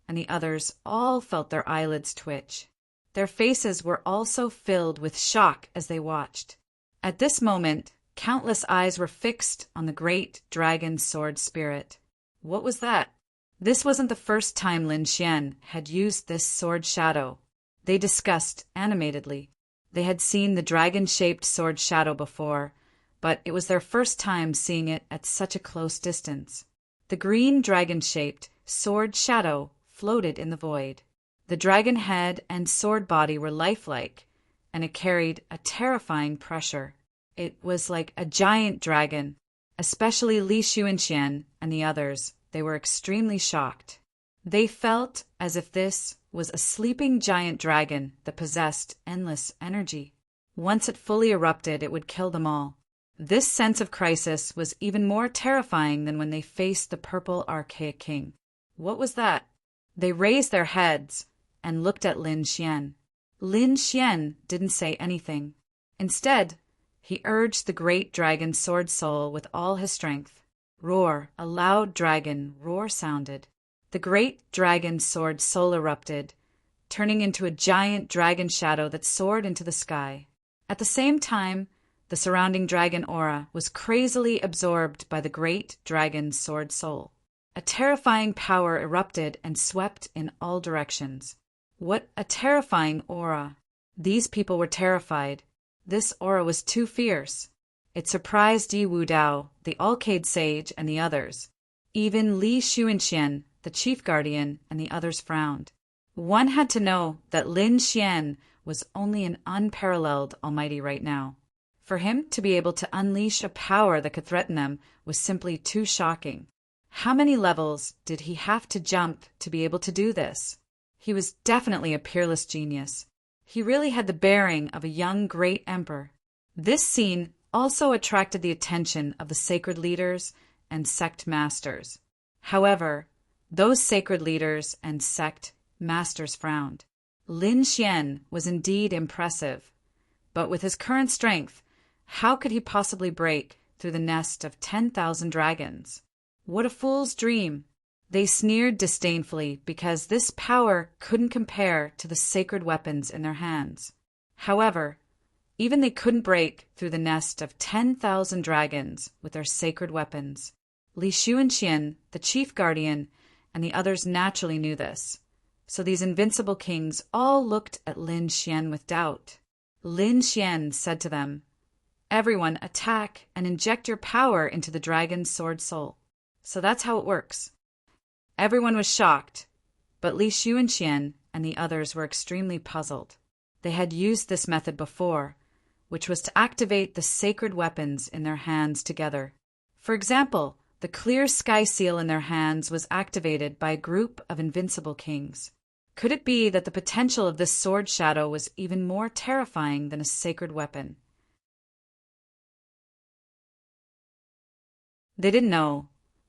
and the others all felt their eyelids twitch. Their faces were also filled with shock as they watched. At this moment, countless eyes were fixed on the great dragon sword spirit. What was that? This wasn't the first time Lin Xian had used this sword shadow. They discussed animatedly. They had seen the dragon-shaped sword shadow before, but it was their first time seeing it at such a close distance. The green dragon-shaped sword shadow floated in the void. The dragon head and sword body were lifelike, and it carried a terrifying pressure. It was like a giant dragon. Especially Li Shu and Xian and the others, they were extremely shocked. They felt as if this was a sleeping giant dragon that possessed endless energy. Once it fully erupted, it would kill them all. This sense of crisis was even more terrifying than when they faced the purple archaic king. What was that? They raised their heads and looked at Lin Xian. Lin Xian didn't say anything. Instead, he urged the great dragon sword soul with all his strength. Roar, a loud dragon roar sounded. The great dragon sword soul erupted, turning into a giant dragon shadow that soared into the sky. At the same time, the surrounding dragon aura was crazily absorbed by the great dragon sword soul. A terrifying power erupted and swept in all directions. What a terrifying aura! These people were terrified. This aura was too fierce. It surprised Yi Wu Dao, the Alcade Sage, and the others. Even Li Shu and Xian, the Chief Guardian, and the others frowned. One had to know that Lin Xian was only an unparalleled almighty right now. For him to be able to unleash a power that could threaten them was simply too shocking. How many levels did he have to jump to be able to do this? He was definitely a peerless genius. He really had the bearing of a young great emperor. This scene also attracted the attention of the sacred leaders and sect masters. However, those sacred leaders and sect masters frowned. Lin Xian was indeed impressive, but with his current strength, how could he possibly break through the nest of 10,000 dragons? What a fool's dream! They sneered disdainfully because this power couldn't compare to the sacred weapons in their hands. However, even they couldn't break through the nest of 10,000 dragons with their sacred weapons. Li Shu and Xian, the chief guardian, and the others naturally knew this. So these invincible kings all looked at Lin Xian with doubt. Lin Xian said to them, "Everyone attack and inject your power into the dragon's sword soul." So that's how it works. Everyone was shocked, but Li Shu and Xian and the others were extremely puzzled. They had used this method before, which was to activate the sacred weapons in their hands together. For example, the clear sky seal in their hands was activated by a group of invincible kings. Could it be that the potential of this sword shadow was even more terrifying than a sacred weapon? They didn't know,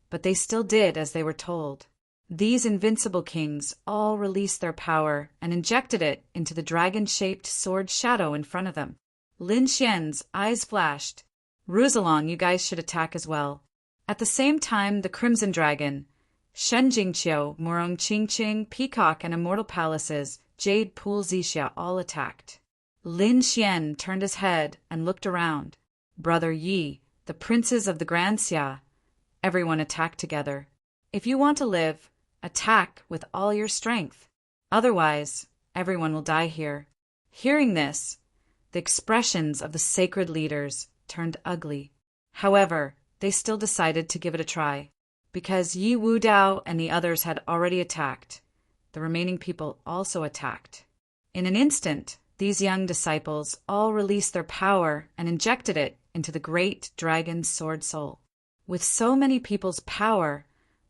but they still did as they were told. These invincible kings all released their power and injected it into the dragon-shaped sword shadow in front of them. Lin Xian's eyes flashed. Ruse along, you guys should attack as well. At the same time, the Crimson Dragon, Shen Jingqiu, Murong Qingqing, Peacock, and Immortal Palaces, Jade Pool Zixia all attacked. Lin Xian turned his head and looked around. Brother Yi, the princes of the Grand Xia, everyone attacked together. If you want to live, attack with all your strength. Otherwise, everyone will die here. Hearing this, the expressions of the sacred leaders turned ugly. However, they still decided to give it a try. Because Yi Wudao and the others had already attacked, the remaining people also attacked. In an instant, these young disciples all released their power and injected it into the great dragon's sword soul. With so many people's power,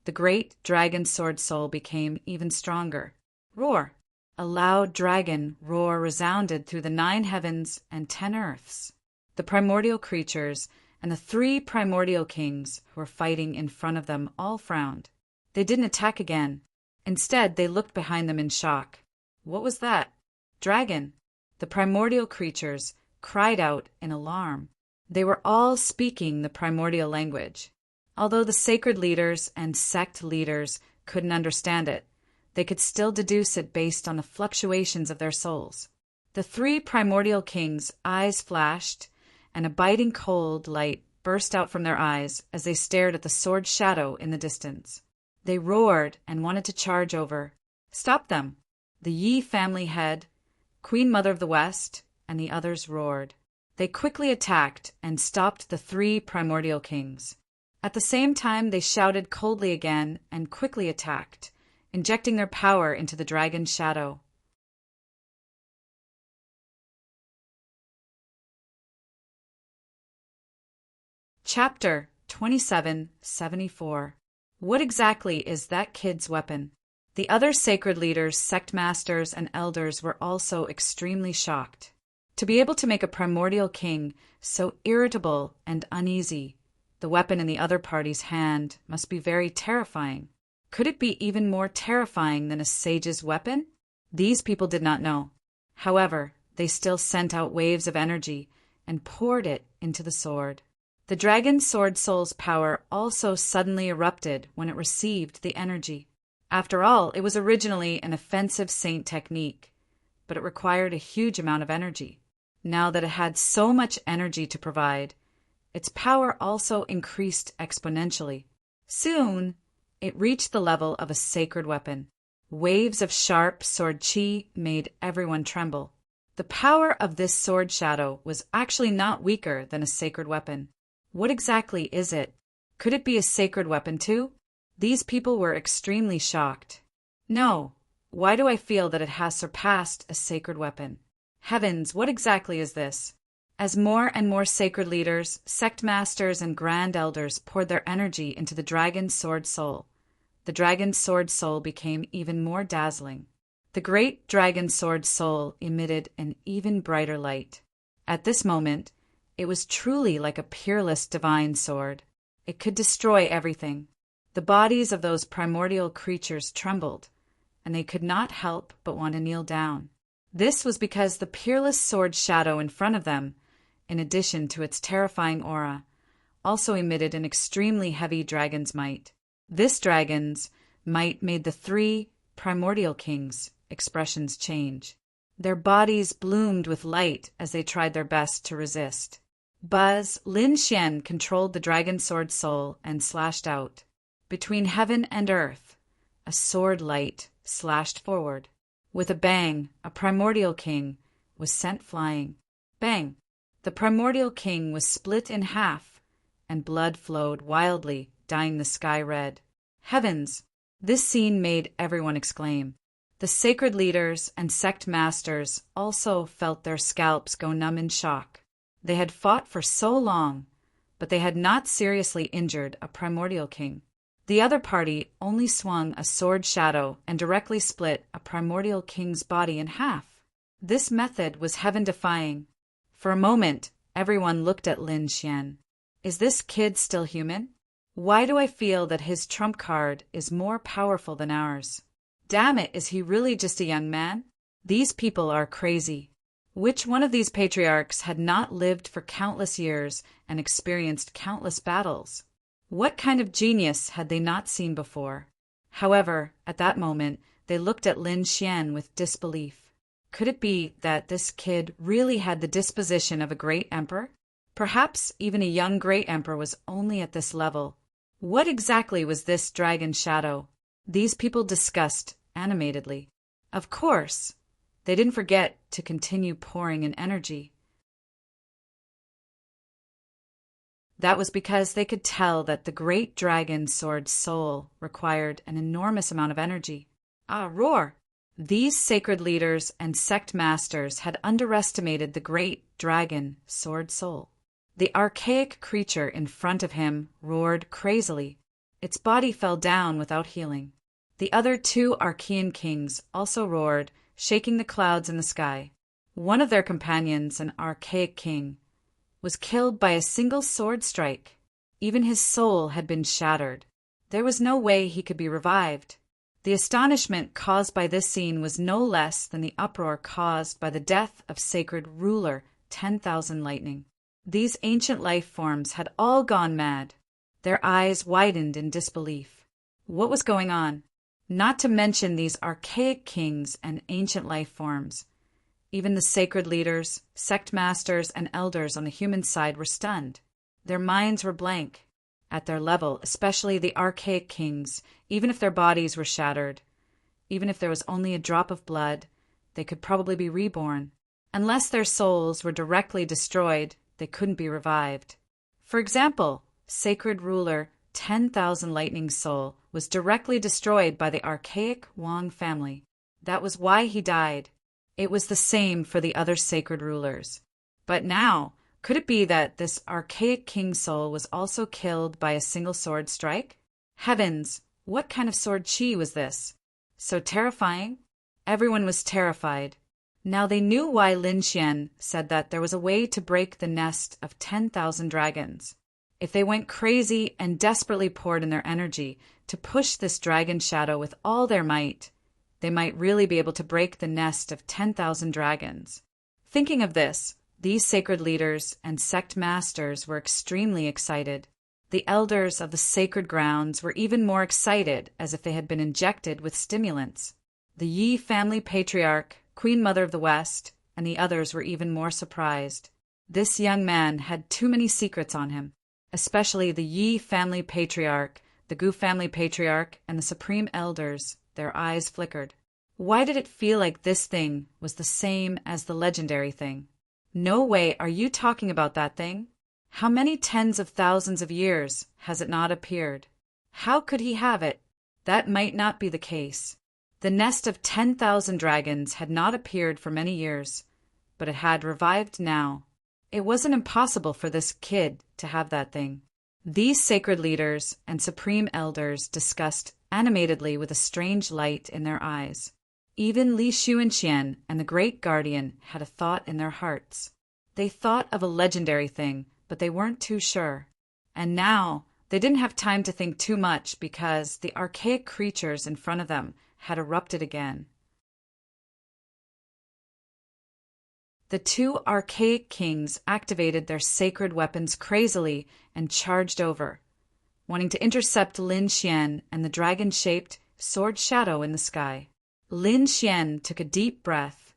the great dragon sword soul became even stronger. Roar! A loud dragon roar resounded through the 9 heavens and 10 earths. The primordial creatures and the 3 primordial kings who were fighting in front of them all frowned. They didn't attack again. Instead, they looked behind them in shock. What was that? Dragon! The primordial creatures cried out in alarm. They were all speaking the primordial language. Although the sacred leaders and sect leaders couldn't understand it, they could still deduce it based on the fluctuations of their souls. The 3 primordial kings' eyes flashed, and a biting cold light burst out from their eyes as they stared at the sword shadow in the distance. They roared and wanted to charge over. Stop them! The Yi family head, Queen Mother of the West, and the others roared. They quickly attacked and stopped the 3 primordial kings. At the same time, they shouted coldly again and quickly attacked, injecting their power into the dragon's shadow. Chapter 2774. What exactly is that kid's weapon? The other sacred leaders, sect masters, and elders were also extremely shocked. To be able to make a primordial king so irritable and uneasy, the weapon in the other party's hand must be very terrifying. Could it be even more terrifying than a sage's weapon? These people did not know. However, they still sent out waves of energy and poured it into the sword. The dragon's sword soul's power also suddenly erupted when it received the energy. After all, it was originally an offensive saint technique, but it required a huge amount of energy. Now that it had so much energy to provide, its power also increased exponentially. Soon, it reached the level of a sacred weapon. Waves of sharp sword chi made everyone tremble. The power of this sword shadow was actually not weaker than a sacred weapon. What exactly is it? Could it be a sacred weapon too? These people were extremely shocked. No. Why do I feel that it has surpassed a sacred weapon? Heavens, what exactly is this? As more and more sacred leaders, sect masters, and grand elders poured their energy into the dragon's sword soul, the dragon's sword soul became even more dazzling. The great dragon sword soul emitted an even brighter light. At this moment, it was truly like a peerless divine sword. It could destroy everything. The bodies of those primordial creatures trembled, and they could not help but want to kneel down. This was because the peerless sword shadow in front of them, in addition to its terrifying aura, also emitted an extremely heavy dragon's might. This dragon's might made the 3 primordial kings' expressions change. Their bodies bloomed with light as they tried their best to resist. Buzz, Lin Xian controlled the dragon sword soul and slashed out. Between heaven and earth, a sword light slashed forward. With a bang, a primordial king was sent flying. Bang! The primordial king was split in half, and blood flowed wildly, dyeing the sky red. Heavens! This scene made everyone exclaim. The sacred leaders and sect masters also felt their scalps go numb in shock. They had fought for so long, but they had not seriously injured a primordial king. The other party only swung a sword shadow and directly split a primordial king's body in half. This method was heaven-defying. For a moment, everyone looked at Lin Xian. Is this kid still human? Why do I feel that his trump card is more powerful than ours? Damn it, is he really just a young man? These people are crazy. Which one of these patriarchs had not lived for countless years and experienced countless battles? What kind of genius had they not seen before? However, at that moment, they looked at Lin Xian with disbelief. Could it be that this kid really had the disposition of a great emperor? Perhaps even a young great emperor was only at this level. What exactly was this dragon shadow? These people discussed animatedly. Of course, they didn't forget to continue pouring in energy. That was because they could tell that the great dragon sword's soul required an enormous amount of energy. Roar! These sacred leaders and sect masters had underestimated the great dragon sword soul. The archaic creature in front of him roared crazily. Its body fell down without healing. The other two Archean kings also roared, shaking the clouds in the sky. One of their companions, an archaic king, was killed by a single sword strike. Even his soul had been shattered. There was no way he could be revived. The astonishment caused by this scene was no less than the uproar caused by the death of sacred ruler 10,000 Lightning. These ancient life forms had all gone mad. Their eyes widened in disbelief. What was going on? Not to mention these archaic kings and ancient life forms. Even the sacred leaders, sect masters, and elders on the human side were stunned. Their minds were blank. At their level, especially the archaic kings, even if their bodies were shattered, even if there was only a drop of blood, they could probably be reborn. Unless their souls were directly destroyed, they couldn't be revived. For example, sacred ruler 10,000 Lightning soul was directly destroyed by the archaic Wang family. That was why he died. It was the same for the other sacred rulers. But now, could it be that this archaic king soul was also killed by a single sword strike? Heavens, what kind of sword chi was this? So terrifying? Everyone was terrified. Now they knew why Lin Xian said that there was a way to break the nest of 10,000 dragons. If they went crazy and desperately poured in their energy to push this dragon shadow with all their might, they might really be able to break the nest of 10,000 dragons. Thinking of this, these sacred leaders and sect masters were extremely excited. The elders of the sacred grounds were even more excited, as if they had been injected with stimulants. The Yi family patriarch, Queen Mother of the West, and the others were even more surprised. This young man had too many secrets on him, especially the Yi family patriarch, the Gu family patriarch, and the supreme elders. Their eyes flickered. Why did it feel like this thing was the same as the legendary thing? No way, are you talking about that thing? How many tens of thousands of years has it not appeared? How could he have it? That might not be the case. The nest of 10,000 dragons had not appeared for many years, but it had revived now. It wasn't impossible for this kid to have that thing. These sacred leaders and supreme elders discussed animatedly with a strange light in their eyes. Even Li Xuanxian and the Great Guardian had a thought in their hearts. They thought of a legendary thing, but they weren't too sure. And now, they didn't have time to think too much because the archaic creatures in front of them had erupted again. The two archaic kings activated their sacred weapons crazily and charged over, wanting to intercept Lin Xian and the dragon-shaped sword shadow in the sky. Lin Xian took a deep breath,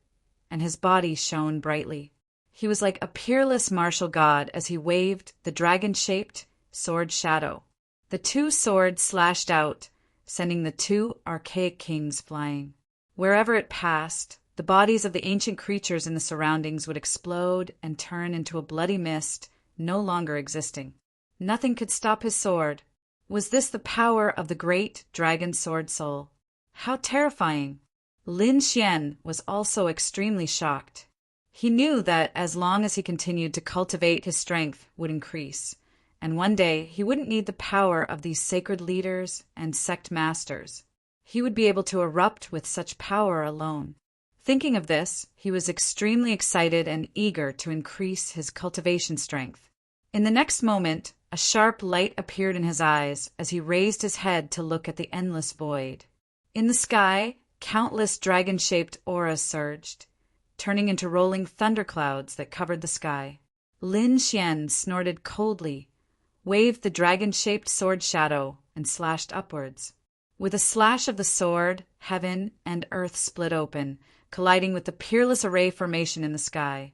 and his body shone brightly. He was like a peerless martial god as he waved the dragon-shaped sword shadow. The two swords slashed out, sending the two archaic kings flying. Wherever it passed, the bodies of the ancient creatures in the surroundings would explode and turn into a bloody mist, no longer existing. Nothing could stop his sword. Was this the power of the great dragon sword soul? How terrifying! Lin Xian was also extremely shocked. He knew that as long as he continued to cultivate, his strength would increase, and one day he wouldn't need the power of these sacred leaders and sect masters. He would be able to erupt with such power alone. Thinking of this, he was extremely excited and eager to increase his cultivation strength. In the next moment, A sharp light appeared in his eyes as he raised his head to look at the endless void. In the sky, countless dragon-shaped auras surged, turning into rolling thunderclouds that covered the sky. Lin Xian snorted coldly, waved the dragon-shaped sword shadow, and slashed upwards. With a slash of the sword, heaven and earth split open, colliding with the peerless array formation in the sky,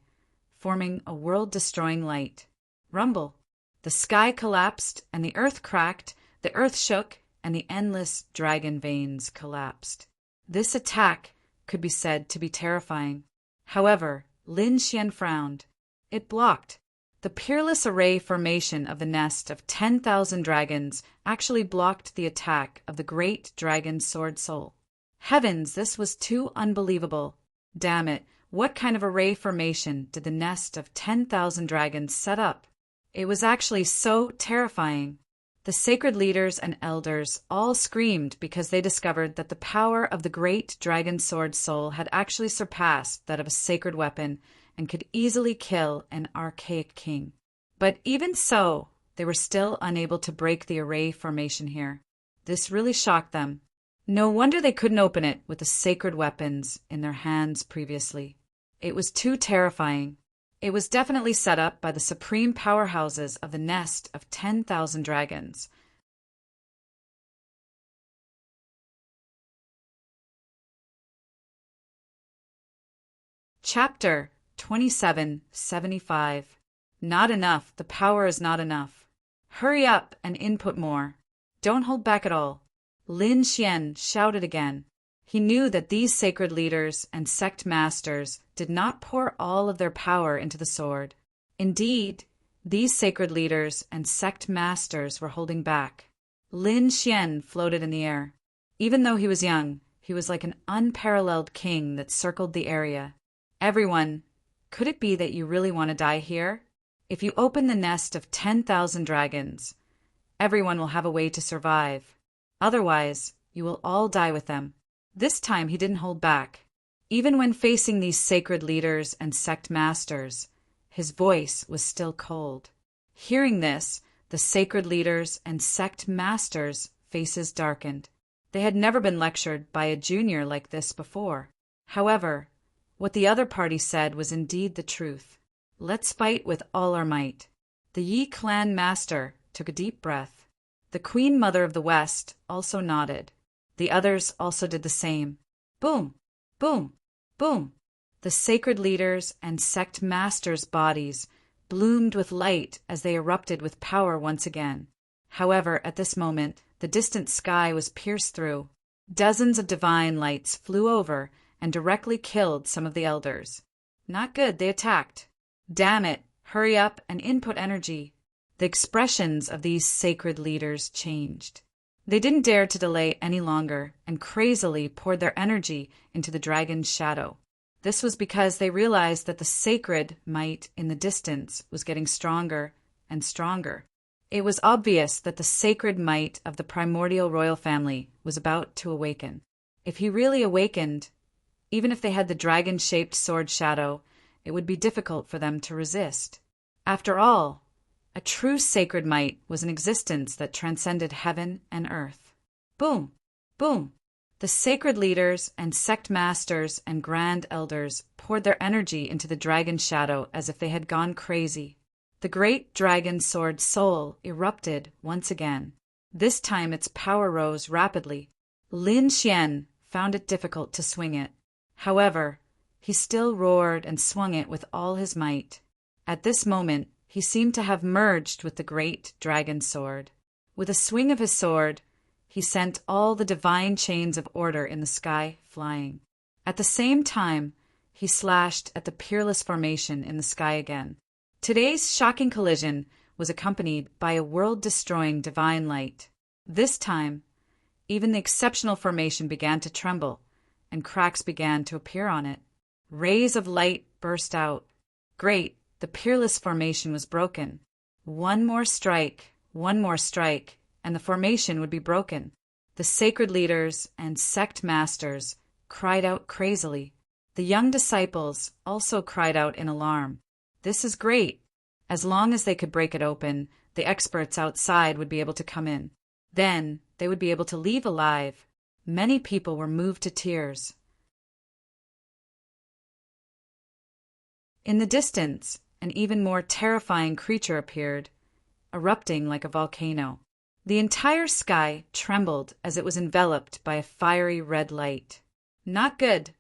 forming a world-destroying light. Rumble! The sky collapsed, and the earth cracked, the earth shook, and the endless dragon veins collapsed. This attack could be said to be terrifying. However, Lin Xian frowned. It blocked. The peerless array formation of the nest of 10,000 dragons actually blocked the attack of the great dragon sword soul. Heavens, this was too unbelievable. Damn it, what kind of array formation did the nest of 10,000 dragons set up? It was actually so terrifying. The sacred leaders and elders all screamed because they discovered that the power of the great dragon sword soul had actually surpassed that of a sacred weapon and could easily kill an archaic king. But even so, they were still unable to break the array formation here. This really shocked them. No wonder they couldn't open it with the sacred weapons in their hands previously. It was too terrifying. It was definitely set up by the supreme powerhouses of the nest of 10,000 dragons. Chapter 2775. Not enough. The power is not enough. Hurry up and input more. Don't hold back at all. Lin Xian shouted again. He knew that these sacred leaders and sect masters did not pour all of their power into the sword. Indeed, these sacred leaders and sect masters were holding back. Lin Xian floated in the air. Even though he was young, he was like an unparalleled king that circled the area. Everyone, could it be that you really want to die here? If you open the nest of 10,000 dragons, everyone will have a way to survive. Otherwise, you will all die with them. This time he didn't hold back. Even when facing these sacred leaders and sect masters, his voice was still cold. Hearing this, the sacred leaders and sect masters' faces darkened. They had never been lectured by a junior like this before. However, what the other party said was indeed the truth. Let's fight with all our might. The Yi clan master took a deep breath. The Queen Mother of the West also nodded. The others also did the same. Boom! Boom! Boom! The sacred leaders and sect masters' bodies bloomed with light as they erupted with power once again. However, at this moment, the distant sky was pierced through. Dozens of divine lights flew over and directly killed some of the elders. Not good, they attacked. Damn it, hurry up and input energy. The expressions of these sacred leaders changed. They didn't dare to delay any longer and crazily poured their energy into the dragon's shadow. This was because they realized that the sacred might in the distance was getting stronger and stronger. It was obvious that the sacred might of the primordial royal family was about to awaken. If he really awakened, even if they had the dragon-shaped sword shadow, it would be difficult for them to resist. After all, a true sacred might was an existence that transcended heaven and earth. Boom! Boom! The sacred leaders and sect masters and grand elders poured their energy into the dragon shadow as if they had gone crazy. The great dragon sword soul erupted once again. This time its power rose rapidly. Lin Xian found it difficult to swing it. However, he still roared and swung it with all his might. At this moment, he seemed to have merged with the great dragon sword. With a swing of his sword, he sent all the divine chains of order in the sky flying. At the same time, he slashed at the peerless formation in the sky again. Today's shocking collision was accompanied by a world-destroying divine light. This time, even the exceptional formation began to tremble, and cracks began to appear on it. Rays of light burst out. Great! The peerless formation was broken. One more strike, and the formation would be broken. The sacred leaders and sect masters cried out crazily. The young disciples also cried out in alarm. This is great. As long as they could break it open, The experts outside would be able to come in. Then they would be able to leave alive. Many people were moved to tears. In the distance, an even more terrifying creature appeared, erupting like a volcano. The entire sky trembled as it was enveloped by a fiery red light. Not good.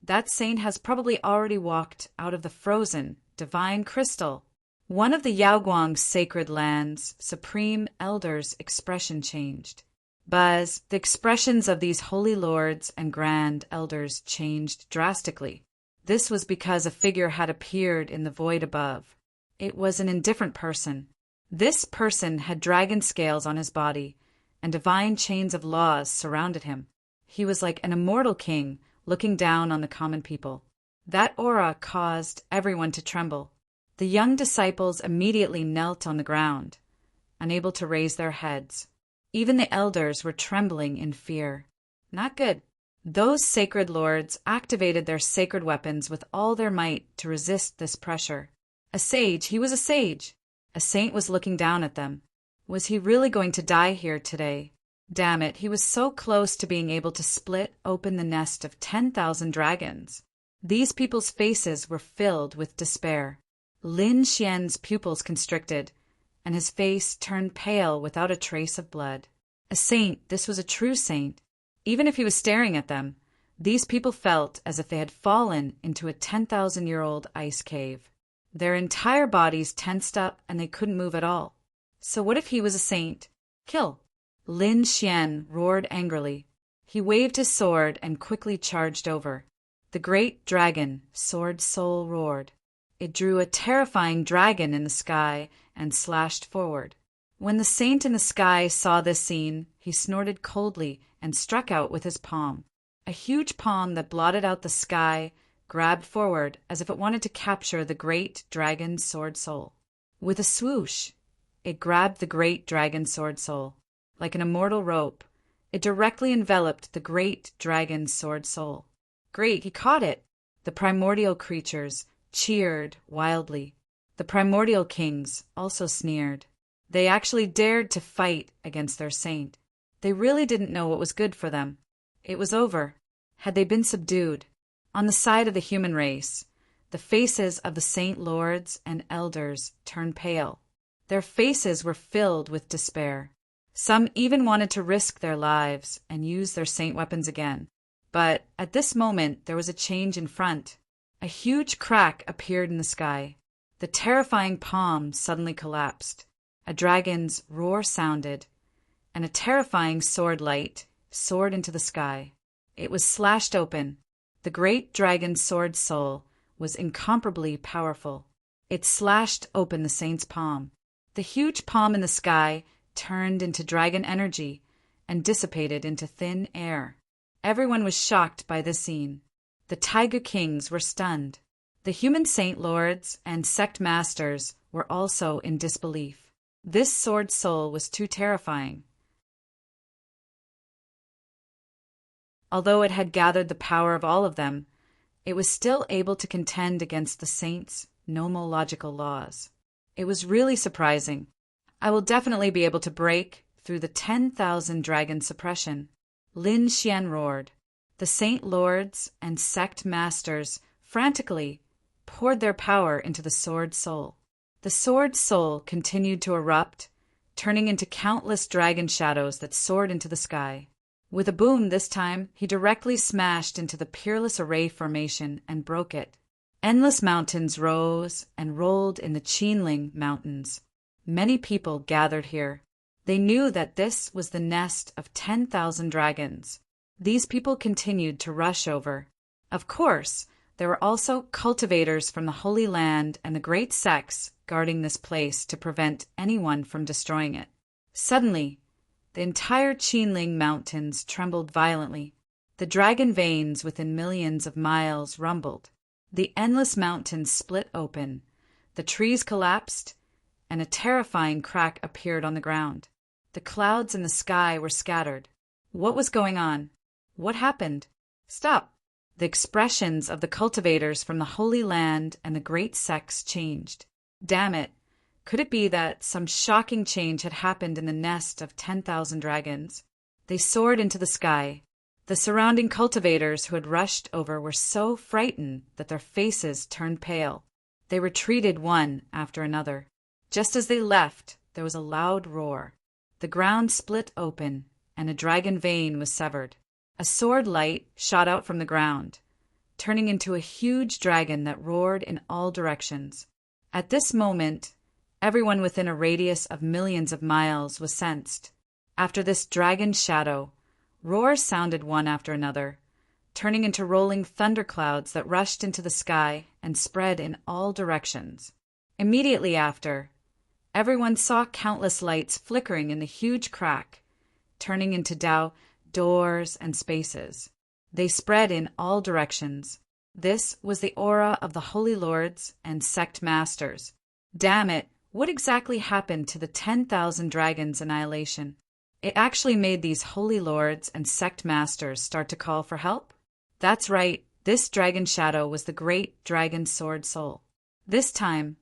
That saint has probably already walked out of the frozen, divine crystal. One of the Yaoguang's sacred lands' supreme elders' expression changed. Buzz, the expressions of these holy lords and grand elders changed drastically. This was because a figure had appeared in the void above. It was an indifferent person. This person had dragon scales on his body, and divine chains of laws surrounded him. He was like an immortal king looking down on the common people. That aura caused everyone to tremble. The young disciples immediately knelt on the ground, unable to raise their heads. Even the elders were trembling in fear. Not good. Those sacred lords activated their sacred weapons with all their might to resist this pressure. A sage, he was a sage. A saint was looking down at them. Was he really going to die here today? Damn it, he was so close to being able to split open the nest of 10,000 dragons. These people's faces were filled with despair. Lin Xian's pupils constricted, and his face turned pale without a trace of blood. A saint, this was a true saint. Even if he was staring at them, these people felt as if they had fallen into a 10,000-year-old ice cave. Their entire bodies tensed up and they couldn't move at all. So what if he was a saint? Kill! Lin Xian roared angrily. He waved his sword and quickly charged over. The great dragon, Sword Soul, roared. It drew a terrifying dragon in the sky and slashed forward. When the saint in the sky saw this scene, he snorted coldly and struck out with his palm. A huge palm that blotted out the sky grabbed forward as if it wanted to capture the great dragon Sword Soul. With a swoosh, it grabbed the great dragon Sword Soul. Like an immortal rope, it directly enveloped the great dragon Sword Soul. Great, he caught it! The primordial creatures cheered wildly. The primordial kings also sneered. They actually dared to fight against their saint. They really didn't know what was good for them. It was over. Had they been subdued? On the side of the human race, the faces of the saint lords and elders turned pale. Their faces were filled with despair. Some even wanted to risk their lives and use their saint weapons again. But at this moment there was a change in front. A huge crack appeared in the sky. The terrifying palm suddenly collapsed. A dragon's roar sounded, and a terrifying sword light soared into the sky. It was slashed open. The great dragon Sword Soul was incomparably powerful. It slashed open the saint's palm. The huge palm in the sky turned into dragon energy and dissipated into thin air. Everyone was shocked by this scene. The Tiger Kings were stunned. The human saint lords and sect masters were also in disbelief. This Sword Soul was too terrifying. Although it had gathered the power of all of them, it was still able to contend against the saints' nomological laws. It was really surprising. I will definitely be able to break through the 10,000 dragon suppression. Lin Xian roared. The saint lords and sect masters frantically poured their power into the Sword Soul. The Sword Soul continued to erupt, turning into countless dragon shadows that soared into the sky. With a boom this time, he directly smashed into the Peerless Array formation and broke it. Endless mountains rose and rolled in the Qinling Mountains. Many people gathered here. They knew that this was the nest of 10,000 dragons. These people continued to rush over. Of course, there were also cultivators from the Holy Land and the great sects guarding this place to prevent anyone from destroying it. Suddenly, the entire Qinling Mountains trembled violently. The dragon veins within millions of miles rumbled. The endless mountains split open. The trees collapsed, and a terrifying crack appeared on the ground. The clouds in the sky were scattered. What was going on? What happened? Stop! The expressions of the cultivators from the Holy Land and the great sects changed. Damn it! Could it be that some shocking change had happened in the nest of 10,000 dragons? They soared into the sky. The surrounding cultivators who had rushed over were so frightened that their faces turned pale. They retreated one after another. Just as they left, there was a loud roar. The ground split open, and a dragon vein was severed. A sword light shot out from the ground, turning into a huge dragon that roared in all directions. At this moment, everyone within a radius of millions of miles was sensed. After this dragon shadow, roars sounded one after another, turning into rolling thunderclouds that rushed into the sky and spread in all directions. Immediately after, everyone saw countless lights flickering in the huge crack, turning into doors and spaces. They spread in all directions. This was the aura of the Holy Lords and Sect Masters. Damn it, what exactly happened to the 10,000 dragons' annihilation? It actually made these Holy Lords and Sect Masters start to call for help? That's right, this dragon shadow was the great dragon sword soul. This time,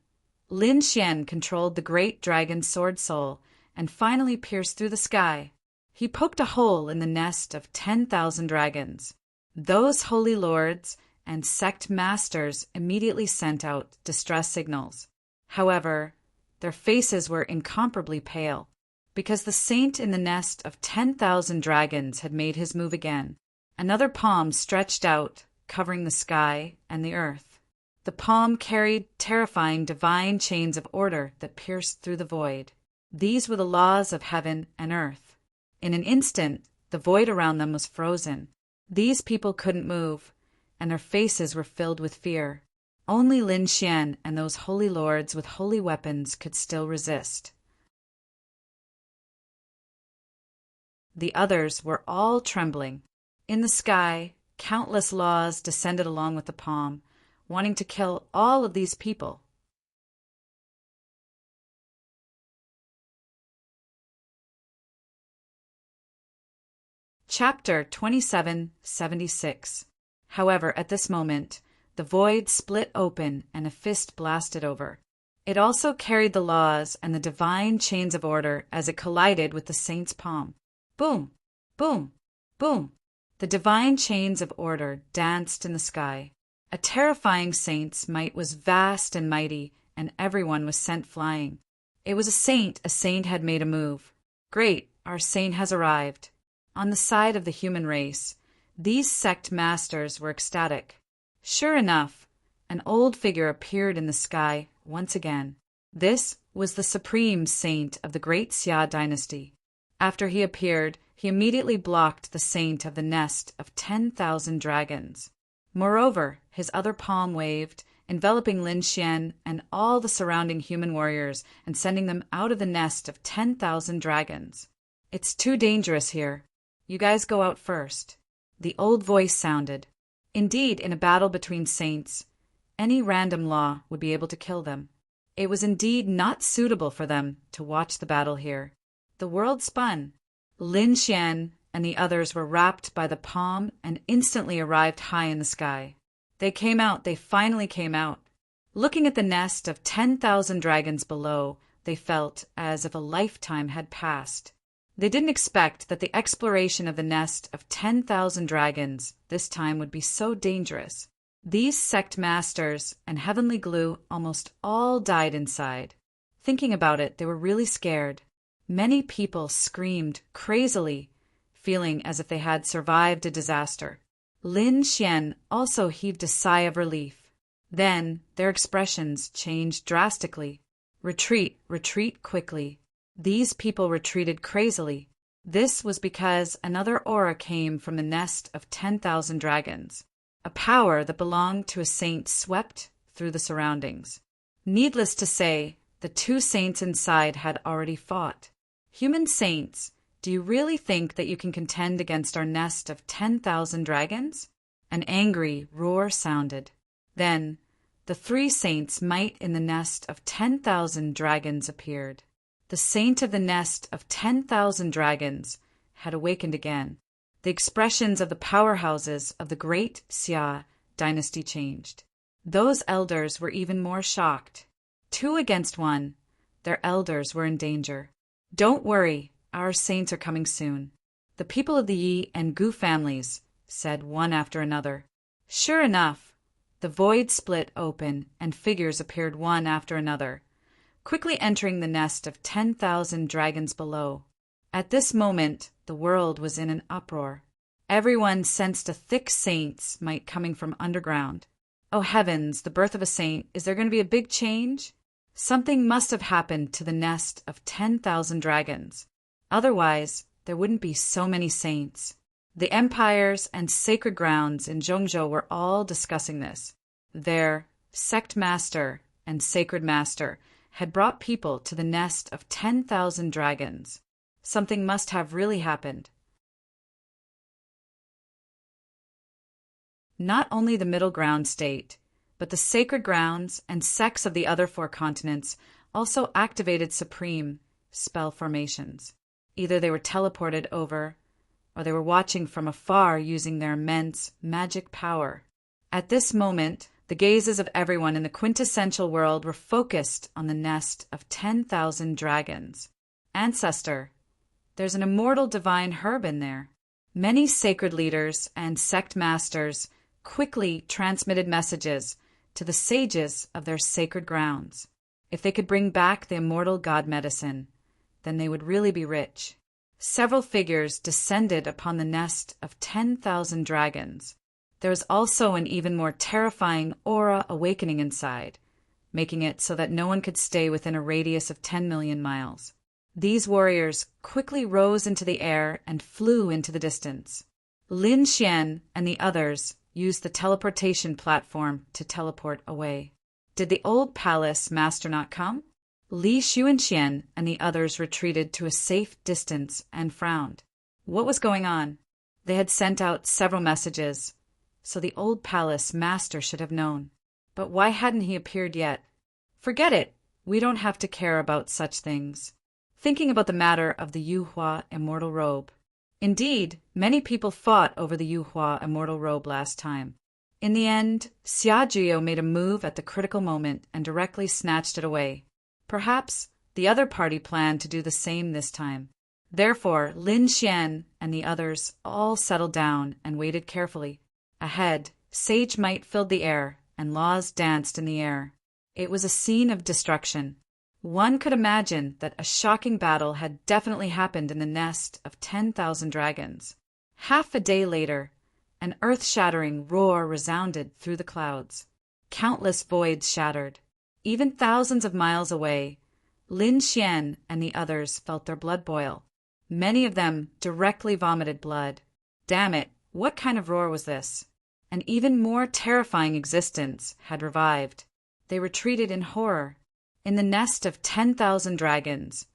Lin Xian controlled the great dragon sword soul and finally pierced through the sky. He poked a hole in the nest of 10,000 dragons. Those Holy Lords and Sect Masters immediately sent out distress signals. However, their faces were incomparably pale, because the saint in the nest of 10,000 dragons had made his move again. Another palm stretched out, covering the sky and the earth. The palm carried terrifying divine chains of order that pierced through the void. These were the laws of heaven and earth. In an instant, the void around them was frozen. These people couldn't move, and their faces were filled with fear. Only Lin Xian and those holy lords with holy weapons could still resist. The others were all trembling. In the sky, countless laws descended along with the palm, wanting to kill all of these people. Chapter 2776. However, at this moment, the void split open and a fist blasted over. It also carried the laws and the divine chains of order as it collided with the saint's palm. Boom! Boom! Boom! The divine chains of order danced in the sky. A terrifying saint's might was vast and mighty, and everyone was sent flying. It was a saint had made a move. Great, our saint has arrived. On the side of the human race, these sect masters were ecstatic. Sure enough, an old figure appeared in the sky once again. This was the supreme saint of the great Xia dynasty. After he appeared, he immediately blocked the saint of the nest of 10,000 dragons. Moreover, his other palm waved, enveloping Lin Xian and all the surrounding human warriors and sending them out of the nest of 10,000 dragons. It's too dangerous here. You guys go out first. The old voice sounded. Indeed, in a battle between saints, any random law would be able to kill them. It was indeed not suitable for them to watch the battle here. The world spun. Lin Xian and the others were wrapped by the palm and instantly arrived high in the sky. They finally came out. Looking at the nest of 10,000 dragons below, they felt as if a lifetime had passed. They didn't expect that the exploration of the nest of 10,000 dragons this time would be so dangerous. These sect masters and heavenly glue almost all died inside. Thinking about it, they were really scared. Many people screamed crazily, feeling as if they had survived a disaster. Lin Xian also heaved a sigh of relief. Then their expressions changed drastically. Retreat, retreat quickly. These people retreated crazily. This was because another aura came from the nest of 10,000 dragons. A power that belonged to a saint swept through the surroundings. Needless to say, the two saints inside had already fought. Human saints, do you really think that you can contend against our nest of 10,000 dragons? An angry roar sounded. Then, the three saints might in the nest of 10,000 dragons appeared. The saint of the nest of 10,000 dragons had awakened again. The expressions of the powerhouses of the great Xia dynasty changed. Those elders were even more shocked. 2 against 1, their elders were in danger. "Don't worry, our saints are coming soon," the people of the Yi and Gu families said one after another. Sure enough, the void split open and figures appeared one after another, quickly entering the nest of 10,000 dragons below. At this moment, the world was in an uproar. Everyone sensed a thick saint's might coming from underground. Oh heavens, the birth of a saint, is there going to be a big change? Something must have happened to the nest of 10,000 dragons. Otherwise, there wouldn't be so many saints. The empires and sacred grounds in Zhongzhou were all discussing this. Their sect master and sacred master had brought people to the nest of 10,000 dragons. Something must have really happened. Not only the middle ground state, but the sacred grounds and sects of the other 4 continents also activated supreme spell formations. Either they were teleported over, or they were watching from afar using their immense magic power. At this moment, the gazes of everyone in the quintessential world were focused on the nest of 10,000 dragons. Ancestor, there's an immortal divine herb in there. Many sacred leaders and sect masters quickly transmitted messages to the sages of their sacred grounds. If they could bring back the immortal god medicine, then they would really be rich. Several figures descended upon the nest of 10,000 dragons. There was also an even more terrifying aura awakening inside, making it so that no one could stay within a radius of 10 million miles. These warriors quickly rose into the air and flew into the distance. Lin Xian and the others used the teleportation platform to teleport away. Did the old palace master not come? Li Xuanxian and the others retreated to a safe distance and frowned. What was going on? They had sent out several messages, so the old palace master should have known. But why hadn't he appeared yet? Forget it. We don't have to care about such things. Thinking about the matter of the Yuhua immortal robe. Indeed, many people fought over the Yuhua immortal robe last time. In the end, Xia Jiu made a move at the critical moment and directly snatched it away. Perhaps the other party planned to do the same this time. Therefore, Lin Xian and the others all settled down and waited carefully. Ahead, sage might filled the air, and laws danced in the air. It was a scene of destruction. One could imagine that a shocking battle had definitely happened in the nest of 10,000 dragons. Half a day later, an earth-shattering roar resounded through the clouds. Countless voids shattered. Even thousands of miles away, Lin Xian and the others felt their blood boil. Many of them directly vomited blood. Damn it, what kind of roar was this? An even more terrifying existence had revived. They retreated in horror. In the nest of 10,000 dragons,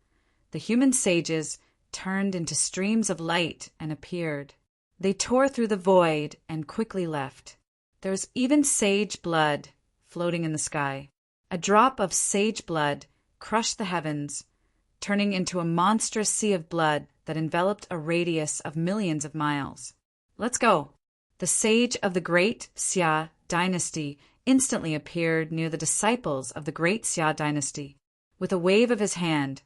the human sages turned into streams of light and appeared. They tore through the void and quickly left. There was even sage blood floating in the sky. A drop of sage blood crushed the heavens, turning into a monstrous sea of blood that enveloped a radius of millions of miles. Let's go. The sage of the great Xia dynasty instantly appeared near the disciples of the great Xia dynasty. With a wave of his hand,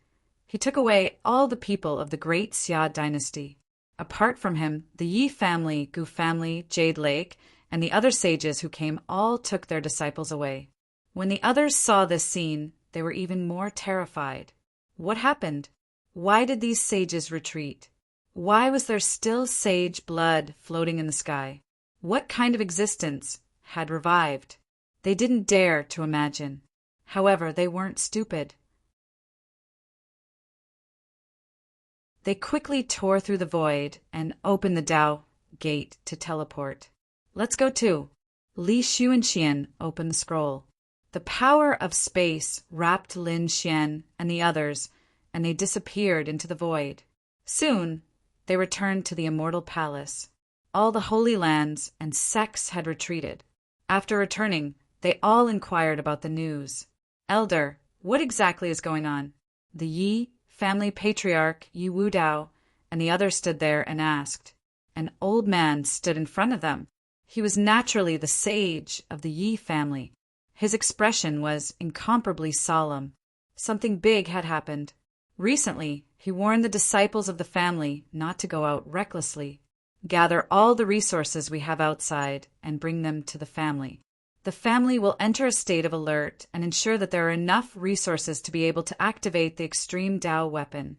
he took away all the people of the great Xia dynasty. Apart from him, the Yi family, Gu family, Jade Lake, and the other sages who came all took their disciples away. When the others saw this scene, they were even more terrified. What happened? Why did these sages retreat? Why was there still sage blood floating in the sky? What kind of existence had revived? They didn't dare to imagine. However, they weren't stupid. They quickly tore through the void and opened the Dao gate to teleport. Let's go too. Li Xuanxian opened the scroll. The power of space wrapped Lin Xian and the others, and they disappeared into the void. Soon, they returned to the immortal palace. All the holy lands and sects had retreated. After returning, they all inquired about the news. Elder, what exactly is going on? The Yi family patriarch Yi Wudao and the others stood there and asked. An old man stood in front of them. He was naturally the sage of the Yi family. His expression was incomparably solemn. Something big had happened. Recently, he warned the disciples of the family not to go out recklessly. Gather all the resources we have outside and bring them to the family. The family will enter a state of alert and ensure that there are enough resources to be able to activate the extreme Tao weapon,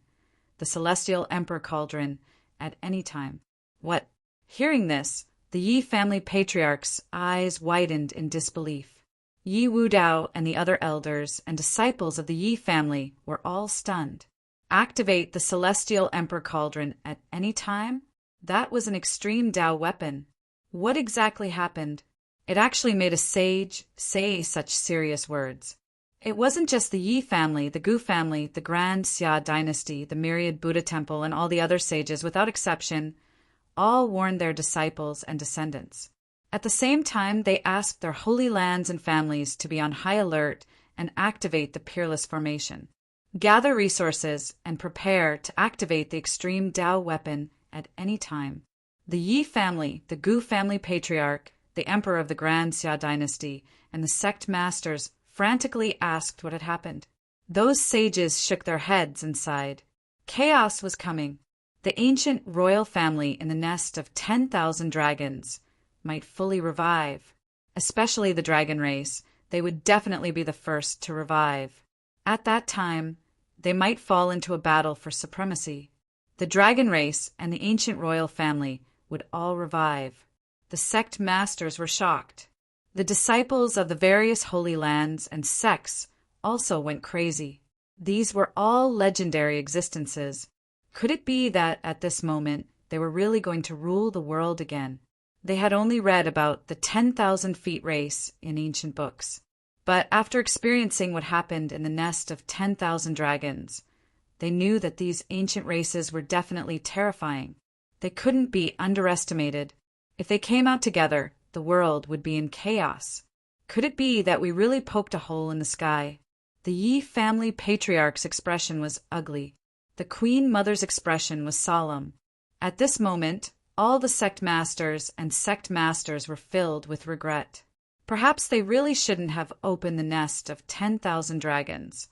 the Celestial Emperor Cauldron, at any time. What? Hearing this, the Yi family patriarch's eyes widened in disbelief. Yi Wudao and the other elders and disciples of the Yi family were all stunned. Activate the Celestial Emperor Cauldron at any time? That was an extreme Tao weapon. What exactly happened? It actually made a sage say such serious words. It wasn't just the Yi family, the Gu family, the Grand Xia dynasty, the myriad Buddha temple, and all the other sages, without exception, all warned their disciples and descendants. At the same time, they asked their holy lands and families to be on high alert and activate the Peerless Formation. Gather resources and prepare to activate the extreme Tao weapon at any time. The Yi family, the Gu family patriarch, the emperor of the Grand Xia dynasty, and the sect masters frantically asked what had happened. Those sages shook their heads and sighed. Chaos was coming. The ancient royal family in the nest of 10,000 dragons might fully revive. Especially the dragon race, they would definitely be the first to revive. At that time, they might fall into a battle for supremacy. The dragon race and the ancient royal family would all revive. The sect masters were shocked. The disciples of the various holy lands and sects also went crazy. These were all legendary existences. Could it be that at this moment they were really going to rule the world again? They had only read about the 10,000 feet race in ancient books. But after experiencing what happened in the nest of 10,000 dragons, they knew that these ancient races were definitely terrifying. They couldn't be underestimated. If they came out together, the world would be in chaos. Could it be that we really poked a hole in the sky? The Yi family patriarch's expression was ugly. The Queen Mother's expression was solemn. At this moment, all the sect masters and sect masters were filled with regret. Perhaps they really shouldn't have opened the nest of 10,000 dragons.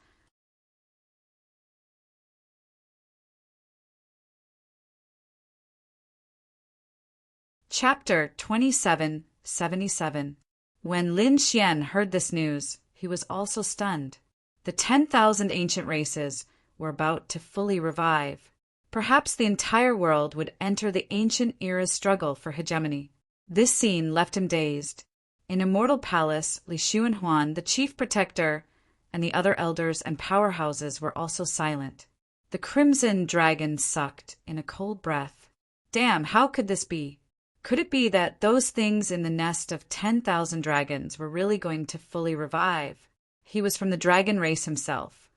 Chapter 2777. When Lin Xian heard this news, he was also stunned. The 10,000 ancient races were about to fully revive. Perhaps the entire world would enter the ancient era's struggle for hegemony. This scene left him dazed. In Immortal Palace, Li Xuanhuan, the chief protector, and the other elders and powerhouses were also silent. The crimson dragon sucked in a cold breath. Damn, how could this be? Could it be that those things in the nest of 10,000 dragons were really going to fully revive? He was from the dragon race himself,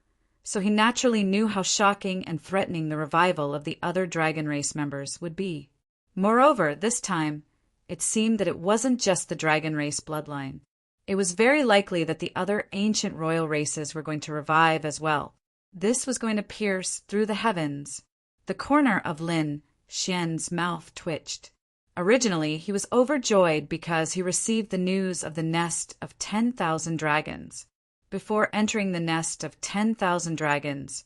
so he naturally knew how shocking and threatening the revival of the other dragon race members would be. Moreover, this time, it seemed that it wasn't just the dragon race bloodline. It was very likely that the other ancient royal races were going to revive as well. This was going to pierce through the heavens. The corner of Lin Xian's mouth twitched. Originally, he was overjoyed because he received the news of the nest of 10,000 dragons. Before entering the nest of 10,000 dragons,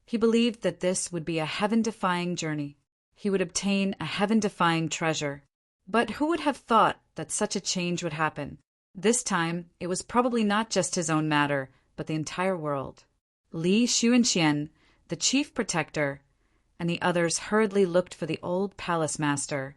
he believed that this would be a heaven-defying journey. He would obtain a heaven-defying treasure. But who would have thought that such a change would happen? This time, it was probably not just his own matter, but the entire world. Li Xuanxian, the chief protector, and the others hurriedly looked for the old palace master,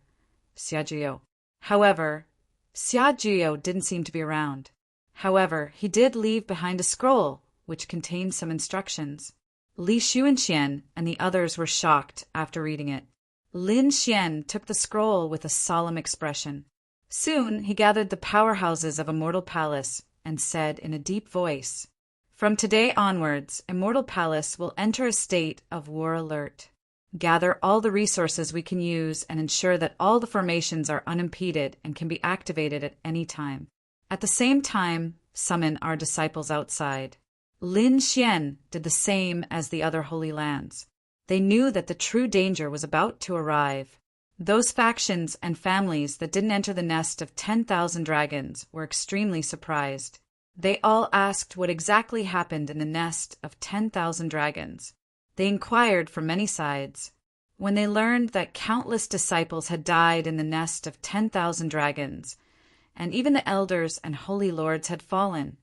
Xiajiu. However, Xiajiu didn't seem to be around. However, he did leave behind a scroll which contained some instructions. Li Xuanxian and the others were shocked after reading it. Lin Xian took the scroll with a solemn expression. Soon he gathered the powerhouses of Immortal Palace and said in a deep voice, "From today onwards, Immortal Palace will enter a state of war alert. Gather all the resources we can use and ensure that all the formations are unimpeded and can be activated at any time. At the same time, summon our disciples outside." Lin Xian did the same as the other holy lands. They knew that the true danger was about to arrive. Those factions and families that didn't enter the nest of 10,000 dragons were extremely surprised. They all asked what exactly happened in the nest of 10,000 dragons. They inquired from many sides. When they learned that countless disciples had died in the nest of 10,000 dragons, and even the elders and holy lords had fallen,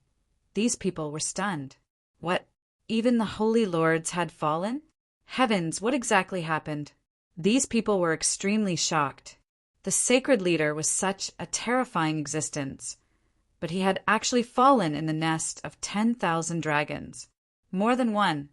these people were stunned. What? Even the holy lords had fallen? Heavens, what exactly happened? These people were extremely shocked. The sacred leader was such a terrifying existence, but he had actually fallen in the nest of 10,000 dragons. More than one.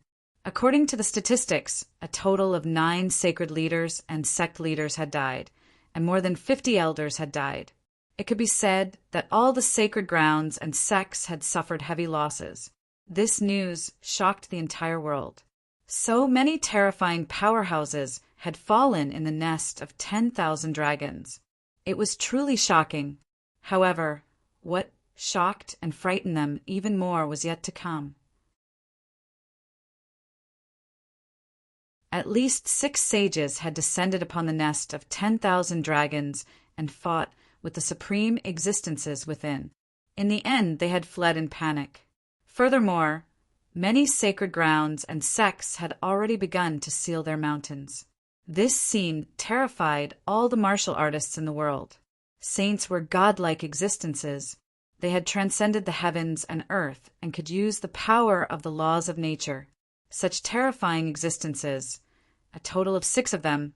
According to the statistics, a total of 9 sacred leaders and sect leaders had died, and more than 50 elders had died. It could be said that all the sacred grounds and sects had suffered heavy losses. This news shocked the entire world. So many terrifying powerhouses had fallen in the nest of 10,000 dragons. It was truly shocking. However, what shocked and frightened them even more was yet to come. At least 6 sages had descended upon the nest of 10,000 dragons and fought with the supreme existences within. In the end, they had fled in panic. Furthermore, many sacred grounds and sects had already begun to seal their mountains. This scene terrified all the martial artists in the world. Saints were godlike existences. They had transcended the heavens and earth and could use the power of the laws of nature. Such terrifying existences, a total of 6 of them,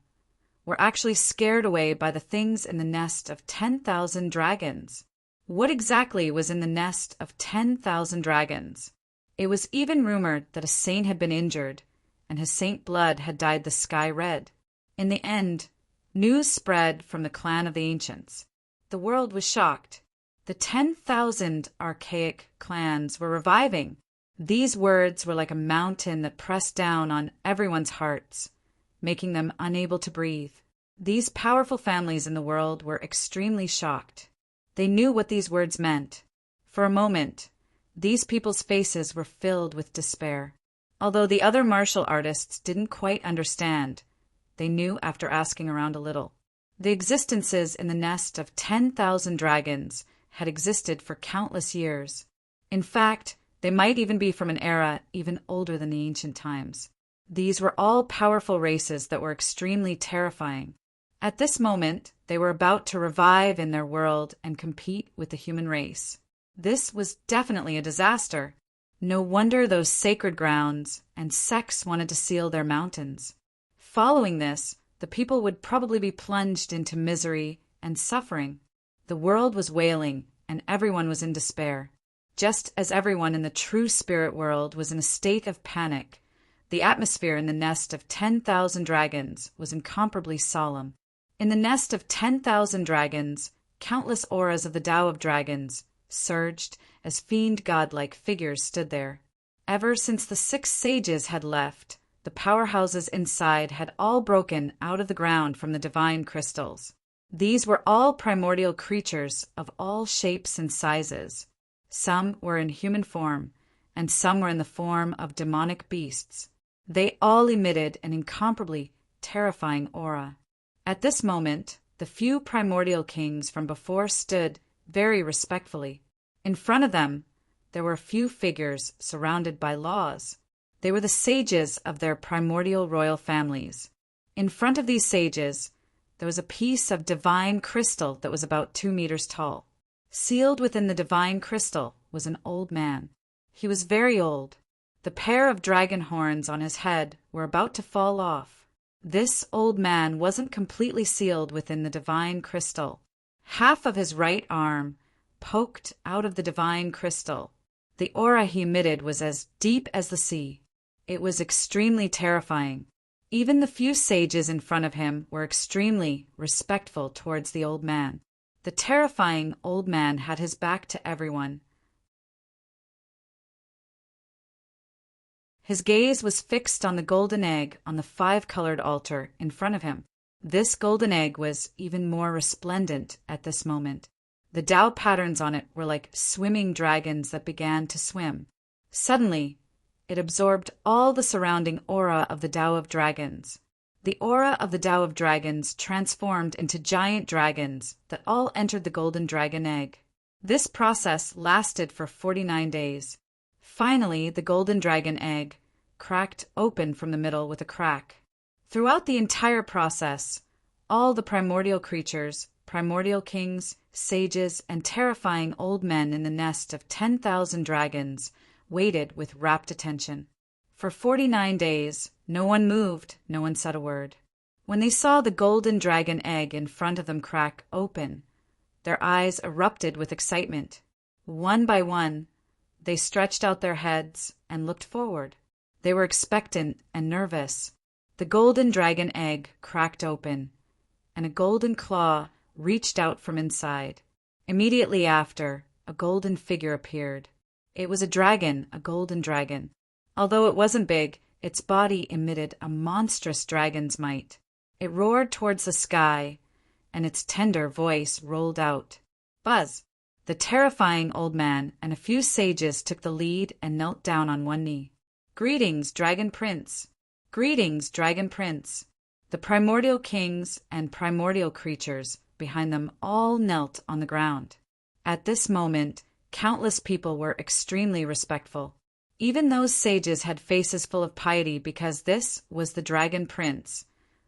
were actually scared away by the things in the nest of 10,000 dragons. What exactly was in the nest of 10,000 dragons? It was even rumored that a saint had been injured, and his saint blood had dyed the sky red. In the end, news spread from the clan of the ancients. The world was shocked. The 10,000 archaic clans were reviving. These words were like a mountain that pressed down on everyone's hearts, making them unable to breathe. These powerful families in the world were extremely shocked. They knew what these words meant. For a moment, these people's faces were filled with despair. Although the other martial artists didn't quite understand, they knew after asking around a little. The existences in the nest of 10,000 dragons had existed for countless years. In fact, they might even be from an era even older than the ancient times. These were all powerful races that were extremely terrifying. At this moment, they were about to revive in their world and compete with the human race. This was definitely a disaster. No wonder those sacred grounds and sects wanted to seal their mountains. Following this, the people would probably be plunged into misery and suffering. The world was wailing, and everyone was in despair. Just as everyone in the true spirit world was in a state of panic, the atmosphere in the nest of 10,000 dragons was incomparably solemn. In the nest of 10,000 dragons, countless auras of the Tao of Dragons surged as fiend godlike figures stood there. Ever since the 6 sages had left, the powerhouses inside had all broken out of the ground from the divine crystals. These were all primordial creatures of all shapes and sizes. Some were in human form, and some were in the form of demonic beasts. They all emitted an incomparably terrifying aura. At this moment, the few primordial kings from before stood very respectfully. In front of them, there were a few figures surrounded by laws. They were the sages of their primordial royal families. In front of these sages, there was a piece of divine crystal that was about 2 meters tall. Sealed within the divine crystal was an old man. He was very old. The pair of dragon horns on his head were about to fall off. This old man wasn't completely sealed within the divine crystal. Half of his right arm poked out of the divine crystal. The aura he emitted was as deep as the sea. It was extremely terrifying. Even the few sages in front of him were extremely respectful towards the old man. The terrifying old man had his back to everyone. His gaze was fixed on the golden egg on the 5-colored altar in front of him. This golden egg was even more resplendent at this moment. The Tao patterns on it were like swimming dragons that began to swim. Suddenly, it absorbed all the surrounding aura of the Tao of Dragons. The aura of the Tao of Dragons transformed into giant dragons that all entered the golden dragon egg. This process lasted for 49 days. Finally, the golden dragon egg cracked open from the middle with a crack. Throughout the entire process, all the primordial creatures, primordial kings, sages, and terrifying old men in the nest of 10,000 dragons waited with rapt attention. For 49 days, no one moved, no one said a word. When they saw the golden dragon egg in front of them crack open, their eyes erupted with excitement. One by one, they stretched out their heads and looked forward. They were expectant and nervous. The golden dragon egg cracked open, and a golden claw reached out from inside. Immediately after, a golden figure appeared. It was a dragon, a golden dragon. Although it wasn't big, its body emitted a monstrous dragon's might. It roared towards the sky, and its tender voice rolled out. Buzz! The terrifying old man and a few sages took the lead and knelt down on one knee. Greetings, Dragon Prince! Greetings, Dragon Prince! The primordial kings and primordial creatures behind them all knelt on the ground. At this moment, countless people were extremely respectful. Even those sages had faces full of piety because this was the Dragon Prince,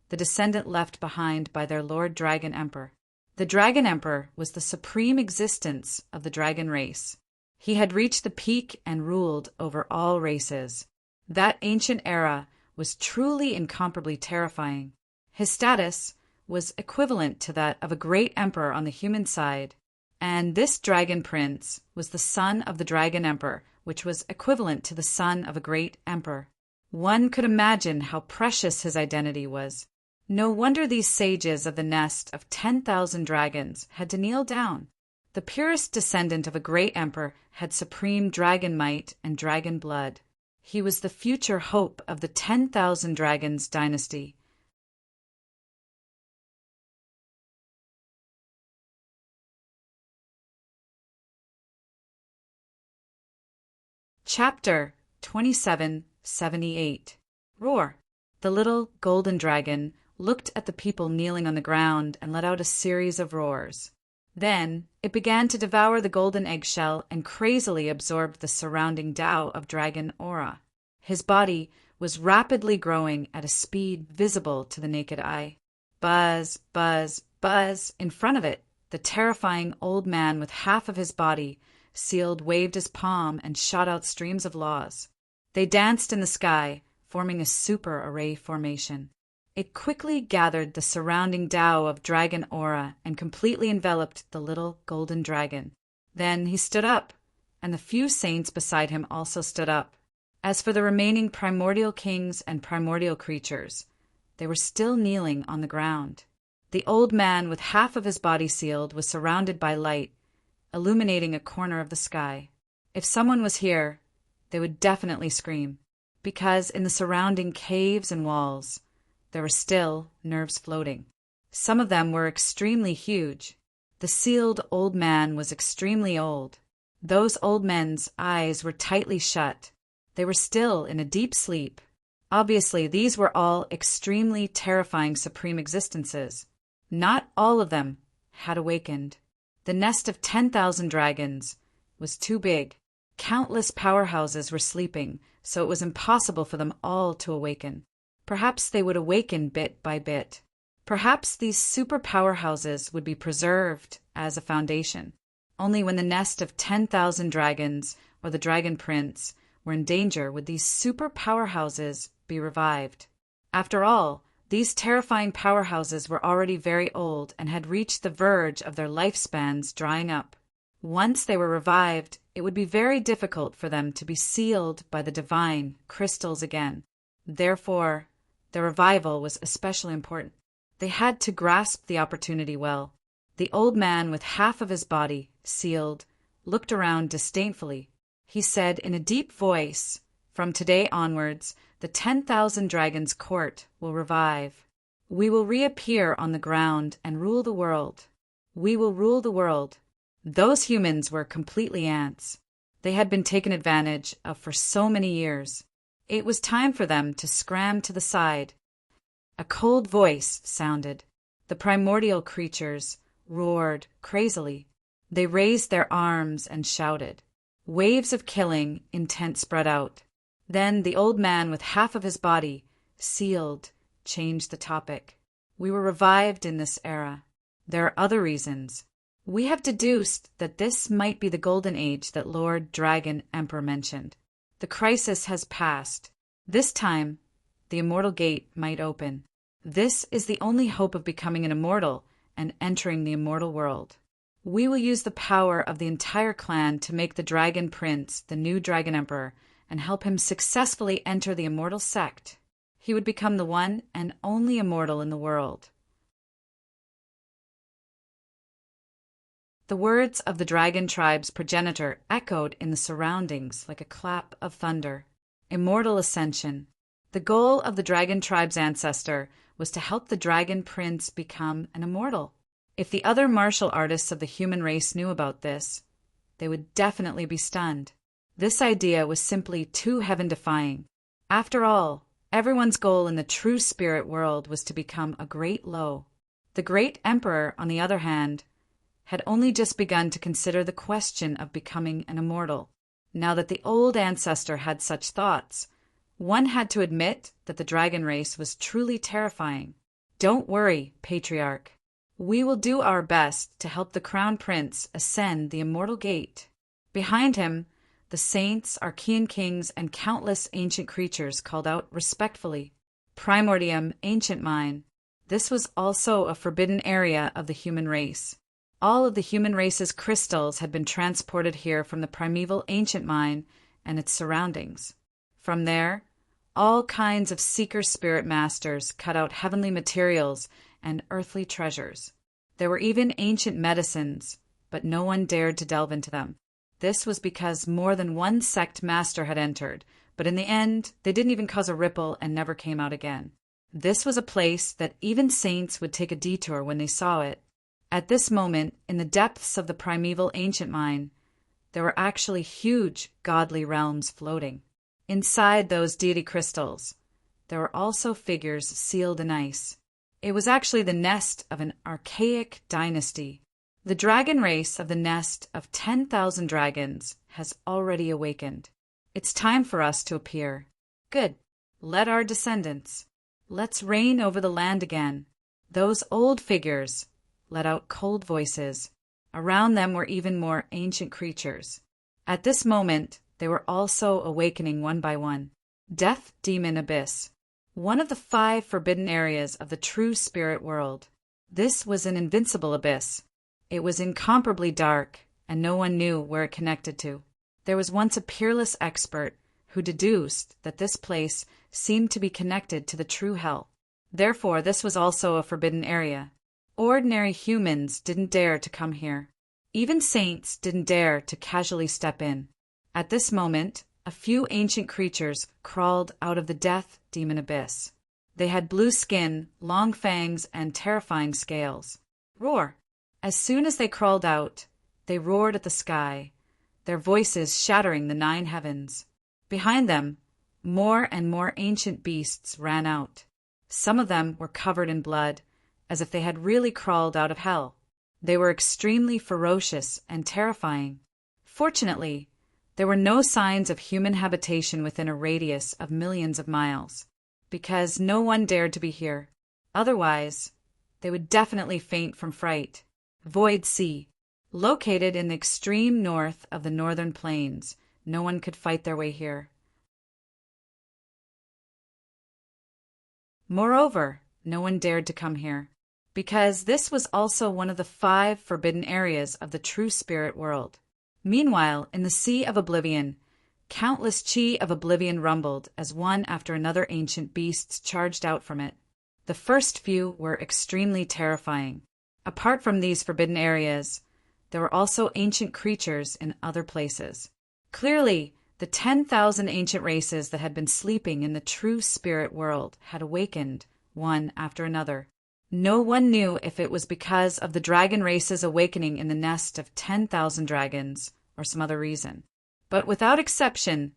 the descendant left behind by their Lord Dragon Emperor. The Dragon Emperor was the supreme existence of the dragon race. He had reached the peak and ruled over all races. That ancient era was truly incomparably terrifying. His status was equivalent to that of a great emperor on the human side, and this Dragon Prince was the son of the Dragon Emperor, which was equivalent to the son of a great emperor. One could imagine how precious his identity was. No wonder these sages of the nest of 10,000 dragons had to kneel down. The purest descendant of a great emperor had supreme dragon might and dragon blood. He was the future hope of the 10,000 dragons dynasty. Chapter 2778. Roar! The little golden dragon looked at the people kneeling on the ground and let out a series of roars. Then it began to devour the golden eggshell and crazily absorbed the surrounding Tao of dragon aura. His body was rapidly growing at a speed visible to the naked eye. Buzz, buzz, buzz! In front of it, the terrifying old man with half of his body sealed waved his palm and shot out streams of laws. They danced in the sky, forming a super array formation. It quickly gathered the surrounding Tao of dragon aura and completely enveloped the little golden dragon. Then he stood up, and the few saints beside him also stood up. As for the remaining primordial kings and primordial creatures, they were still kneeling on the ground. The old man with half of his body sealed was surrounded by light, illuminating a corner of the sky. If someone was here, they would definitely scream, because in the surrounding caves and walls, there were still nerves floating. Some of them were extremely huge. The sealed old man was extremely old. Those old men's eyes were tightly shut. They were still in a deep sleep. Obviously, these were all extremely terrifying supreme existences. Not all of them had awakened. The nest of 10,000 dragons was too big. Countless powerhouses were sleeping, so it was impossible for them all to awaken. Perhaps they would awaken bit by bit. Perhaps these super powerhouses would be preserved as a foundation. Only when the nest of 10,000 dragons or the Dragon Prince were in danger would these super powerhouses be revived. After all, these terrifying powerhouses were already very old and had reached the verge of their lifespans drying up. Once they were revived, it would be very difficult for them to be sealed by the divine crystals again. Therefore, their revival was especially important. They had to grasp the opportunity well. The old man with half of his body sealed looked around disdainfully. He said in a deep voice, "From today onwards, the 10,000 dragons' court will revive. We will reappear on the ground and rule the world. We will rule the world." Those humans were completely ants. They had been taken advantage of for so many years. It was time for them to scram to the side. A cold voice sounded. The primordial creatures roared crazily. They raised their arms and shouted. Waves of killing, intent spread out. Then the old man with half of his body, sealed, changed the topic. We were revived in this era. There are other reasons. We have deduced that this might be the golden age that Lord Dragon Emperor mentioned. The crisis has passed. This time, the immortal gate might open. This is the only hope of becoming an immortal and entering the immortal world. We will use the power of the entire clan to make the Dragon Prince the new Dragon Emperor and help him successfully enter the immortal sect. He would become the one and only immortal in the world. The words of the dragon tribe's progenitor echoed in the surroundings like a clap of thunder. Immortal ascension. The goal of the dragon tribe's ancestor was to help the dragon prince become an immortal. If the other martial artists of the human race knew about this, they would definitely be stunned. This idea was simply too heaven-defying. After all, everyone's goal in the true spirit world was to become a great Lo. The great emperor, on the other hand, had only just begun to consider the question of becoming an immortal. Now that the old ancestor had such thoughts, one had to admit that the dragon race was truly terrifying. Don't worry, patriarch. We will do our best to help the crown prince ascend the immortal gate. Behind him, the saints, Archean kings, and countless ancient creatures called out respectfully. Primordium, ancient mine. This was also a forbidden area of the human race. All of the human race's crystals had been transported here from the primeval ancient mine and its surroundings. From there, all kinds of seeker spirit masters cut out heavenly materials and earthly treasures. There were even ancient medicines, but no one dared to delve into them. This was because more than one sect master had entered, but in the end, they didn't even cause a ripple and never came out again. This was a place that even saints would take a detour when they saw it. At this moment, in the depths of the primeval ancient mine, there were actually huge godly realms floating. Inside those deity crystals, there were also figures sealed in ice. It was actually the nest of an archaic dynasty. The dragon race of the nest of 10,000 dragons has already awakened. It's time for us to appear. Good. Let our descendants. Let's reign over the land again. Those old figures let out cold voices. Around them were even more ancient creatures. At this moment, they were also awakening one by one. Death Demon Abyss, one of the 5 forbidden areas of the true spirit world. This was an invincible abyss. It was incomparably dark, and no one knew where it connected to. There was once a peerless expert who deduced that this place seemed to be connected to the true hell. Therefore, this was also a forbidden area. Ordinary humans didn't dare to come here. Even saints didn't dare to casually step in. At this moment, a few ancient creatures crawled out of the Death Demon Abyss. They had blue skin, long fangs, and terrifying scales. Roar! As soon as they crawled out, they roared at the sky, their voices shattering the 9 heavens. Behind them, more and more ancient beasts ran out. Some of them were covered in blood, as if they had really crawled out of hell. They were extremely ferocious and terrifying. Fortunately, there were no signs of human habitation within a radius of millions of miles, because no one dared to be here. Otherwise, they would definitely faint from fright. Void Sea. Located in the extreme north of the northern plains, no one could fight their way here. Moreover, no one dared to come here, because this was also one of the 5 forbidden areas of the true spirit world. Meanwhile, in the Sea of Oblivion, countless chi of oblivion rumbled as one after another ancient beasts charged out from it. The first few were extremely terrifying. Apart from these forbidden areas, there were also ancient creatures in other places. Clearly, the 10,000 ancient races that had been sleeping in the true spirit world had awakened, one after another. No one knew if it was because of the dragon race's awakening in the nest of 10,000 dragons or some other reason. But without exception,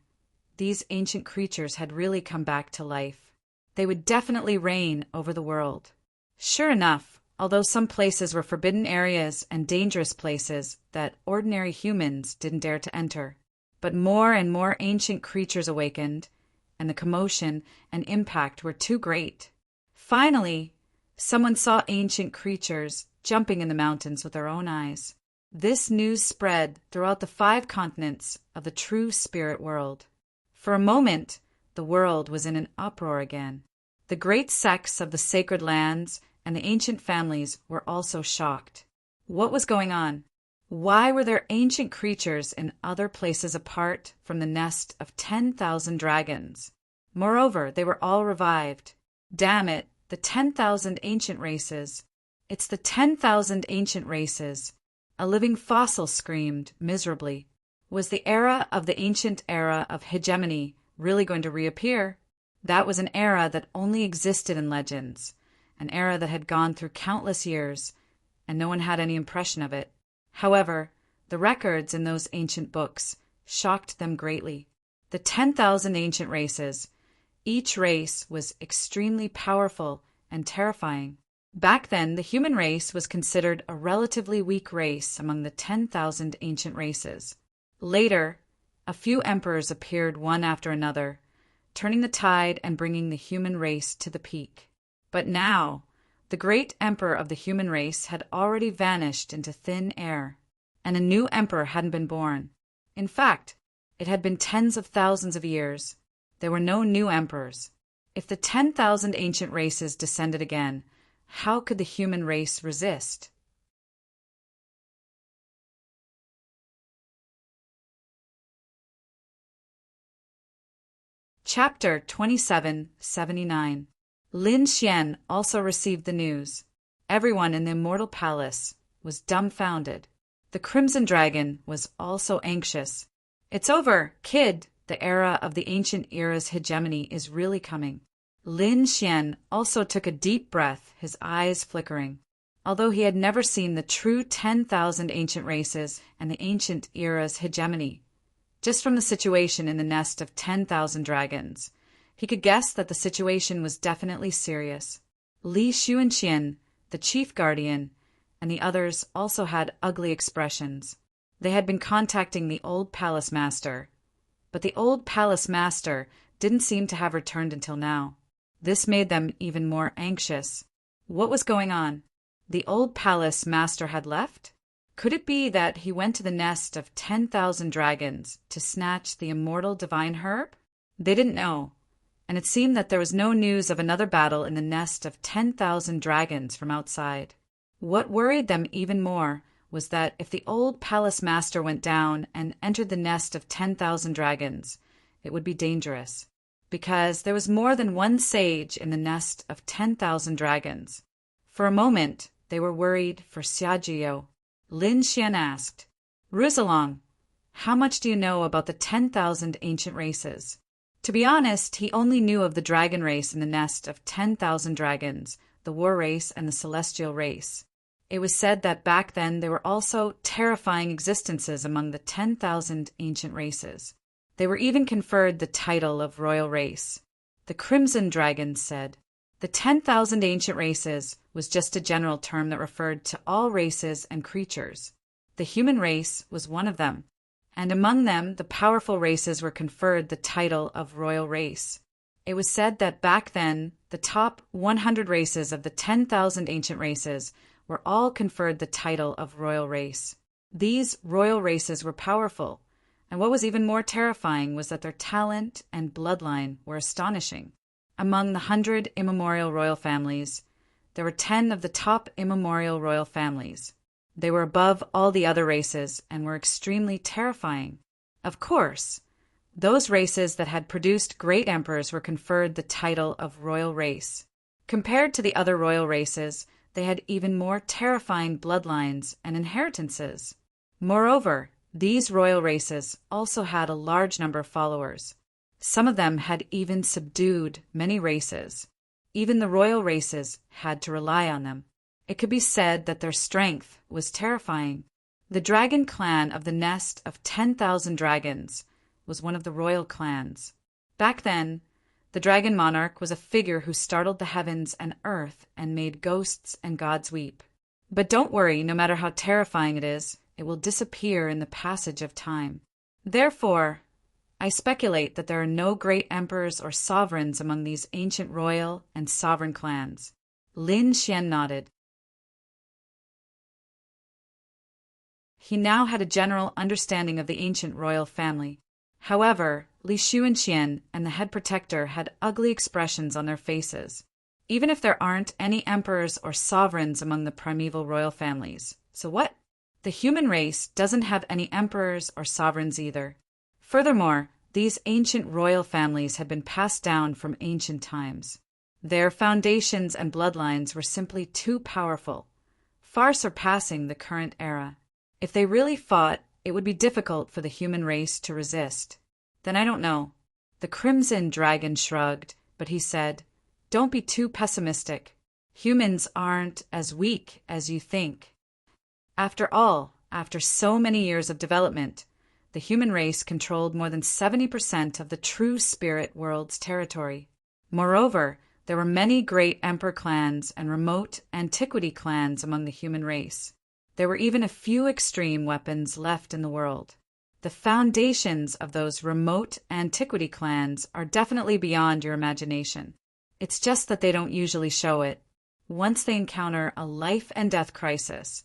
these ancient creatures had really come back to life. They would definitely reign over the world. Sure enough, although some places were forbidden areas and dangerous places that ordinary humans didn't dare to enter. But more and more ancient creatures awakened, and the commotion and impact were too great. Finally, someone saw ancient creatures jumping in the mountains with their own eyes. This news spread throughout the 5 continents of the true spirit world. For a moment, the world was in an uproar again. The great sects of the sacred lands and the ancient families were also shocked. What was going on? Why were there ancient creatures in other places apart from the nest of 10,000 dragons? Moreover, they were all revived. Damn it, the 10,000 ancient races. It's the 10,000 ancient races. A living fossil screamed miserably. Was the era of the ancient era of hegemony really going to reappear? That was an era that only existed in legends, an era that had gone through countless years, and no one had any impression of it. However, the records in those ancient books shocked them greatly. The 10,000 ancient races, each race was extremely powerful and terrifying. Back then, the human race was considered a relatively weak race among the 10,000 ancient races. Later, a few emperors appeared one after another, turning the tide and bringing the human race to the peak. But now, the great emperor of the human race had already vanished into thin air, and a new emperor hadn't been born. In fact, it had been tens of thousands of years. There were no new emperors. If the 10,000 ancient races descended again, how could the human race resist? Chapter 2779. Lin Xian also received the news. Everyone in the Immortal Palace was dumbfounded. The Crimson Dragon was also anxious. It's over, kid! The era of the ancient era's hegemony is really coming. Lin Xian also took a deep breath, his eyes flickering. Although he had never seen the true 10,000 ancient races and the ancient era's hegemony, just from the situation in the nest of 10,000 dragons, he could guess that the situation was definitely serious. Li Xuanqian, the chief guardian, and the others also had ugly expressions. They had been contacting the old palace master, but the old palace master didn't seem to have returned until now. This made them even more anxious. What was going on? The old palace master had left? Could it be that he went to the nest of 10,000 dragons to snatch the immortal divine herb? They didn't know, and it seemed that there was no news of another battle in the nest of 10,000 dragons from outside. What worried them even more was that if the old palace master went down and entered the nest of 10,000 dragons, it would be dangerous, because there was more than one sage in the nest of 10,000 dragons. For a moment, they were worried for Xiajiao. Lin Xian asked, "Ruzalong, how much do you know about the 10,000 ancient races?" To be honest, he only knew of the dragon race in the nest of 10,000 dragons, the war race and the celestial race. It was said that back then there were also terrifying existences among the 10,000 ancient races. They were even conferred the title of royal race. The Crimson Dragon said, "The 10,000 ancient races was just a general term that referred to all races and creatures. The human race was one of them, and among them the powerful races were conferred the title of royal race. It was said that back then the top 100 races of the 10,000 ancient races were all conferred the title of royal race. These royal races were powerful, and what was even more terrifying was that their talent and bloodline were astonishing. Among the 100 immemorial royal families, there were 10 of the top immemorial royal families. They were above all the other races and were extremely terrifying. Of course, those races that had produced great emperors were conferred the title of royal race. Compared to the other royal races, they had even more terrifying bloodlines and inheritances. Moreover, these royal races also had a large number of followers. Some of them had even subdued many races. Even the royal races had to rely on them. It could be said that their strength was terrifying. The dragon clan of the nest of 10,000 dragons was one of the royal clans. Back then, The dragon monarch was a figure who startled the heavens and earth and made ghosts and gods weep. But don't worry, no matter how terrifying it is, it will disappear in the passage of time. Therefore, I speculate that there are no great emperors or sovereigns among these ancient royal and sovereign clans. Lin Xian nodded. He now had a general understanding of the ancient royal family. However, Li Xuanxian and the head protector had ugly expressions on their faces, even if there aren't any emperors or sovereigns among the primeval royal families. So what? The human race doesn't have any emperors or sovereigns either. Furthermore, these ancient royal families had been passed down from ancient times. Their foundations and bloodlines were simply too powerful, far surpassing the current era. If they really fought, it would be difficult for the human race to resist. Then I don't know. The Crimson Dragon shrugged, but he said, "Don't be too pessimistic. Humans aren't as weak as you think. After all, after so many years of development, the human race controlled more than 70% of the true spirit world's territory. Moreover, there were many great emperor clans and remote antiquity clans among the human race. There were even a few extreme weapons left in the world. The foundations of those remote antiquity clans are definitely beyond your imagination. It's just that they don't usually show it. Once they encounter a life and death crisis,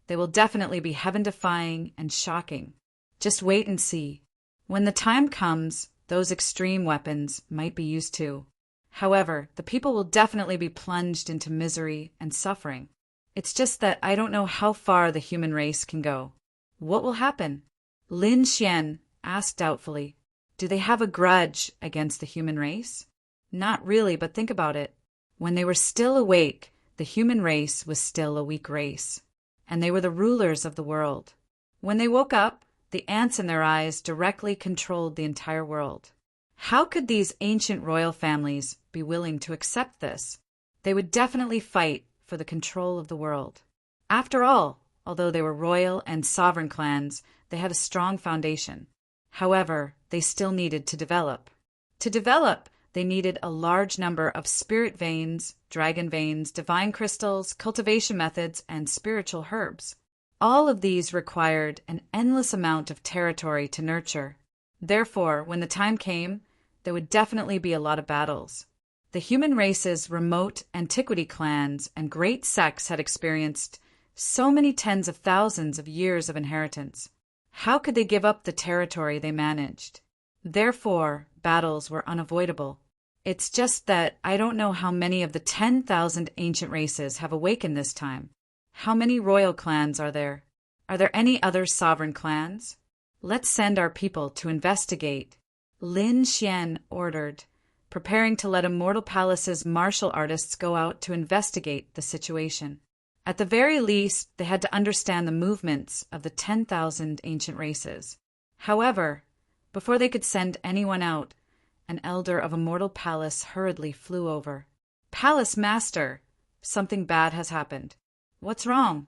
they will definitely be heaven-defying and shocking. Just wait and see. When the time comes, those extreme weapons might be used too. However, the people will definitely be plunged into misery and suffering. It's just that I don't know how far the human race can go. What will happen?" Lin Xian asked doubtfully. "Do they have a grudge against the human race?" "Not really, but think about it. When they were still awake, the human race was still a weak race, and they were the rulers of the world. When they woke up, the ants in their eyes directly controlled the entire world. How could these ancient royal families be willing to accept this? They would definitely fight for the control of the world. After all, although they were royal and sovereign clans, they had a strong foundation. However, they still needed to develop. To develop, they needed a large number of spirit veins, dragon veins, divine crystals, cultivation methods, and spiritual herbs. All of these required an endless amount of territory to nurture. Therefore, when the time came, there would definitely be a lot of battles. The human race's remote antiquity clans and great sects had experienced so many tens of thousands of years of inheritance. How could they give up the territory they managed? Therefore, battles were unavoidable. It's just that I don't know how many of the 10,000 ancient races have awakened this time. How many royal clans are there? Are there any other sovereign clans? Let's send our people to investigate," Lin Xian ordered, preparing to let Immortal Palace's martial artists go out to investigate the situation. At the very least, they had to understand the movements of the 10,000 ancient races. However, before they could send anyone out, an elder of Immortal Palace hurriedly flew over. "Palace Master, something bad has happened. What's wrong?"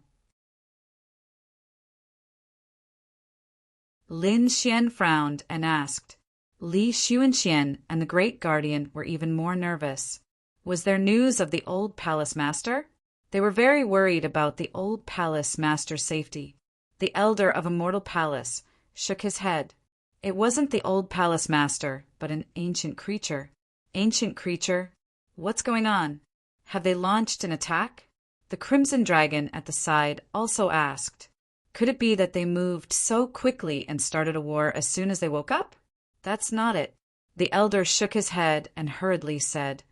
Lin Xian frowned and asked. Li Xuanxian and the Great Guardian were even more nervous. Was there news of the old Palace Master? They were very worried about the old Palace Master's safety. The elder of Immortal Palace shook his head. It wasn't the old Palace Master, but an ancient creature. Ancient creature? What's going on? Have they launched an attack? The Crimson Dragon at the side also asked. Could it be that they moved so quickly and started a war as soon as they woke up? That's not it. The elder shook his head and hurriedly said,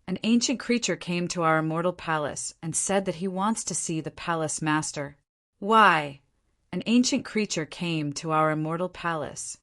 "An ancient creature came to our immortal palace and said that he wants to see the palace master." "Why?" "An ancient creature came to our immortal palace."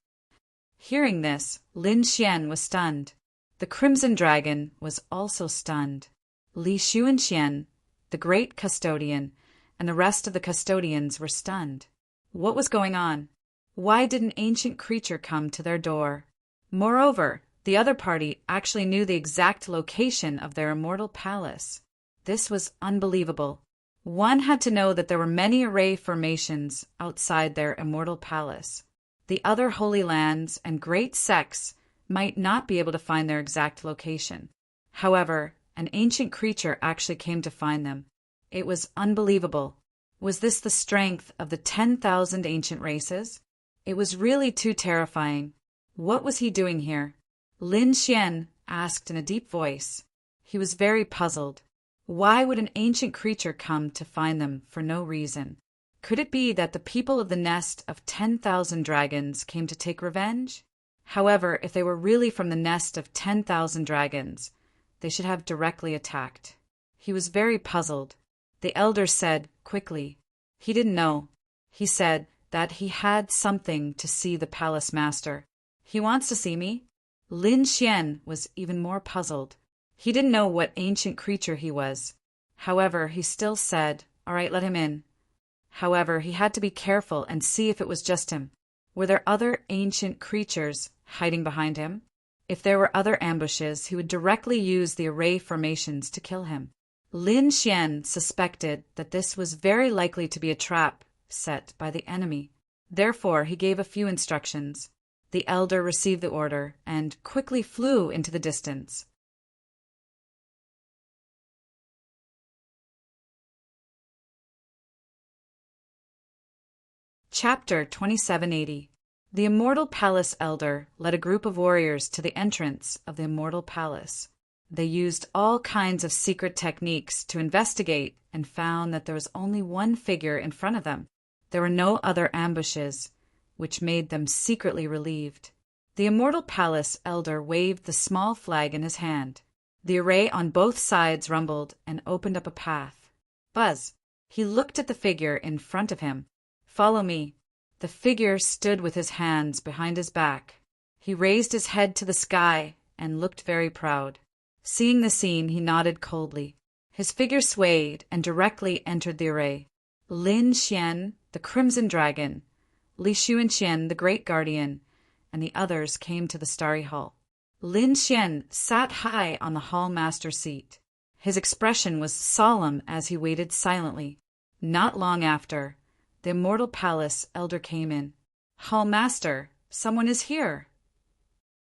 Hearing this, Lin Xian was stunned. The Crimson Dragon was also stunned. Li Xuanxian, the great custodian, and the rest of the custodians were stunned. What was going on? Why did an ancient creature come to their door? Moreover, the other party actually knew the exact location of their immortal palace. This was unbelievable. One had to know that there were many array formations outside their immortal palace. The other holy lands and great sects might not be able to find their exact location. However, an ancient creature actually came to find them. It was unbelievable. Was this the strength of the 10,000 ancient races? It was really too terrifying. What was he doing here? Lin Xian asked in a deep voice. He was very puzzled. Why would an ancient creature come to find them for no reason? Could it be that the people of the nest of 10,000 dragons came to take revenge? However, if they were really from the nest of 10,000 dragons, they should have directly attacked. He was very puzzled. The elder said quickly. He didn't know. He said that he had something to see the palace master. He wants to see me? Lin Xian was even more puzzled. He didn't know what ancient creature he was. However, he still said, "All right, let him in." However, he had to be careful and see if it was just him. Were there other ancient creatures hiding behind him? If there were other ambushes, he would directly use the array formations to kill him. Lin Xian suspected that this was very likely to be a trap set by the enemy. Therefore, he gave a few instructions. The elder received the order and quickly flew into the distance. Chapter 2780. The Immortal Palace Elder led a group of warriors to the entrance of the Immortal Palace. They used all kinds of secret techniques to investigate and found that there was only one figure in front of them. There were no other ambushes, which made them secretly relieved. The Immortal Palace Elder waved the small flag in his hand. The array on both sides rumbled and opened up a path. Buzz! He looked at the figure in front of him. "Follow me." The figure stood with his hands behind his back. He raised his head to the sky and looked very proud. Seeing the scene, he nodded coldly. His figure swayed and directly entered the array. Lin Xian, the Crimson Dragon, Li Xuanxian, the Great Guardian, and the others came to the Starry Hall. Lin Xian sat high on the hall master seat. His expression was solemn as he waited silently. Not long after, the Immortal Palace Elder came in. "Hall Master, someone is here."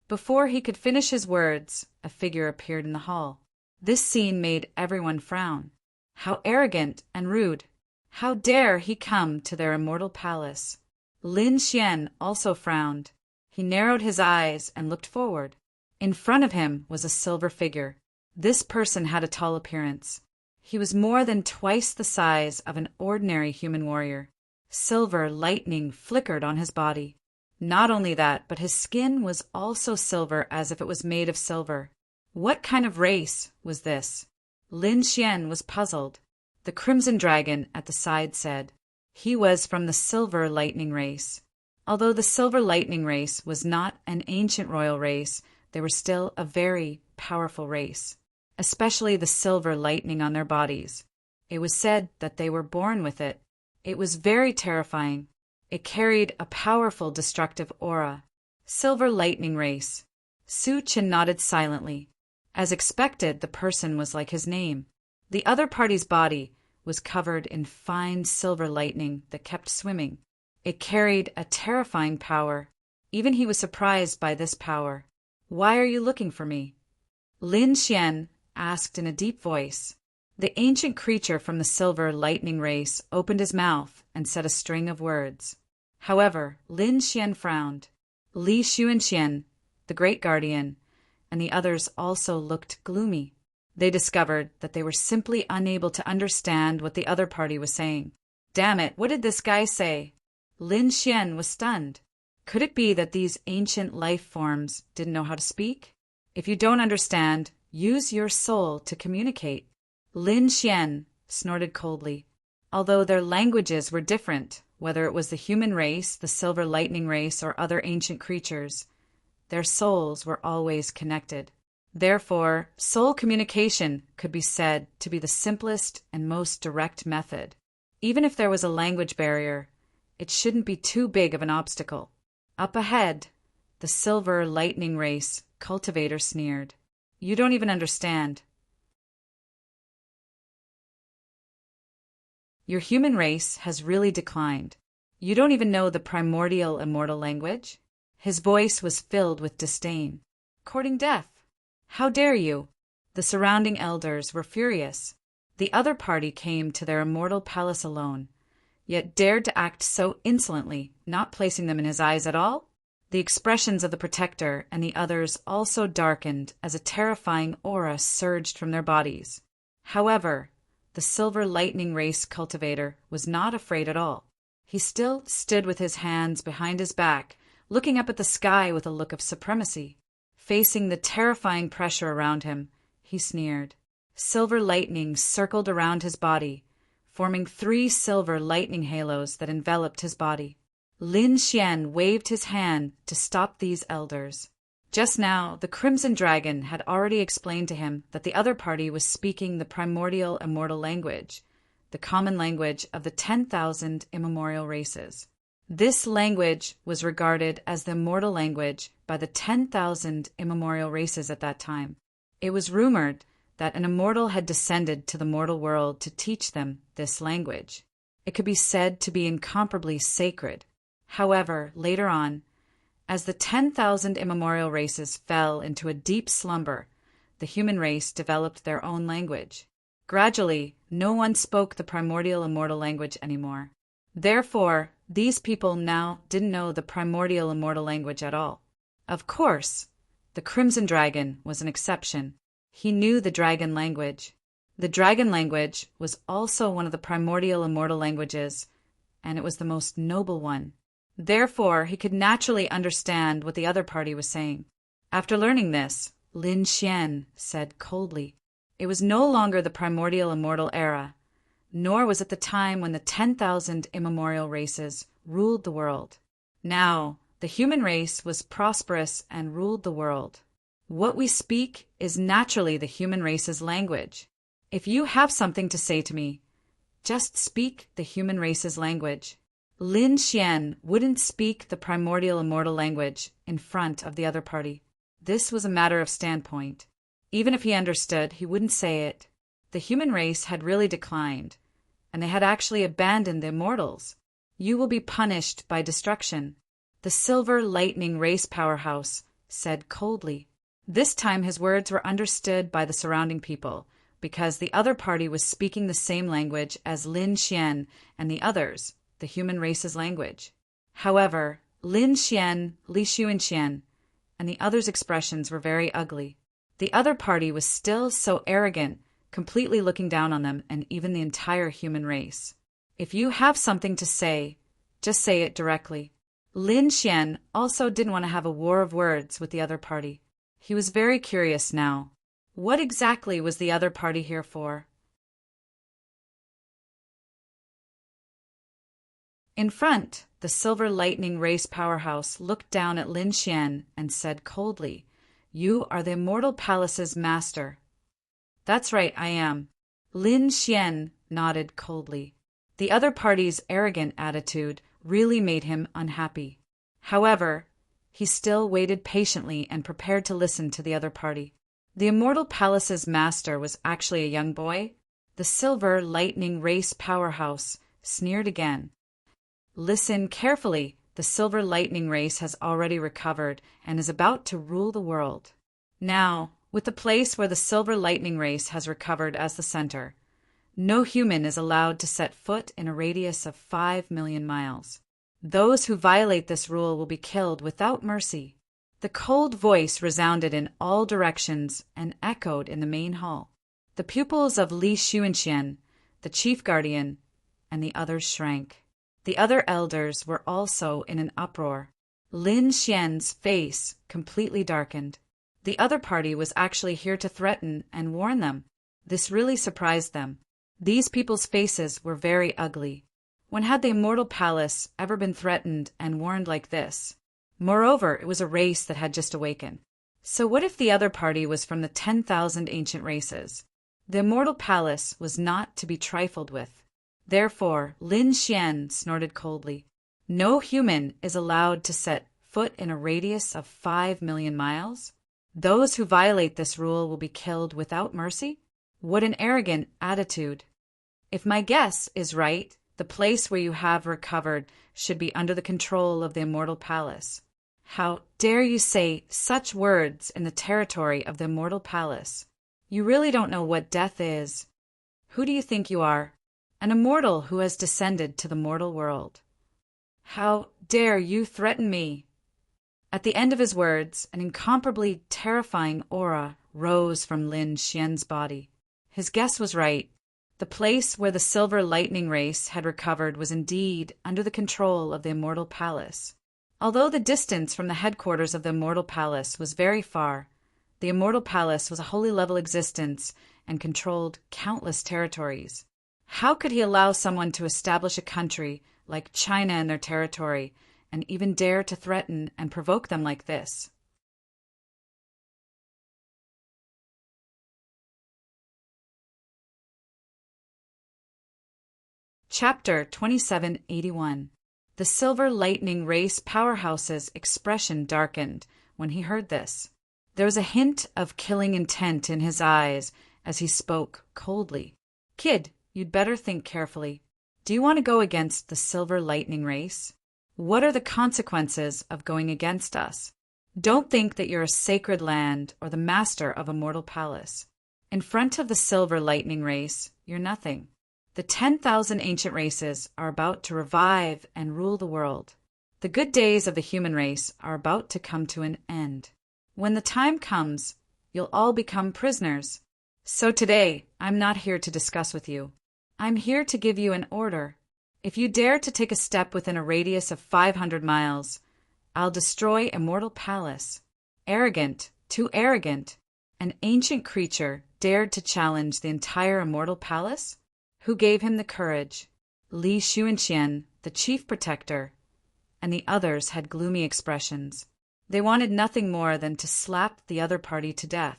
Before he could finish his words, a figure appeared in the hall. This scene made everyone frown. How arrogant and rude! How dare he come to their immortal palace? Lin Xian also frowned. He narrowed his eyes and looked forward. In front of him was a silver figure. This person had a tall appearance. He was more than twice the size of an ordinary human warrior. Silver lightning flickered on his body. Not only that, but his skin was also silver as if it was made of silver. What kind of race was this? Lin Xian was puzzled. The Crimson Dragon at the side said he was from the Silver Lightning race. Although the Silver Lightning race was not an ancient royal race, they were still a very powerful race, especially the silver lightning on their bodies. It was said that they were born with it. It was very terrifying. It carried a powerful destructive aura. Silver Lightning race. Su Chen nodded silently. As expected, the person was like his name. The other party's body was covered in fine silver lightning that kept swimming. It carried a terrifying power. Even he was surprised by this power. "Why are you looking for me?" Lin Xian asked in a deep voice. The ancient creature from the Silver Lightning race opened his mouth and said a string of words. However, Lin Xian frowned. Li Xuanxian, the Great Guardian, and the others also looked gloomy. They discovered that they were simply unable to understand what the other party was saying. Damn it, what did this guy say? Lin Xian was stunned. Could it be that these ancient life forms didn't know how to speak? If you don't understand, use your soul to communicate. Lin Xian snorted coldly. Although their languages were different, whether it was the human race, the Silver Lightning race, or other ancient creatures, their souls were always connected. Therefore, soul communication could be said to be the simplest and most direct method. Even if there was a language barrier, it shouldn't be too big of an obstacle. Up ahead, the Silver Lightning race cultivator sneered. "You don't even understand. Your human race has really declined. You don't even know the primordial immortal language?" His voice was filled with disdain. courting death. How dare you? The surrounding elders were furious. The other party came to their immortal palace alone, yet dared to act so insolently, not placing them in his eyes at all? The expressions of the protector and the others also darkened as a terrifying aura surged from their bodies. However, the silver lightning race cultivator was not afraid at all. He still stood with his hands behind his back, looking up at the sky with a look of supremacy. Facing the terrifying pressure around him, he sneered. Silver lightning circled around his body, forming 3 silver lightning halos that enveloped his body. Lin Xian waved his hand to stop these elders. Just now, the Crimson Dragon had already explained to him that the other party was speaking the primordial immortal language, the common language of the 10,000 immemorial races. This language was regarded as the immortal language by the 10,000 immemorial races at that time. It was rumored that an immortal had descended to the mortal world to teach them this language. It could be said to be incomparably sacred. However, later on, as the 10,000 immemorial races fell into a deep slumber, the human race developed their own language. Gradually, no one spoke the primordial immortal language anymore. Therefore, these people now didn't know the primordial immortal language at all. Of course, the Crimson Dragon was an exception. He knew the dragon language. The dragon language was also one of the primordial immortal languages, and it was the most noble one. Therefore, he could naturally understand what the other party was saying. After learning this, Lin Xian said coldly, "It was no longer the primordial immortal era, nor was it the time when the 10,000 immemorial races ruled the world. Now, the human race was prosperous and ruled the world. What we speak is naturally the human race's language. If you have something to say to me, just speak the human race's language." Lin Xian wouldn't speak the primordial immortal language in front of the other party. This was a matter of standpoint. Even if he understood, he wouldn't say it. The human race had really declined, and they had actually abandoned the immortals. You will be punished by destruction, the Silver Lightning Race Powerhouse said coldly. This time his words were understood by the surrounding people, because the other party was speaking the same language as Lin Xian and the others, the human race's language. However, Lin Xian, Li Xuanxian, and the others' expressions were very ugly. The other party was still so arrogant, completely looking down on them and even the entire human race. If you have something to say, just say it directly. Lin Xian also didn't want to have a war of words with the other party. He was very curious now. What exactly was the other party here for? In front, the Silver Lightning Race Powerhouse looked down at Lin Xian and said coldly, "You are the Immortal Palace's master." "That's right, I am." Lin Xian nodded coldly. The other party's arrogant attitude really made him unhappy. However, he still waited patiently and prepared to listen to the other party. The Immortal Palace's master was actually a young boy. The Silver Lightning Race Powerhouse sneered again. "Listen carefully. The Silver Lightning Race has already recovered and is about to rule the world. Now, with the place where the Silver Lightning Race has recovered as the center, no human is allowed to set foot in a radius of 5 million miles. Those who violate this rule will be killed without mercy." The cold voice resounded in all directions and echoed in the main hall. The pupils of Li Xuanxian, the chief guardian, and the others shrank. The other elders were also in an uproar. Lin Xian's face completely darkened. The other party was actually here to threaten and warn them. This really surprised them. These people's faces were very ugly. When had the Immortal Palace ever been threatened and warned like this? Moreover, it was a race that had just awakened. So what if the other party was from the 10,000 ancient races? The Immortal Palace was not to be trifled with. Therefore, Lin Xian snorted coldly. No human is allowed to set foot in a radius of 5 million miles? Those who violate this rule will be killed without mercy? What an arrogant attitude. If my guess is right, the place where you have recovered should be under the control of the Immortal Palace. How dare you say such words in the territory of the immortal palace? You really don't know what death is. Who do you think you are? An immortal who has descended to the mortal world. How dare you threaten me? At the end of his words, an incomparably terrifying aura rose from Lin Xian's body. His guess was right. The place where the silver lightning race had recovered was indeed under the control of the immortal palace. Although the distance from the headquarters of the immortal palace was very far, the immortal palace was a wholly level existence and controlled countless territories. How could he allow someone to establish a country like China in their territory and even dare to threaten and provoke them like this? Chapter 2781. The Silver Lightning Race Powerhouse's expression darkened when he heard this. There was a hint of killing intent in his eyes as he spoke coldly. Kid, you'd better think carefully. Do you want to go against the Silver Lightning Race? What are the consequences of going against us? Don't think that you're a sacred land or the master of a mortal palace. In front of the Silver Lightning Race, you're nothing. The 10,000 ancient races are about to revive and rule the world. The good days of the human race are about to come to an end. When the time comes, you'll all become prisoners. So today, I'm not here to discuss with you. I'm here to give you an order. If you dare to take a step within a radius of 500 miles, I'll destroy Immortal Palace. Arrogant, too arrogant. An ancient creature dared to challenge the entire Immortal Palace? Who gave him the courage? Li Xuanxian, the chief protector, and the others had gloomy expressions. They wanted nothing more than to slap the other party to death.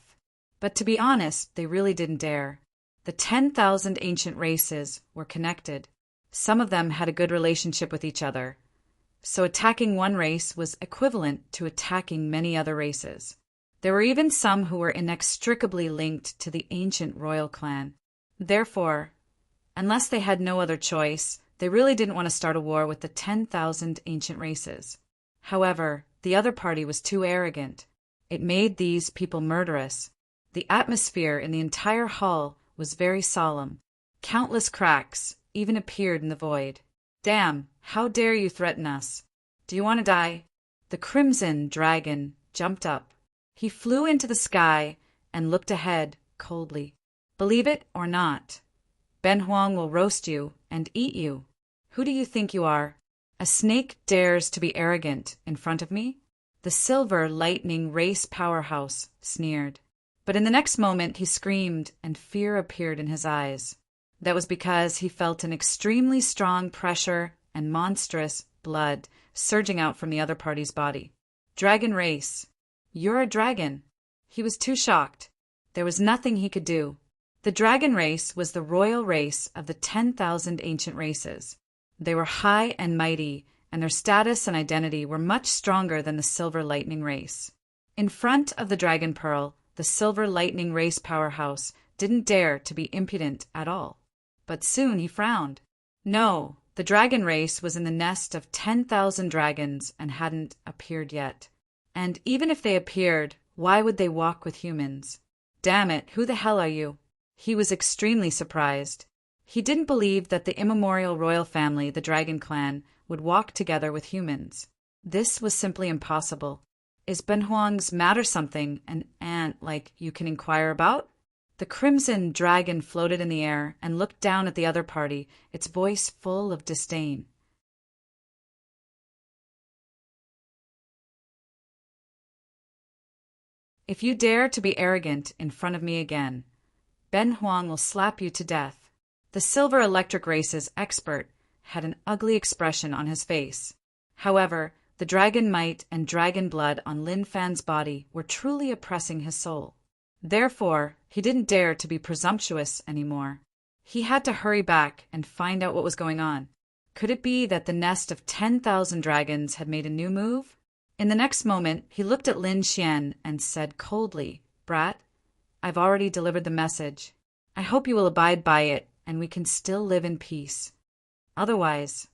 But to be honest, they really didn't dare. The 10,000 ancient races were connected. Some of them had a good relationship with each other. So attacking one race was equivalent to attacking many other races. There were even some who were inextricably linked to the ancient royal clan. Therefore, unless they had no other choice, they really didn't want to start a war with the 10,000 ancient races. However, the other party was too arrogant. It made these people murderous. The atmosphere in the entire hall was very solemn. Countless cracks even appeared in the void. Damn, how dare you threaten us? Do you want to die? The crimson dragon jumped up. He flew into the sky and looked ahead coldly. Believe it or not, Ben Huang will roast you and eat you. Who do you think you are? A snake dares to be arrogant in front of me? The Silver Lightning Race Powerhouse sneered. But in the next moment he screamed and fear appeared in his eyes. That was because he felt an extremely strong pressure and monstrous blood surging out from the other party's body. Dragon race. You're a dragon. He was too shocked. There was nothing he could do. The dragon race was the royal race of the 10,000 ancient races. They were high and mighty, and their status and identity were much stronger than the Silver Lightning race. In front of the Dragon Pearl, the Silver Lightning Race Powerhouse didn't dare to be impudent at all. But soon he frowned. No, the dragon race was in the nest of 10,000 dragons and hadn't appeared yet. And even if they appeared, why would they walk with humans? Damn it, who the hell are you? He was extremely surprised. He didn't believe that the immemorial royal family, the Dragon Clan, would walk together with humans. This was simply impossible. Is Ben Huang's matter something an ant like you can inquire about? The crimson dragon floated in the air and looked down at the other party, its voice full of disdain. If you dare to be arrogant in front of me again, Ben Huang will slap you to death. The Silver Electric Race's expert had an ugly expression on his face. However, the dragon might and dragon blood on Lin Fan's body were truly oppressing his soul. Therefore, he didn't dare to be presumptuous anymore. He had to hurry back and find out what was going on. Could it be that the nest of 10,000 dragons had made a new move? In the next moment, he looked at Lin Xian and said coldly, "Brat, I've already delivered the message. I hope you will abide by it and we can still live in peace. Otherwise..."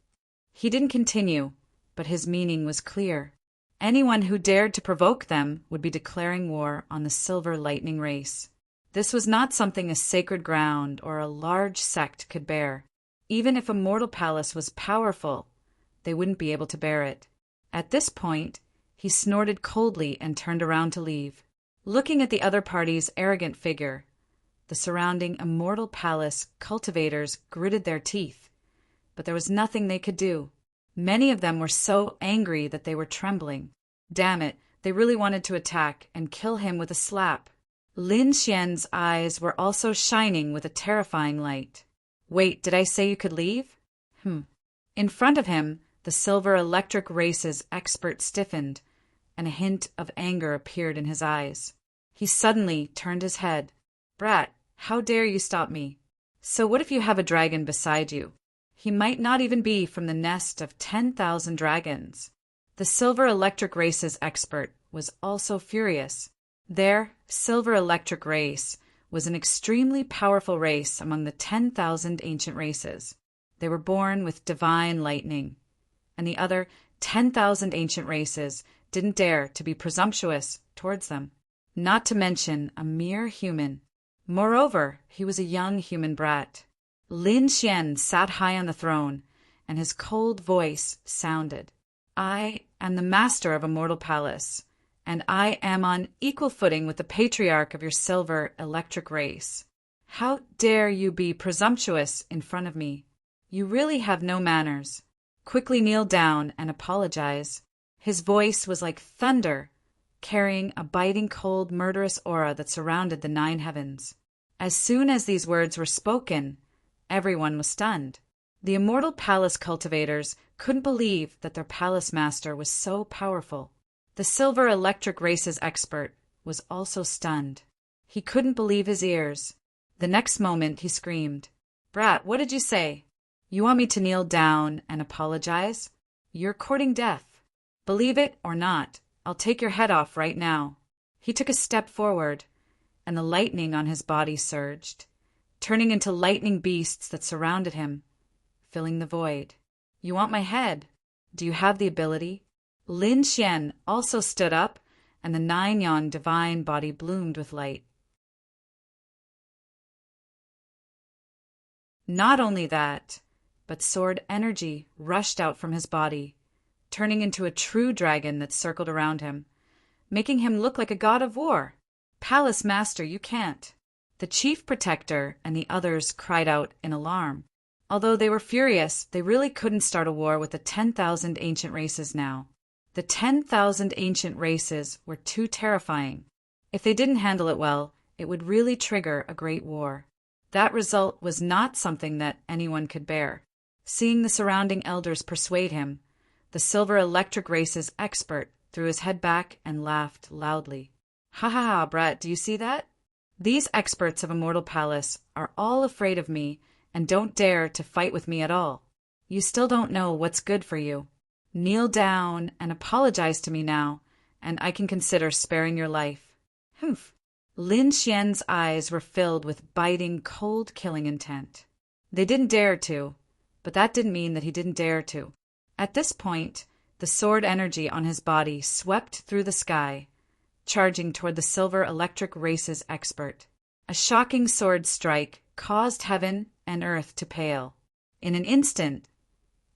He didn't continue, but his meaning was clear. Anyone who dared to provoke them would be declaring war on the Silver Lightning race. This was not something a sacred ground or a large sect could bear. Even if a mortal palace was powerful, they wouldn't be able to bear it. At this point, he snorted coldly and turned around to leave. Looking at the other party's arrogant figure, the surrounding immortal palace cultivators gritted their teeth, but there was nothing they could do. Many of them were so angry that they were trembling. Damn it, they really wanted to attack and kill him with a slap. Lin Xian's eyes were also shining with a terrifying light. Wait, did I say you could leave? In front of him, the Silver Electric Race's expert stiffened, and a hint of anger appeared in his eyes. He suddenly turned his head. Brat, how dare you stop me? So what if you have a dragon beside you? He might not even be from the nest of 10,000 dragons. The Silver Electric Race's expert was also furious. Their Silver Electric Race was an extremely powerful race among the 10,000 ancient races. They were born with divine lightning, and the other 10,000 ancient races didn't dare to be presumptuous towards them, not to mention a mere human. Moreover, he was a young human brat. Lin Xian sat high on the throne, and his cold voice sounded. I am the master of a mortal palace, and I am on equal footing with the patriarch of your Silver Electric Race. How dare you be presumptuous in front of me? You really have no manners. Quickly kneel down and apologize. His voice was like thunder, carrying a biting cold murderous aura that surrounded the 9 heavens. As soon as these words were spoken, everyone was stunned. The immortal palace cultivators couldn't believe that their palace master was so powerful. The Silver Electric Race's expert was also stunned. He couldn't believe his ears. The next moment he screamed, Brat, what did you say? You want me to kneel down and apologize? You're courting death. Believe it or not, I'll take your head off right now. He took a step forward, and the lightning on his body surged, turning into lightning beasts that surrounded him, filling the void. You want my head? Do you have the ability? Lin Xian also stood up, and the 9-yon divine body bloomed with light. Not only that, but sword energy rushed out from his body, turning into a true dragon that circled around him, making him look like a god of war. Palace Master, you can't. The chief protector and the others cried out in alarm. Although they were furious, they really couldn't start a war with the 10,000 ancient races now. The 10,000 ancient races were too terrifying. If they didn't handle it well, it would really trigger a great war. That result was not something that anyone could bear. Seeing the surrounding elders persuade him, the Silver Electric Race's expert threw his head back and laughed loudly. Ha ha ha, Brat, do you see that? These experts of Immortal Palace are all afraid of me and don't dare to fight with me at all. You still don't know what's good for you. Kneel down and apologize to me now, and I can consider sparing your life. Humph. Lin Xian's eyes were filled with biting, cold killing intent. They didn't dare to, but that didn't mean that he didn't dare to. At this point, the sword energy on his body swept through the sky, charging toward the Silver Electric Race's expert. A shocking sword strike caused heaven and earth to pale. In an instant,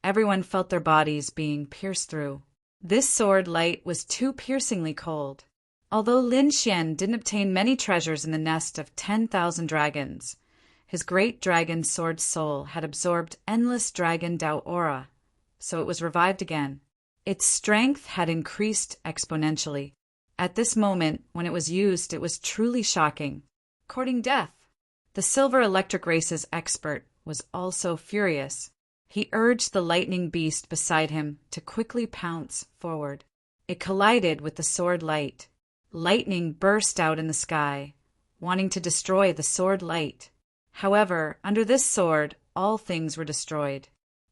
everyone felt their bodies being pierced through. This sword light was too piercingly cold. Although Lin Xian didn't obtain many treasures in the nest of 10,000 dragons, his great dragon sword soul had absorbed endless dragon Dao aura, so it was revived again. Its strength had increased exponentially. At this moment, when it was used, it was truly shocking. Courting death. The Silver Electric Race's expert was also furious. He urged the lightning beast beside him to quickly pounce forward. It collided with the sword light. Lightning burst out in the sky, wanting to destroy the sword light. However, under this sword, all things were destroyed.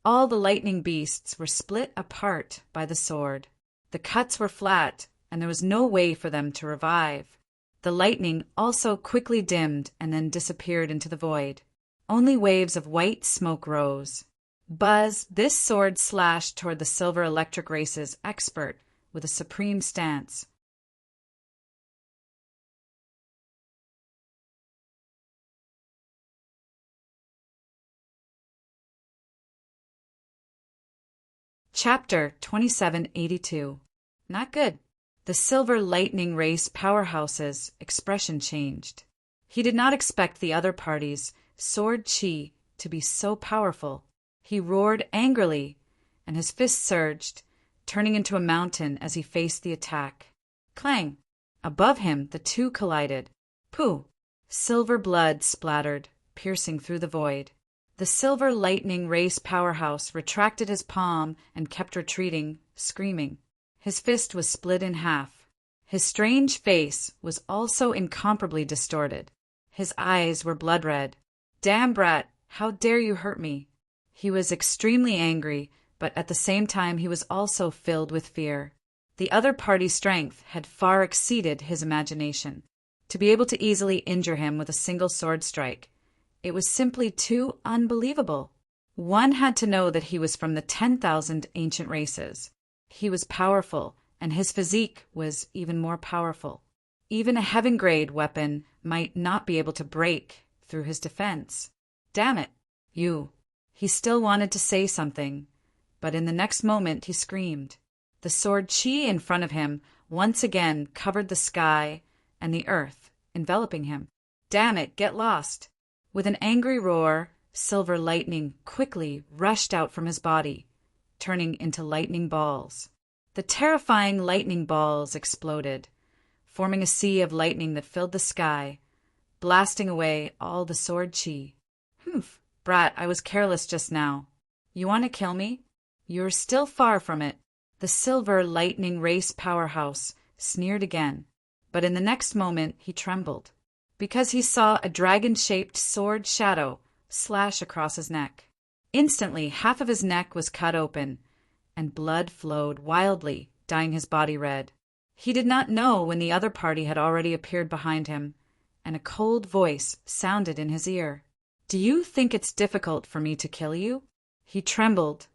All the lightning beasts were split apart by the sword. The cuts were flat, and there was no way for them to revive. The lightning also quickly dimmed and then disappeared into the void. Only waves of white smoke rose. Buzz, this sword slashed toward the Silver Electric Race's expert with a supreme stance. Chapter 2782. Not good. The Silver Lightning Race powerhouse's expression changed. He did not expect the other party's sword chi to be so powerful. He roared angrily, and his fist surged, turning into a mountain as he faced the attack. Clang! Above him, the two collided. Pooh! Silver blood splattered, piercing through the void. The Silver Lightning Race powerhouse retracted his palm and kept retreating, screaming. His fist was split in half. His strange face was also incomparably distorted. His eyes were blood red. Damn brat, how dare you hurt me? He was extremely angry, but at the same time he was also filled with fear. The other party's strength had far exceeded his imagination. To be able to easily injure him with a single sword strike, it was simply too unbelievable. One had to know that he was from the 10,000 ancient races. He was powerful, and his physique was even more powerful. Even a heaven-grade weapon might not be able to break through his defense. Damn it, you. He still wanted to say something, but in the next moment he screamed. The sword chi in front of him once again covered the sky and the earth, enveloping him. Damn it, get lost. With an angry roar, silver lightning quickly rushed out from his body, turning into lightning balls. The terrifying lightning balls exploded, forming a sea of lightning that filled the sky, blasting away all the sword chi. Humph, brat, I was careless just now. You want to kill me? You're still far from it. The Silver Lightning Race powerhouse sneered again, but in the next moment he trembled, because he saw a dragon-shaped sword shadow slash across his neck. Instantly, half of his neck was cut open, and blood flowed wildly, dyeing his body red. He did not know when the other party had already appeared behind him, and a cold voice sounded in his ear. Do you think it's difficult for me to kill you? He trembled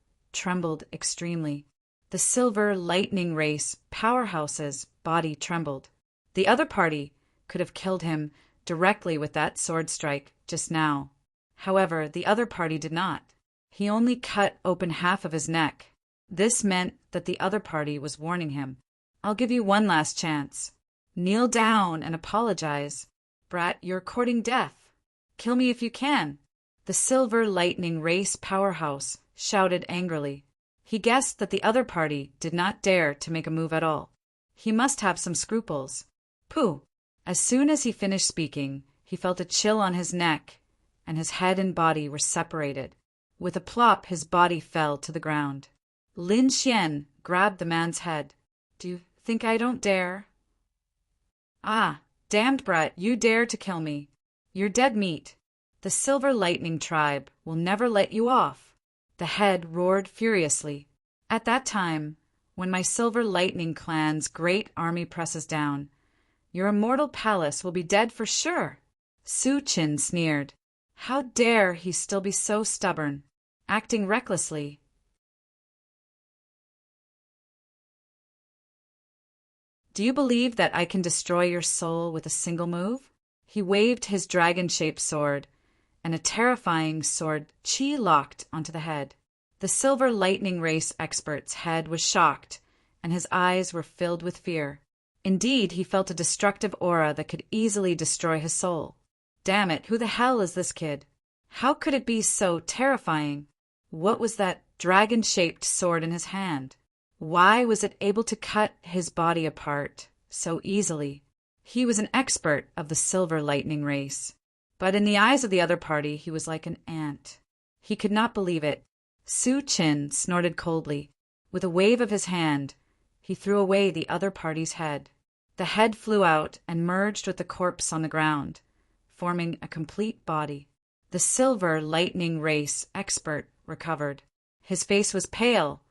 extremely. The Silver Lightning Race powerhouse's body trembled. The other party could have killed him directly with that sword strike just now. However, the other party did not. He only cut open half of his neck. This meant that the other party was warning him. I'll give you one last chance. Kneel down and apologize. Brat, you're courting death. Kill me if you can. The Silver Lightning Race powerhouse shouted angrily. He guessed that the other party did not dare to make a move at all. He must have some scruples. Pooh! As soon as he finished speaking, he felt a chill on his neck, and his head and body were separated. With a plop, his body fell to the ground. Lin Xian grabbed the man's head. Do you think I don't dare? Ah, damned brat, you dare to kill me. You're dead meat. The Silver Lightning tribe will never let you off. The head roared furiously. At that time, when my Silver Lightning clan's great army presses down, your immortal palace will be dead for sure. Su Qin sneered. How dare he still be so stubborn, acting recklessly. Do you believe that I can destroy your soul with a single move? He waved his dragon-shaped sword, and a terrifying sword chi locked onto the head. The Silver Lightning Race expert's head was shocked, and his eyes were filled with fear. Indeed, he felt a destructive aura that could easily destroy his soul. Damn it, who the hell is this kid? How could it be so terrifying? What was that dragon-shaped sword in his hand? Why was it able to cut his body apart so easily? He was an expert of the Silver Lightning Race, but in the eyes of the other party he was like an ant. He could not believe it. Su Qin snorted coldly. With a wave of his hand, he threw away the other party's head. The head flew out and merged with the corpse on the ground, forming a complete body. The Silver Lightning Race expert recovered. His face was pale,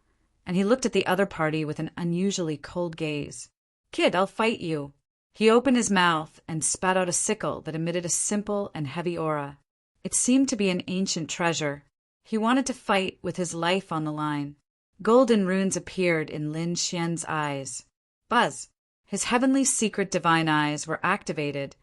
and he looked at the other party with an unusually cold gaze. Kid, I'll fight you. He opened his mouth and spat out a sickle that emitted a simple and heavy aura. It seemed to be an ancient treasure. He wanted to fight with his life on the line. Golden runes appeared in Lin Xian's eyes. Buzz! His heavenly secret divine eyes were activated,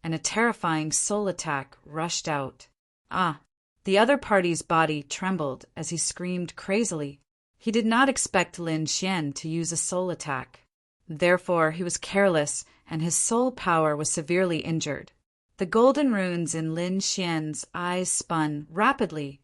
and a terrifying soul attack rushed out. Ah! The other party's body trembled as he screamed crazily. He did not expect Lin Xian to use a soul attack. Therefore, he was careless, and his soul power was severely injured. The golden runes in Lin Xian's eyes spun rapidly,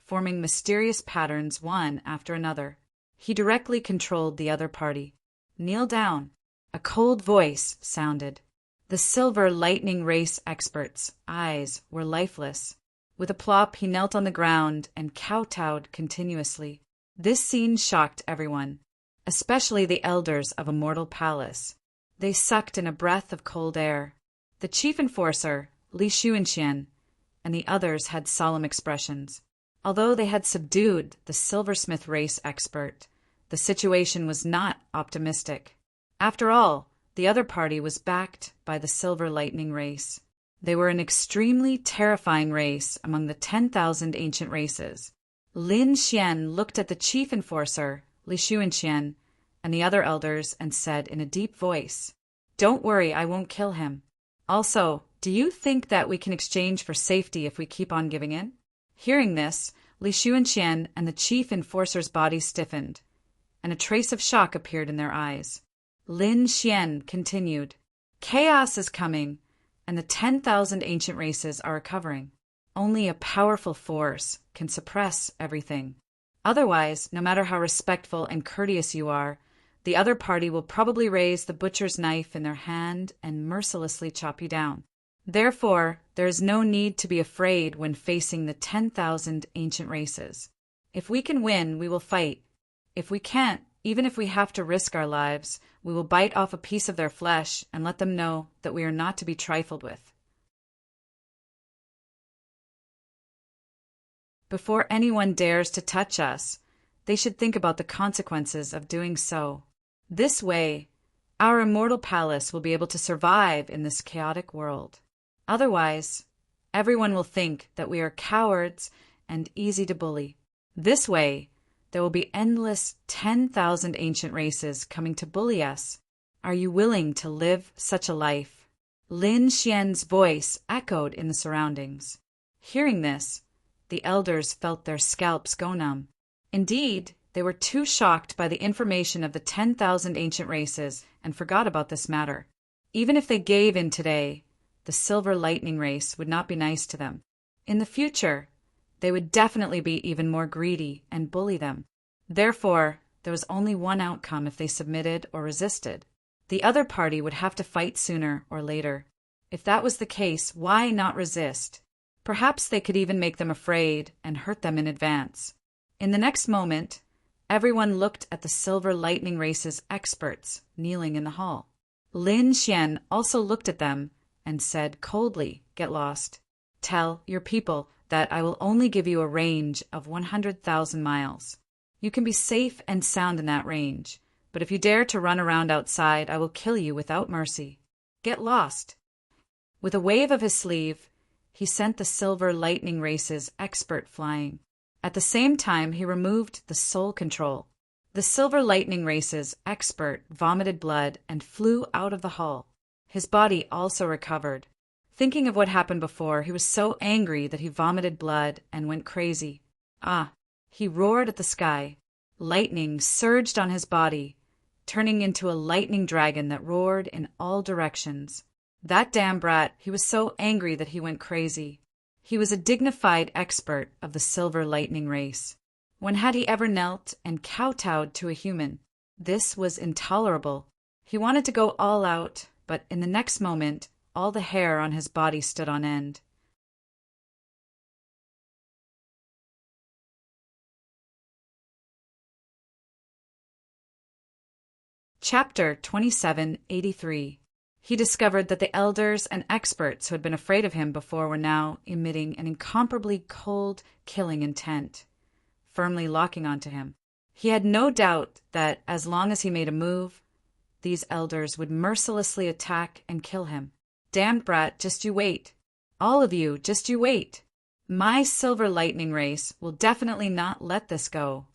forming mysterious patterns one after another. He directly controlled the other party. "Kneel down." A cold voice sounded. The silver lightning race expert's eyes were lifeless. With a plop, he knelt on the ground and kowtowed continuously. This scene shocked everyone, especially the elders of a mortal palace. They sucked in a breath of cold air. The chief enforcer, Li Xuanxian, and the others had solemn expressions. Although they had subdued the silversmith race expert, the situation was not optimistic. After all, the other party was backed by the silver lightning race. They were an extremely terrifying race among the 10,000 ancient races. Lin Xian looked at the chief enforcer, Li Xuanxian, and the other elders and said in a deep voice, "Don't worry, I won't kill him. Also, do you think that we can exchange for safety if we keep on giving in?" Hearing this, Li Xuanxian and the chief enforcer's body stiffened, and a trace of shock appeared in their eyes. Lin Xian continued, "Chaos is coming, and the 10,000 ancient races are recovering. Only a powerful force can suppress everything. Otherwise, no matter how respectful and courteous you are, the other party will probably raise the butcher's knife in their hand and mercilessly chop you down. Therefore, there is no need to be afraid when facing the 10,000 ancient races. If we can win, we will fight. If we can't, even if we have to risk our lives, we will bite off a piece of their flesh and let them know that we are not to be trifled with. Before anyone dares to touch us, they should think about the consequences of doing so. This way, our immortal palace will be able to survive in this chaotic world. Otherwise, everyone will think that we are cowards and easy to bully. This way, there will be endless 10,000 ancient races coming to bully us. Are you willing to live such a life?" Lin Xian's voice echoed in the surroundings. Hearing this, the elders felt their scalps go numb. Indeed, they were too shocked by the information of the 10,000 ancient races and forgot about this matter. Even if they gave in today, the silver lightning race would not be nice to them. In the future, they would definitely be even more greedy and bully them. Therefore, there was only one outcome if they submitted or resisted. The other party would have to fight sooner or later. If that was the case, why not resist? Perhaps they could even make them afraid and hurt them in advance. In the next moment, everyone looked at the silver lightning race's experts kneeling in the hall. Lin Xian also looked at them and said coldly, "Get lost. Tell your people that I will only give you a range of 100,000 miles. You can be safe and sound in that range, but if you dare to run around outside, I will kill you without mercy. Get lost." With a wave of his sleeve, he sent the silver lightning race's expert flying. At the same time, he removed the soul control. The silver lightning race's expert vomited blood and flew out of the hall. His body also recovered. Thinking of what happened before, he was so angry that he vomited blood and went crazy. Ah! He roared at the sky. Lightning surged on his body, turning into a lightning dragon that roared in all directions. That damn brat, he was so angry that he went crazy. He was a dignified expert of the silver lightning race. When had he ever knelt and kowtowed to a human? This was intolerable. He wanted to go all out, but in the next moment, all the hair on his body stood on end. Chapter 2783. He discovered that the elders and experts who had been afraid of him before were now emitting an incomparably cold, killing intent, firmly locking onto him. He had no doubt that, as long as he made a move, these elders would mercilessly attack and kill him. Damned brat, just you wait. All of you, just you wait. My silver lightning race will definitely not let this go.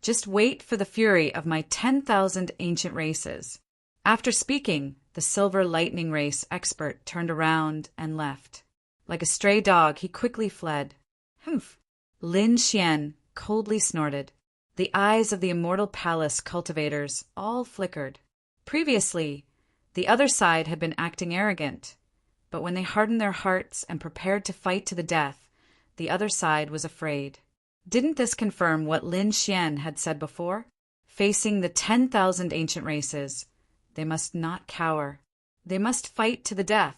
Just wait for the fury of my 10,000 ancient races." After speaking, the silver lightning race expert turned around and left. Like a stray dog, he quickly fled. Humph! Lin Xian coldly snorted. The eyes of the immortal palace cultivators all flickered. Previously, the other side had been acting arrogant, but when they hardened their hearts and prepared to fight to the death, the other side was afraid. Didn't this confirm what Lin Xian had said before? Facing the 10,000 ancient races, they must not cower. They must fight to the death.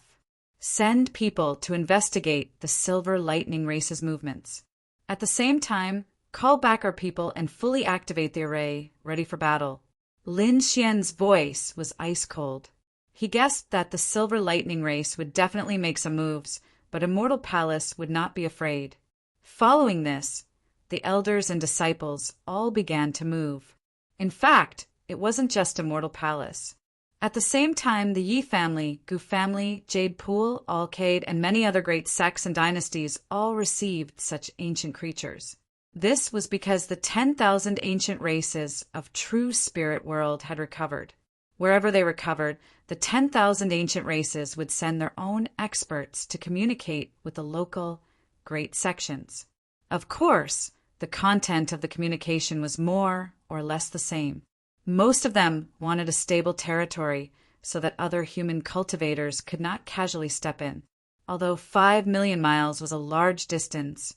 Send people to investigate the silver lightning race's movements. At the same time, call back our people and fully activate the array, ready for battle. Lin Xian's voice was ice cold. He guessed that the silver lightning race would definitely make some moves, but Immortal Palace would not be afraid. Following this, the elders and disciples all began to move. In fact, it wasn't just Immortal Palace. At the same time, the Yi family, Gu family, Jade Pool, Alcade, and many other great sects and dynasties all received such ancient creatures. This was because the 10,000 ancient races of true spirit world had recovered. Wherever they recovered, the 10,000 ancient races would send their own experts to communicate with the local great sections. Of course, the content of the communication was more or less the same. Most of them wanted a stable territory so that other human cultivators could not casually step in. Although 5 million miles was a large distance,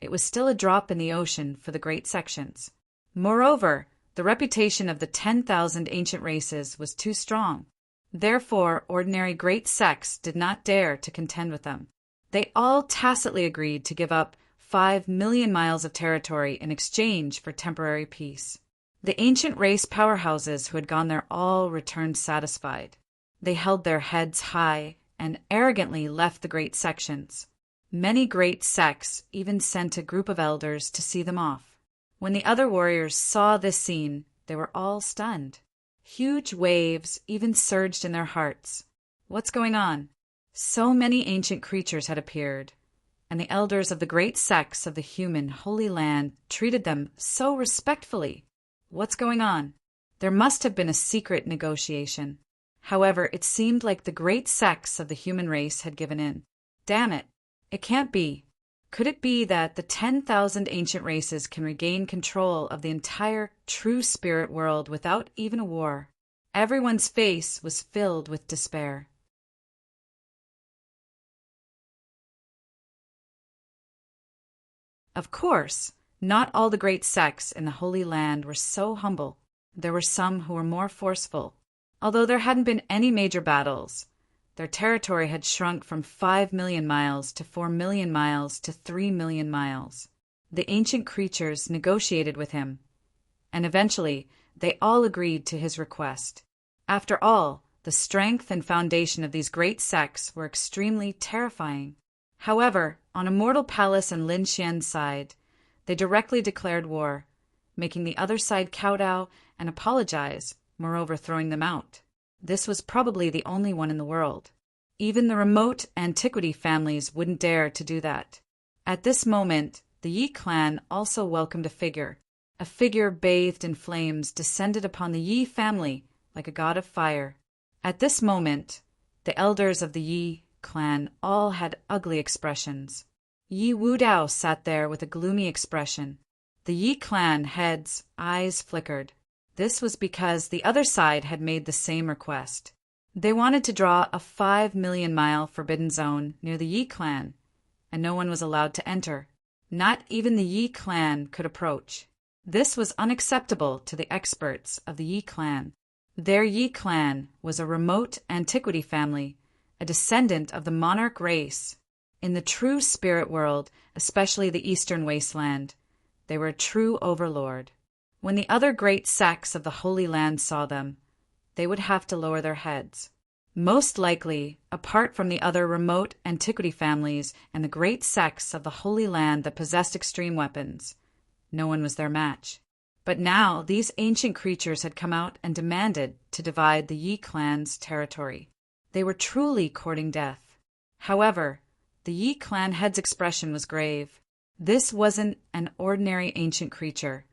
it was still a drop in the ocean for the great sections. Moreover, the reputation of the 10,000 ancient races was too strong. Therefore, ordinary great sects did not dare to contend with them. They all tacitly agreed to give up 5 million miles of territory in exchange for temporary peace. The ancient race powerhouses who had gone there all returned satisfied. They held their heads high and arrogantly left the great sections. Many great sects even sent a group of elders to see them off. When the other warriors saw this scene, they were all stunned. Huge waves even surged in their hearts. What's going on? So many ancient creatures had appeared, and the elders of the great sects of the human Holy Land treated them so respectfully. What's going on? There must have been a secret negotiation. However, it seemed like the great sects of the human race had given in. Damn it! It can't be. Could it be that the 10,000 ancient races can regain control of the entire true spirit world without even a war? Everyone's face was filled with despair. Of course, not all the great sects in the Holy Land were so humble. There were some who were more forceful. Although there hadn't been any major battles, their territory had shrunk from 5 million miles to 4 million miles to 3 million miles. The ancient creatures negotiated with him, and eventually they all agreed to his request. After all, the strength and foundation of these great sects were extremely terrifying. However, on Immortal Palace and Lin Xian's side, they directly declared war, making the other side kowtow and apologize, moreover throwing them out. This was probably the only one in the world. Even the remote antiquity families wouldn't dare to do that. At this moment, the Yi clan also welcomed a figure. A figure bathed in flames descended upon the Yi family like a god of fire. At this moment, the elders of the Yi clan all had ugly expressions. Yi Wudao sat there with a gloomy expression. The Yi clan heads' eyes flickered. This was because the other side had made the same request. They wanted to draw a 5 million mile forbidden zone near the Yi clan, and no one was allowed to enter. Not even the Yi clan could approach. This was unacceptable to the experts of the Yi clan. Their Yi clan was a remote antiquity family, a descendant of the monarch race. In the true spirit world, especially the eastern wasteland, they were a true overlord. When the other great sects of the Holy Land saw them, they would have to lower their heads. Most likely, apart from the other remote antiquity families and the great sects of the Holy Land that possessed extreme weapons, no one was their match. But now these ancient creatures had come out and demanded to divide the Yi clan's territory. They were truly courting death. However, the Yi clan head's expression was grave. This wasn't an ordinary ancient creature.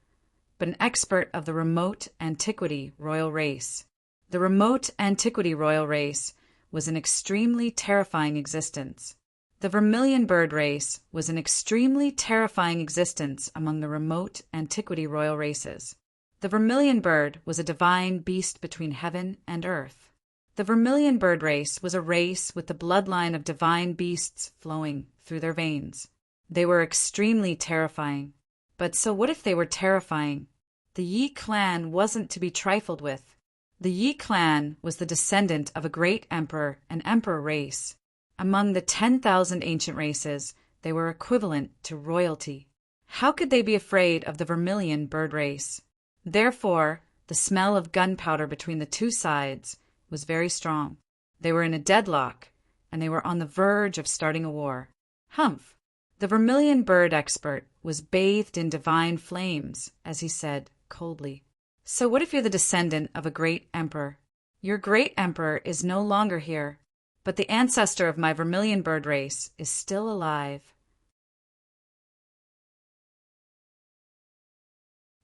but an expert of the remote antiquity royal race. The remote antiquity royal race was an extremely terrifying existence. The vermilion bird race was an extremely terrifying existence among the remote antiquity royal races. The vermilion bird was a divine beast between heaven and earth. The vermilion bird race was a race with the bloodline of divine beasts flowing through their veins. They were extremely terrifying. But so what if they were terrifying? The Yi clan wasn't to be trifled with. The Yi clan was the descendant of a great emperor and emperor race. Among the 10,000 ancient races, they were equivalent to royalty. How could they be afraid of the vermilion bird race? Therefore, the smell of gunpowder between the two sides was very strong. They were in a deadlock, and they were on the verge of starting a war. Humph! The vermilion bird expert was bathed in divine flames, as he said coldly. So what if you're the descendant of a great emperor? Your great emperor is no longer here, but the ancestor of my vermilion bird race is still alive.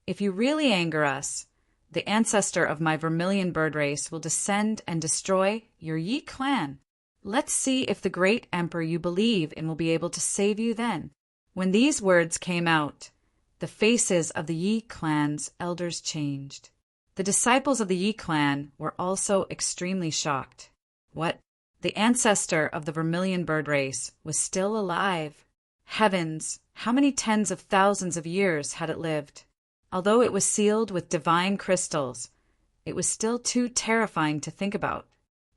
If you really anger us, the ancestor of my vermilion bird race will descend and destroy your Yi clan. Let's see if the great emperor you believe in will be able to save you then. When these words came out, the faces of the Yi clan's elders changed. The disciples of the Yi clan were also extremely shocked. What? The ancestor of the vermilion bird race was still alive. Heavens, how many tens of thousands of years had it lived? Although it was sealed with divine crystals, it was still too terrifying to think about.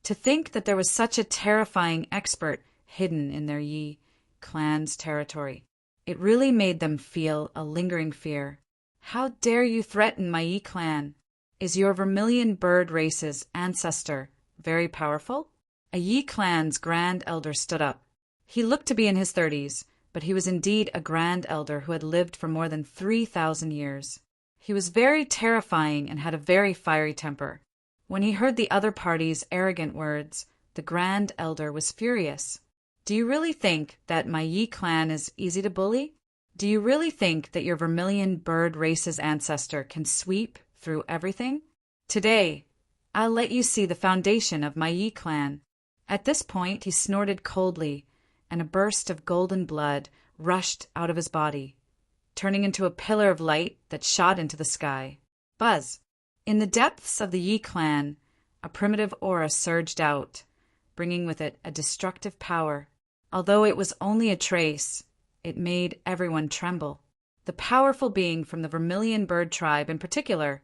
To think that there was such a terrifying expert hidden in their Yi clan's territory. It really made them feel a lingering fear. How dare you threaten my Yi clan? Is your vermilion bird race's ancestor very powerful? A Yi clan's grand elder stood up. He looked to be in his 30s, but he was indeed a grand elder who had lived for more than 3,000 years. He was very terrifying and had a very fiery temper. When he heard the other party's arrogant words, the grand elder was furious. Do you really think that my Yi clan is easy to bully? Do you really think that your vermilion bird race's ancestor can sweep through everything? Today, I'll let you see the foundation of my Yi clan. At this point, he snorted coldly, and a burst of golden blood rushed out of his body, turning into a pillar of light that shot into the sky. Buzz! In the depths of the Yi clan, a primitive aura surged out, bringing with it a destructive power. Although it was only a trace, it made everyone tremble. The powerful being from the vermilion bird tribe in particular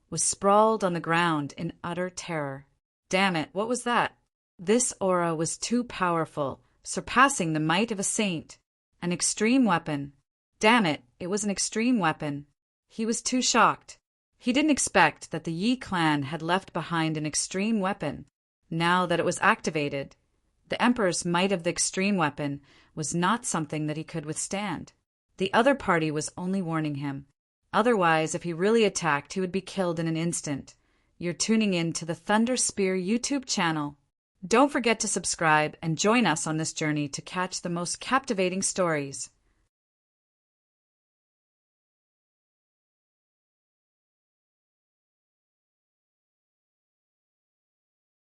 was sprawled on the ground in utter terror. Damn it, what was that? This aura was too powerful, surpassing the might of a saint. An extreme weapon. Damn it, it was an extreme weapon. He was too shocked. He didn't expect that the Yi clan had left behind an extreme weapon. Now that it was activated, the Emperor's might of the extreme weapon was not something that he could withstand. The other party was only warning him. Otherwise, if he really attacked, he would be killed in an instant. You're tuning in to the Thunder Spear YouTube channel. Don't forget to subscribe and join us on this journey to catch the most captivating stories.